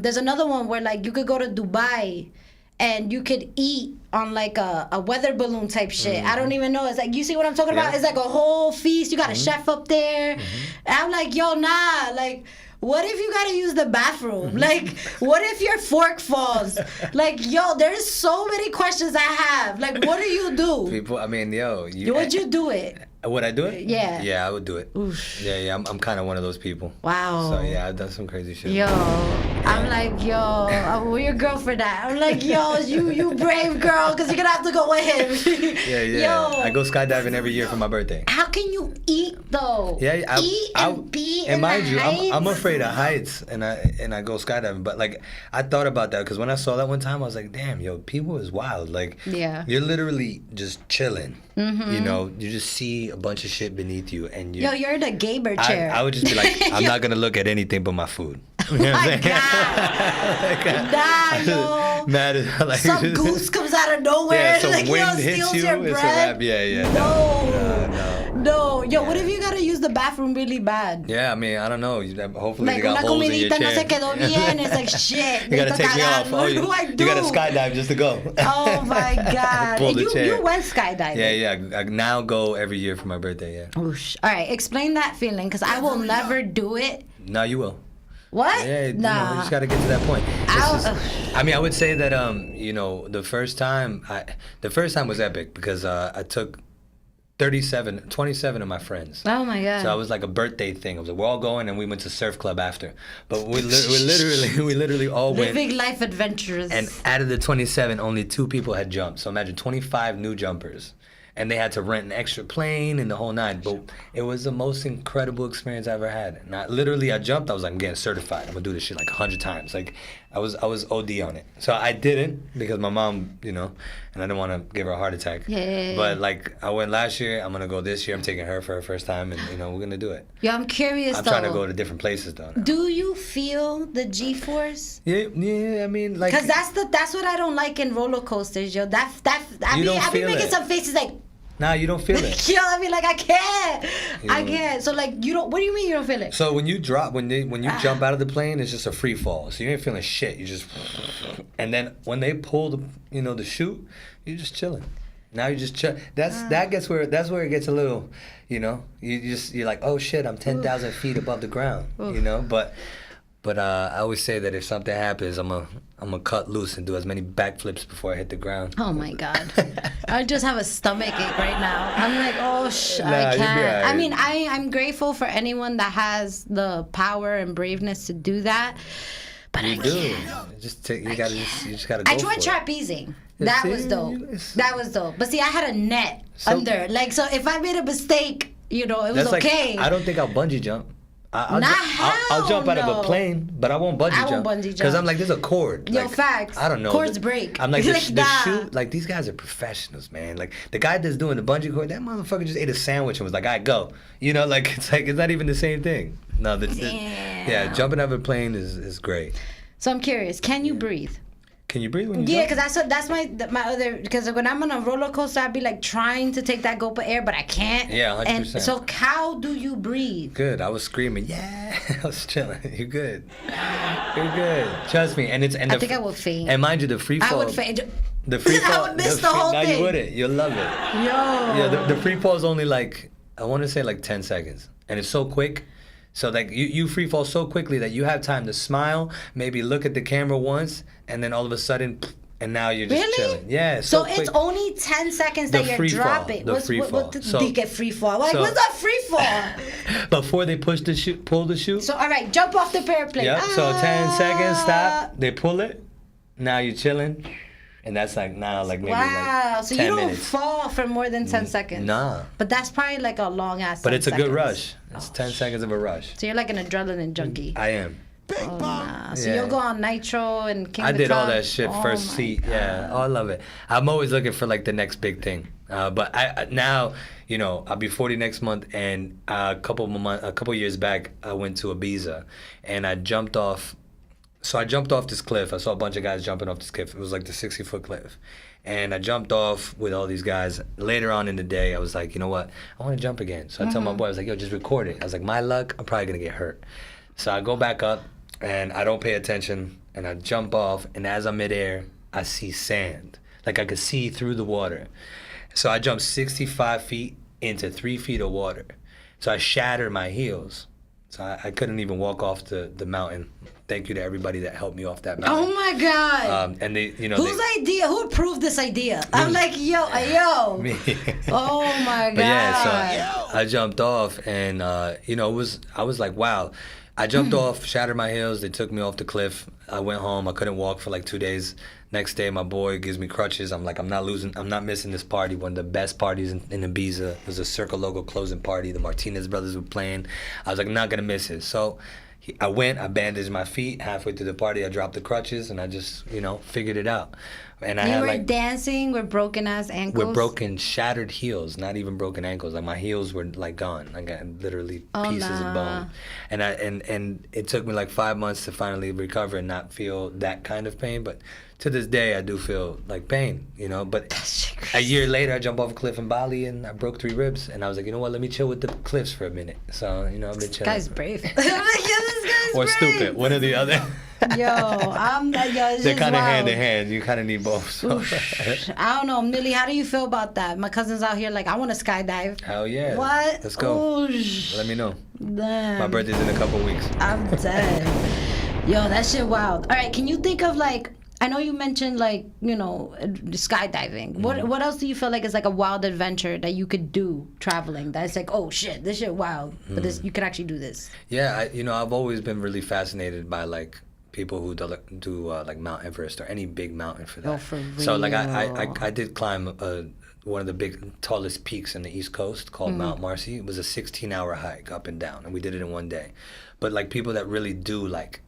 There's another one where like you could go to Dubai and you could eat on like a weather balloon type shit. I don't even know. It's like, you see what I'm talking about? It's like a whole feast. You got a chef up there. And I'm like, yo, nah. Like, what if you gotta use the bathroom? Like, what if your fork falls? Like, yo, there's so many questions I have. Like, what do you do? People, I mean, yo. Would you do it? Would I do it? Yeah. Yeah, I would do it. Oof. Yeah, I'm kind of one of those people. Wow. So, yeah, I've done some crazy shit. Yo, I'm like, yo, where your girl for that? I'm like, yo, you brave girl, because you're going to have to go with him. Yeah. Yo. I go skydiving every year for my birthday. How can you eat, though? Yeah, eat and be in mind the you, heights? I'm afraid of heights, and I go skydiving. But, like, I thought about that, because when I saw that one time, I was like, damn, yo, people is wild. Like, you're literally just chilling. You know, you just see a bunch of shit beneath you, and you. Yo, you're in a gamer chair. I would just be like, I'm not gonna look at anything but my food. You know what I'm saying? Nah, yo. Mad as, like, some goose comes out of nowhere. Yeah, some like, wind yo, hits steals you. your It's breath. a wrap. Yeah. No. Yo, what if you gotta use the bathroom really bad? Yeah, I mean, I don't know. Hopefully like, they got una holes in your comidita chair. no se quedó bien. It's like, shit. You gotta take me off. What do I do? You gotta skydive just to go. Oh my God. Pull the you chair. went skydiving. Yeah. I now go every year for my birthday, yeah. Oosh. All right, explain that feeling, because I will never do it. No, you will. What? Yeah, nah. you just gotta get to that point. I mean, I would say that you know, the first time was epic because I took 27 of my friends. Oh my God. So it was like a birthday thing. It was like, we're all going, and we went to surf club after. But we literally all went. Living life adventures. And out of the 27, only 2 people had jumped. So imagine 25 new jumpers. And they had to rent an extra plane and the whole nine. But it was the most incredible experience I ever had. And I jumped. I was like, I'm getting certified. I'm gonna do this shit like 100 times. Like, I was OD on it. So I didn't because my mom, you know, and I didn't want to give her a heart attack. Yeah. But like, I went last year. I'm gonna go this year. I'm taking her for her first time, and you know, we're gonna do it. Yeah, I'm curious. I'm trying to go to different places though. Now. Do you feel the G-force? Yeah. I mean, like, because that's what I don't like in roller coasters, yo. I be making some faces like. Nah, you don't feel it. Yo, I mean, like, I can't. So, like, you don't. What do you mean you don't feel it? So when you drop, when you jump out of the plane, it's just a free fall. So you ain't feeling shit. You just, and then when they pull the chute, you're just chilling. Now you just chill. That's where it gets a little, you know. You're like, oh shit, I'm 10,000 feet above the ground. You know, but I always say that if something happens, I'm gonna cut loose and do as many backflips before I hit the ground. Oh my God, I just have a stomach ache right now. I'm like, I can't. Right. I mean, I'm grateful for anyone that has the power and braveness to do that. But you do. You just gotta go. I tried trapezing. That was dope. But see, I had a net under. Like, so if I made a mistake, you know, it was okay. okay. I don't think I'll bungee jump. I'll jump out of a plane, but I won't bungee jump. Because I'm like, there's a cord. Yo, like, facts. I don't know. Cords break. I'm like, the shoe, like, these guys are professionals, man. Like, the guy that's doing the bungee cord, that motherfucker just ate a sandwich and was like, all right, go. You know, like, it's not even the same thing. No, yeah, jumping out of a plane is great. So I'm curious, can you breathe? Can you breathe when you jump? Yeah, because that's my other, because when I'm on a roller coaster, I'd be like trying to take that gulp of air, but I can't. Yeah, 100%. And so how do you breathe? Good. I was screaming, yeah. I was chilling. You're good. You're good. Trust me. I think I would faint. And mind you, the free fall. I would faint. The free fall. I would miss the whole thing. No, you wouldn't. You'll love it. Yo. Yeah, the free fall is only like, I want to say like 10 seconds. And it's so quick. So like you free fall so quickly that you have time to smile, maybe look at the camera once, and then all of a sudden, and now you're just chilling. Yeah. So it's only 10 seconds that you're dropping. The free fall. So, you get free fall. Like, what's that free fall? Before they pull the chute. So, all right, jump off the airplane. Yep. So 10 seconds, stop. They pull it. Now you're chilling. And that's like now, like maybe like 10 minutes. So you don't fall for more than 10 seconds. Nah. But that's probably like a long ass. But it's a good rush. It's 10 seconds of a rush. So you're like an adrenaline junkie. I am. Oh, nah. So you'll go on Nitro and King I of the did all Club. that shit first seat. God. Yeah. Oh, I love it. I'm always looking for like the next big thing. But I now, you know, I'll be 40 next month, and a couple years back, I went to Ibiza, and I jumped off. So I jumped off this cliff. I saw a bunch of guys jumping off this cliff. It was like the 60-foot cliff. And I jumped off with all these guys. Later on in the day, I was like, you know what? I want to jump again. So I tell my boy, I was like, yo, just record it. I was like, my luck, I'm probably going to get hurt. So I go back up, and I don't pay attention, and I jump off. And as I'm midair, I see sand. Like I could see through the water. So I jumped 65 feet into 3 feet of water. So I shattered my heels. So I couldn't even walk off the mountain. Thank you to everybody that helped me off that mountain. Oh my God! And they, you know, whose idea? Who approved this idea? I'm like, yo. Me. Oh my God! But yeah, so I jumped off, and you know, I was like, wow. I jumped off, shattered my heels. They took me off the cliff. I went home. I couldn't walk for like 2 days. Next day, my boy gives me crutches. I'm like, I'm not missing this party. One of the best parties in Ibiza. It was a Circle Logo closing party. The Martinez brothers were playing. I was like, I'm not gonna miss it. So I went, I bandaged my feet. Halfway through the party, I dropped the crutches, and I just, you know, figured it out. And I had like dancing with broken ass ankles. With broken, shattered heels, not even broken ankles. Like my heels were like gone. I got literally pieces of bone. And and it took me like 5 months to finally recover and not feel that kind of pain. But to this day, I do feel like pain, you know. But a year later, I jumped off a cliff in Bali and I broke 3 ribs. And I was like, you know what? Let me chill with the cliffs for a minute. So, you know, I've been chilling. This guy's brave. This guy's or brave. stupid, one or the other. They're kind of hand in hand. You kind of need both. So. I don't know, Millie. How do you feel about that? My cousin's out here like, I want to skydive. Hell yeah! What? Let's go. Oosh. Let me know. Damn. My birthday's in a couple weeks. I'm dead. Yo, that shit wild. All right, can you think of like? I know you mentioned like, you know, skydiving. What else do you feel like is like a wild adventure that you could do traveling? That's like, oh shit, this shit wild, but this you could actually do this. Yeah, I've always been really fascinated by like people who do like Mount Everest or any big mountain for that. Oh, for real. So like I did climb one of the big tallest peaks on the East Coast called Mount Marcy. It was a 16-hour hike up and down, and we did it in one day. But like people that really do like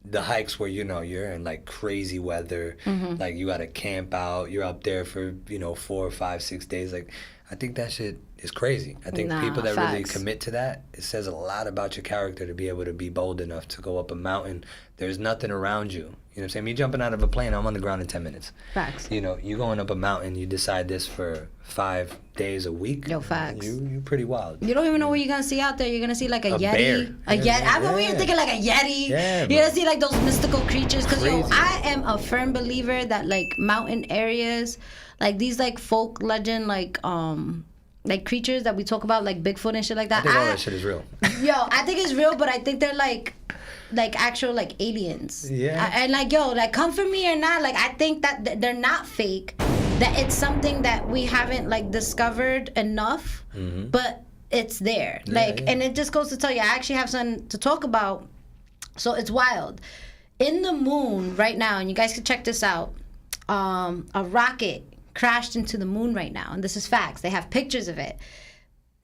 the hikes where, you know, you're in like crazy weather, like you gotta camp out, you're up there for, you know, 4 or 5, 6 days. Like, I think that shit is crazy. I think people that really commit to that, it says a lot about your character to be able to be bold enough to go up a mountain. There's nothing around you. You know what I'm saying? Me jumping out of a plane, I'm on the ground in 10 minutes. Facts. You know, you going up a mountain, you decide this for 5 days a week. Yo, facts. You pretty wild. You don't even know what you're gonna see out there. You're gonna see like a Yeti. Bear. A Yeti. I'm over here thinking like a Yeti. Yeah, you're gonna see like those mystical creatures. Cause crazy. yo, I am a firm believer that like mountain areas, like these like folk legend like creatures that we talk about, like Bigfoot and shit like that. I think all that shit is real. Yo, I think it's real, but I think they're like actual like aliens. Yeah. And like, yo, like come for me or not, like I think that they're not fake. That it's something that we haven't like discovered enough, but it's there. And it just goes to tell you, I actually have something to talk about. So it's wild. In the moon right now, and you guys can check this out, a rocket crashed into the moon right now, and this is facts. They have pictures of it.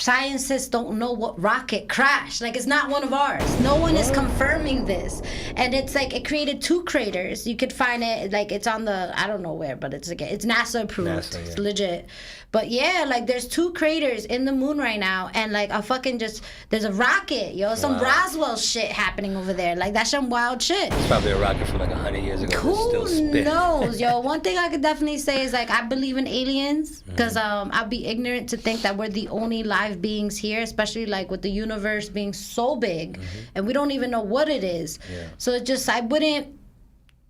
scientists don't know what rocket crashed. Like, it's not one of ours. No one is confirming this. And it's like, it created 2 craters. You could find it, like, it's on the, I don't know where, but it's like, it's NASA approved. NASA, yeah. It's legit. But yeah, like, there's 2 craters in the moon right now, and like a fucking there's a rocket, yo, some Roswell shit happening over there. Like, that's some wild shit. It's probably a rocket from like 100 years ago. Who knows, yo? One thing I could definitely say is, like, I believe in aliens, because I'd be ignorant to think that we're the only live beings here, especially like with the universe being so big, and we don't even know what it is. Yeah. So it just, I wouldn't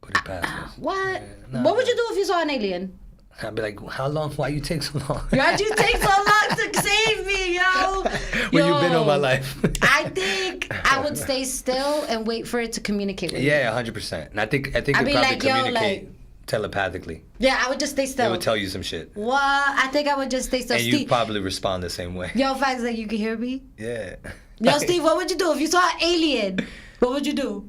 put it past us. What? Nah, what would you do if you saw an alien? I'd be like, how long? Why you take so long? Why'd you take so long to save me, yo? Where you been all my life? I think I would stay still and wait for it to communicate with me. Yeah, 100%. And I think it probably like, communicate telepathically. Yeah, I would just stay still. They would tell you some shit. What? I think I would just stay still. And you'd probably respond the same way. Yo, facts, like, you can hear me? Yeah. Yo, Steve, what would you do if you saw an alien? What would you do?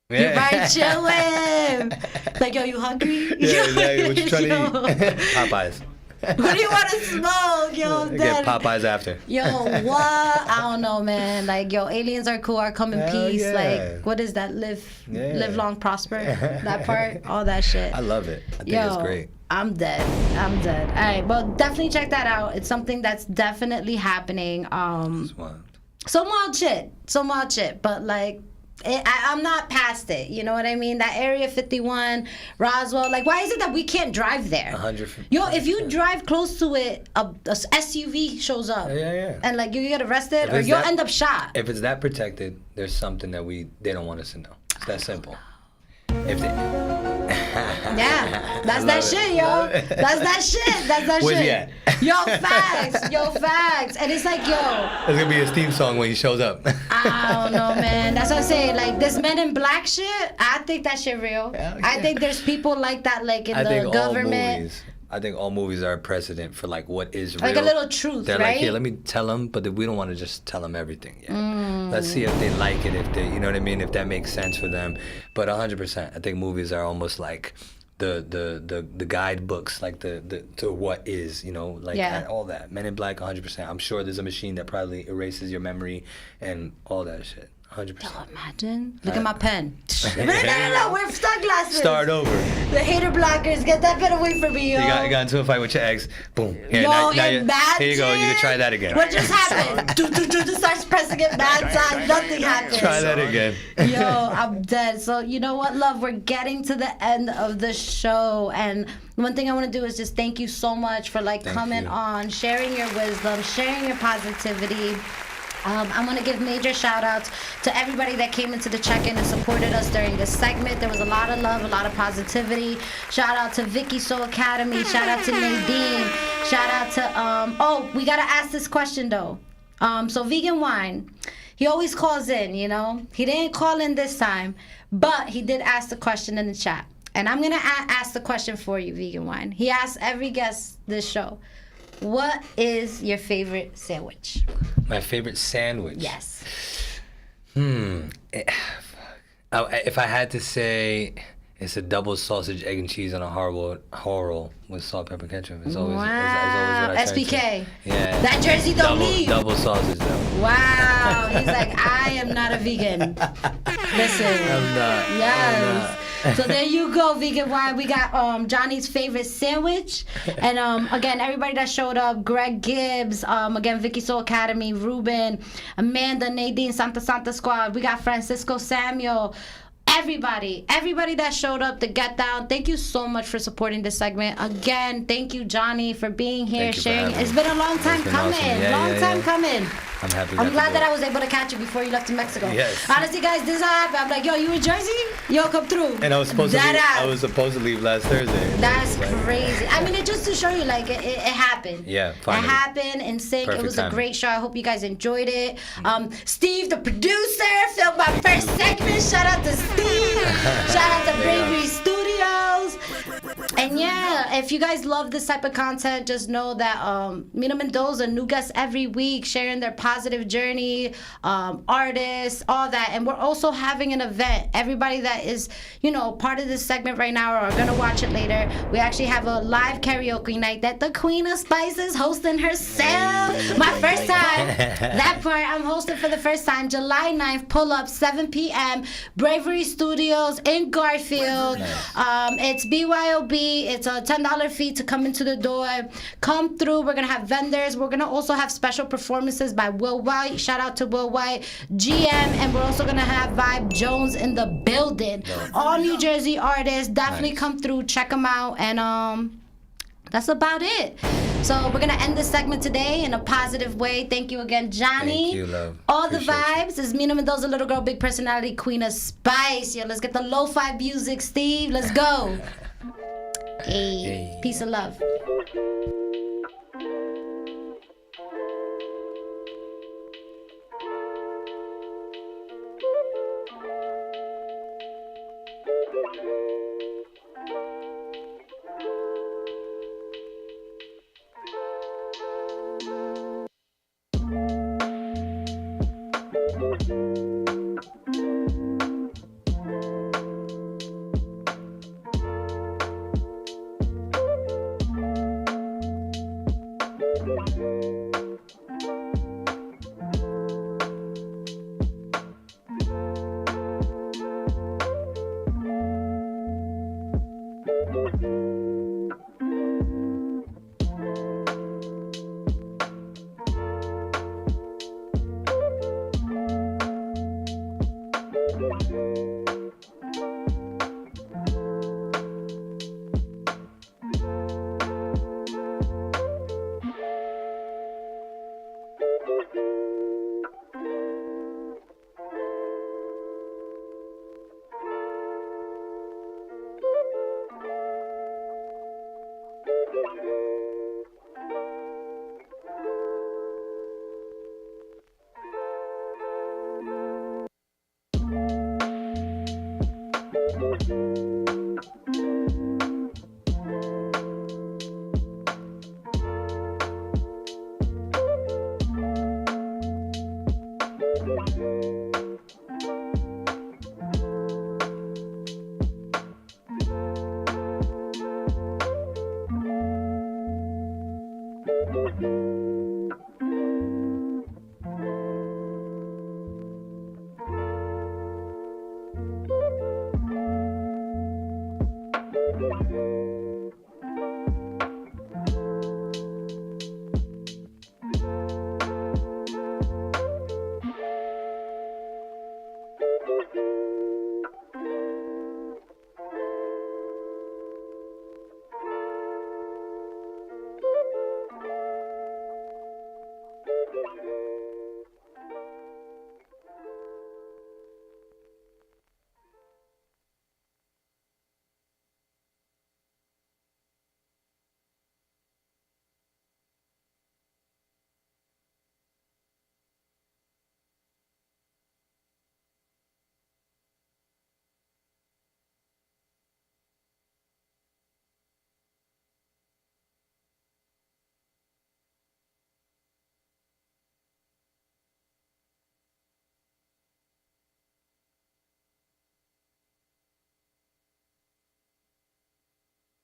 Yeah. You're right, chilling. Like, yo, you hungry? Yeah, exactly. What you trying to eat? Popeyes. What do you want to smoke, yo? Get Popeyes after. Yo, what? I don't know, man. Like, yo, aliens are cool. Are come in peace. Yeah. Like, what is that? Live long, prosper. That part, all that shit. I love it. I think it's great. I'm dead. All right, well, definitely check that out. It's something that's definitely happening. Some wild shit. But like, I'm not past it. You know what I mean? That Area 51, Roswell. Like, why is it that we can't drive there? 100%. Yo, if you drive close to it, a SUV shows up. Yeah. And like, you get arrested or you'll end up shot. If it's that protected, there's something that they don't want us to know. It's that simple. If they... Yeah, that's that shit, yo. That's that shit. Where's he at? Yo, facts. And it's like, yo. There's gonna be a Steve song when he shows up. I don't know, man. That's what I'm saying. Like, this Men in Black shit, I think that shit real. Yeah. I think there's people like that, like, in the government. I think all movies are a precedent for like what is real. Like a little truth, They're right? like, here, let me tell them, but we don't want to just tell them everything yet. Let's see if they like it, if they, you know what I mean, if that makes sense for them. But 100%, I think movies are almost like the guidebooks, like the to what is, you know, like all that. Men in Black, 100%. I'm sure there's a machine that probably erases your memory and all that shit. 100%. Yo, imagine. Look at my pen. No, we're sunglasses. Start over. The hater blockers, get that pen away from me, yo. You got into a fight with your ex. Boom. Here, yo, now imagine. Here you go. You can try that again. What just happened? Just starts pressing it bad time. Nothing happens. Try that again. Yo, I'm dead. So, you know what, love? We're getting to the end of the show. And one thing I want to do is just thank you so much for coming on, sharing your wisdom, sharing your positivity. I want to give major shout outs to everybody that came into the check-in and supported us during this segment. There was a lot of love, a lot of positivity. Shout out to Vicky Soul Academy. Shout out to Nadine. Shout out to, we got to ask this question though. So Vegan Wine, he always calls in, you know. He didn't call in this time, but he did ask the question in the chat. And I'm going to ask the question for you, Vegan Wine. He asks every guest this show, what is your favorite sandwich? My favorite sandwich? Yes. If I had to say, it's a double sausage, egg, and cheese on a hard roll with salt, pepper, ketchup. It's always, it's always what I SPK. Yeah. That jersey don't leave. Double sausage, though. Wow. He's like, I am not a vegan. Listen. I'm not. Yes. I'm not. So there you go, Vegan Wine. We got Johnny's favorite sandwich. And again, everybody that showed up, Greg Gibbs, again, Vicky Soul Academy, Ruben, Amanda, Nadine, Santa Squad. We got Francisco Samuel. Everybody that showed up to Get Down, thank you so much for supporting this segment. Again, thank you, Johnny, for being here, sharing. It's been a long time coming. Awesome. Long time coming. I'm happy. I'm glad that I was able to catch you before you left to Mexico. Yes. Honestly, guys, this happened. I'm like, yo, you in Jersey? Yo, come through. And I was supposed to leave last Thursday. That's crazy. I mean, it just to show you, like, it happened. Yeah, finally. It happened in sync. Perfect It was timing. a great show. I hope you guys enjoyed it. Steve, the producer, filmed my first segment. Shout out to Steve. Shout out to Bravery Studios. And And yeah, if you guys love this type of content, just know that Mina Mendoza, new guests every week, sharing their positive journey, artists, all that. And we're also having an event. Everybody that is, part of this segment right now or are going to watch it later, we actually have a live karaoke night that the Queen of Spice is hosting herself. My first time. That part, I'm hosting for the first time. July 9th, pull up, 7 p.m. Bravery Studios in Garfield. It's BYOB. It's a $10 fee to come into the door. Come through. We're going to have vendors. We're going to also have special performances by Will White. Shout out to Will White, GM. And we're also going to have Vibe Jones in the building. All New Jersey artists. Definitely come through. Check them out. And that's about it. So we're going to end this segment today in a positive way. Thank you again, Johnny. Thank you, love. All the vibes. This is Mina Mendoza, little girl, big personality, Queen of Spice. Yo, let's get the lo-fi music, Steve. Let's go. Hey. Peace and love.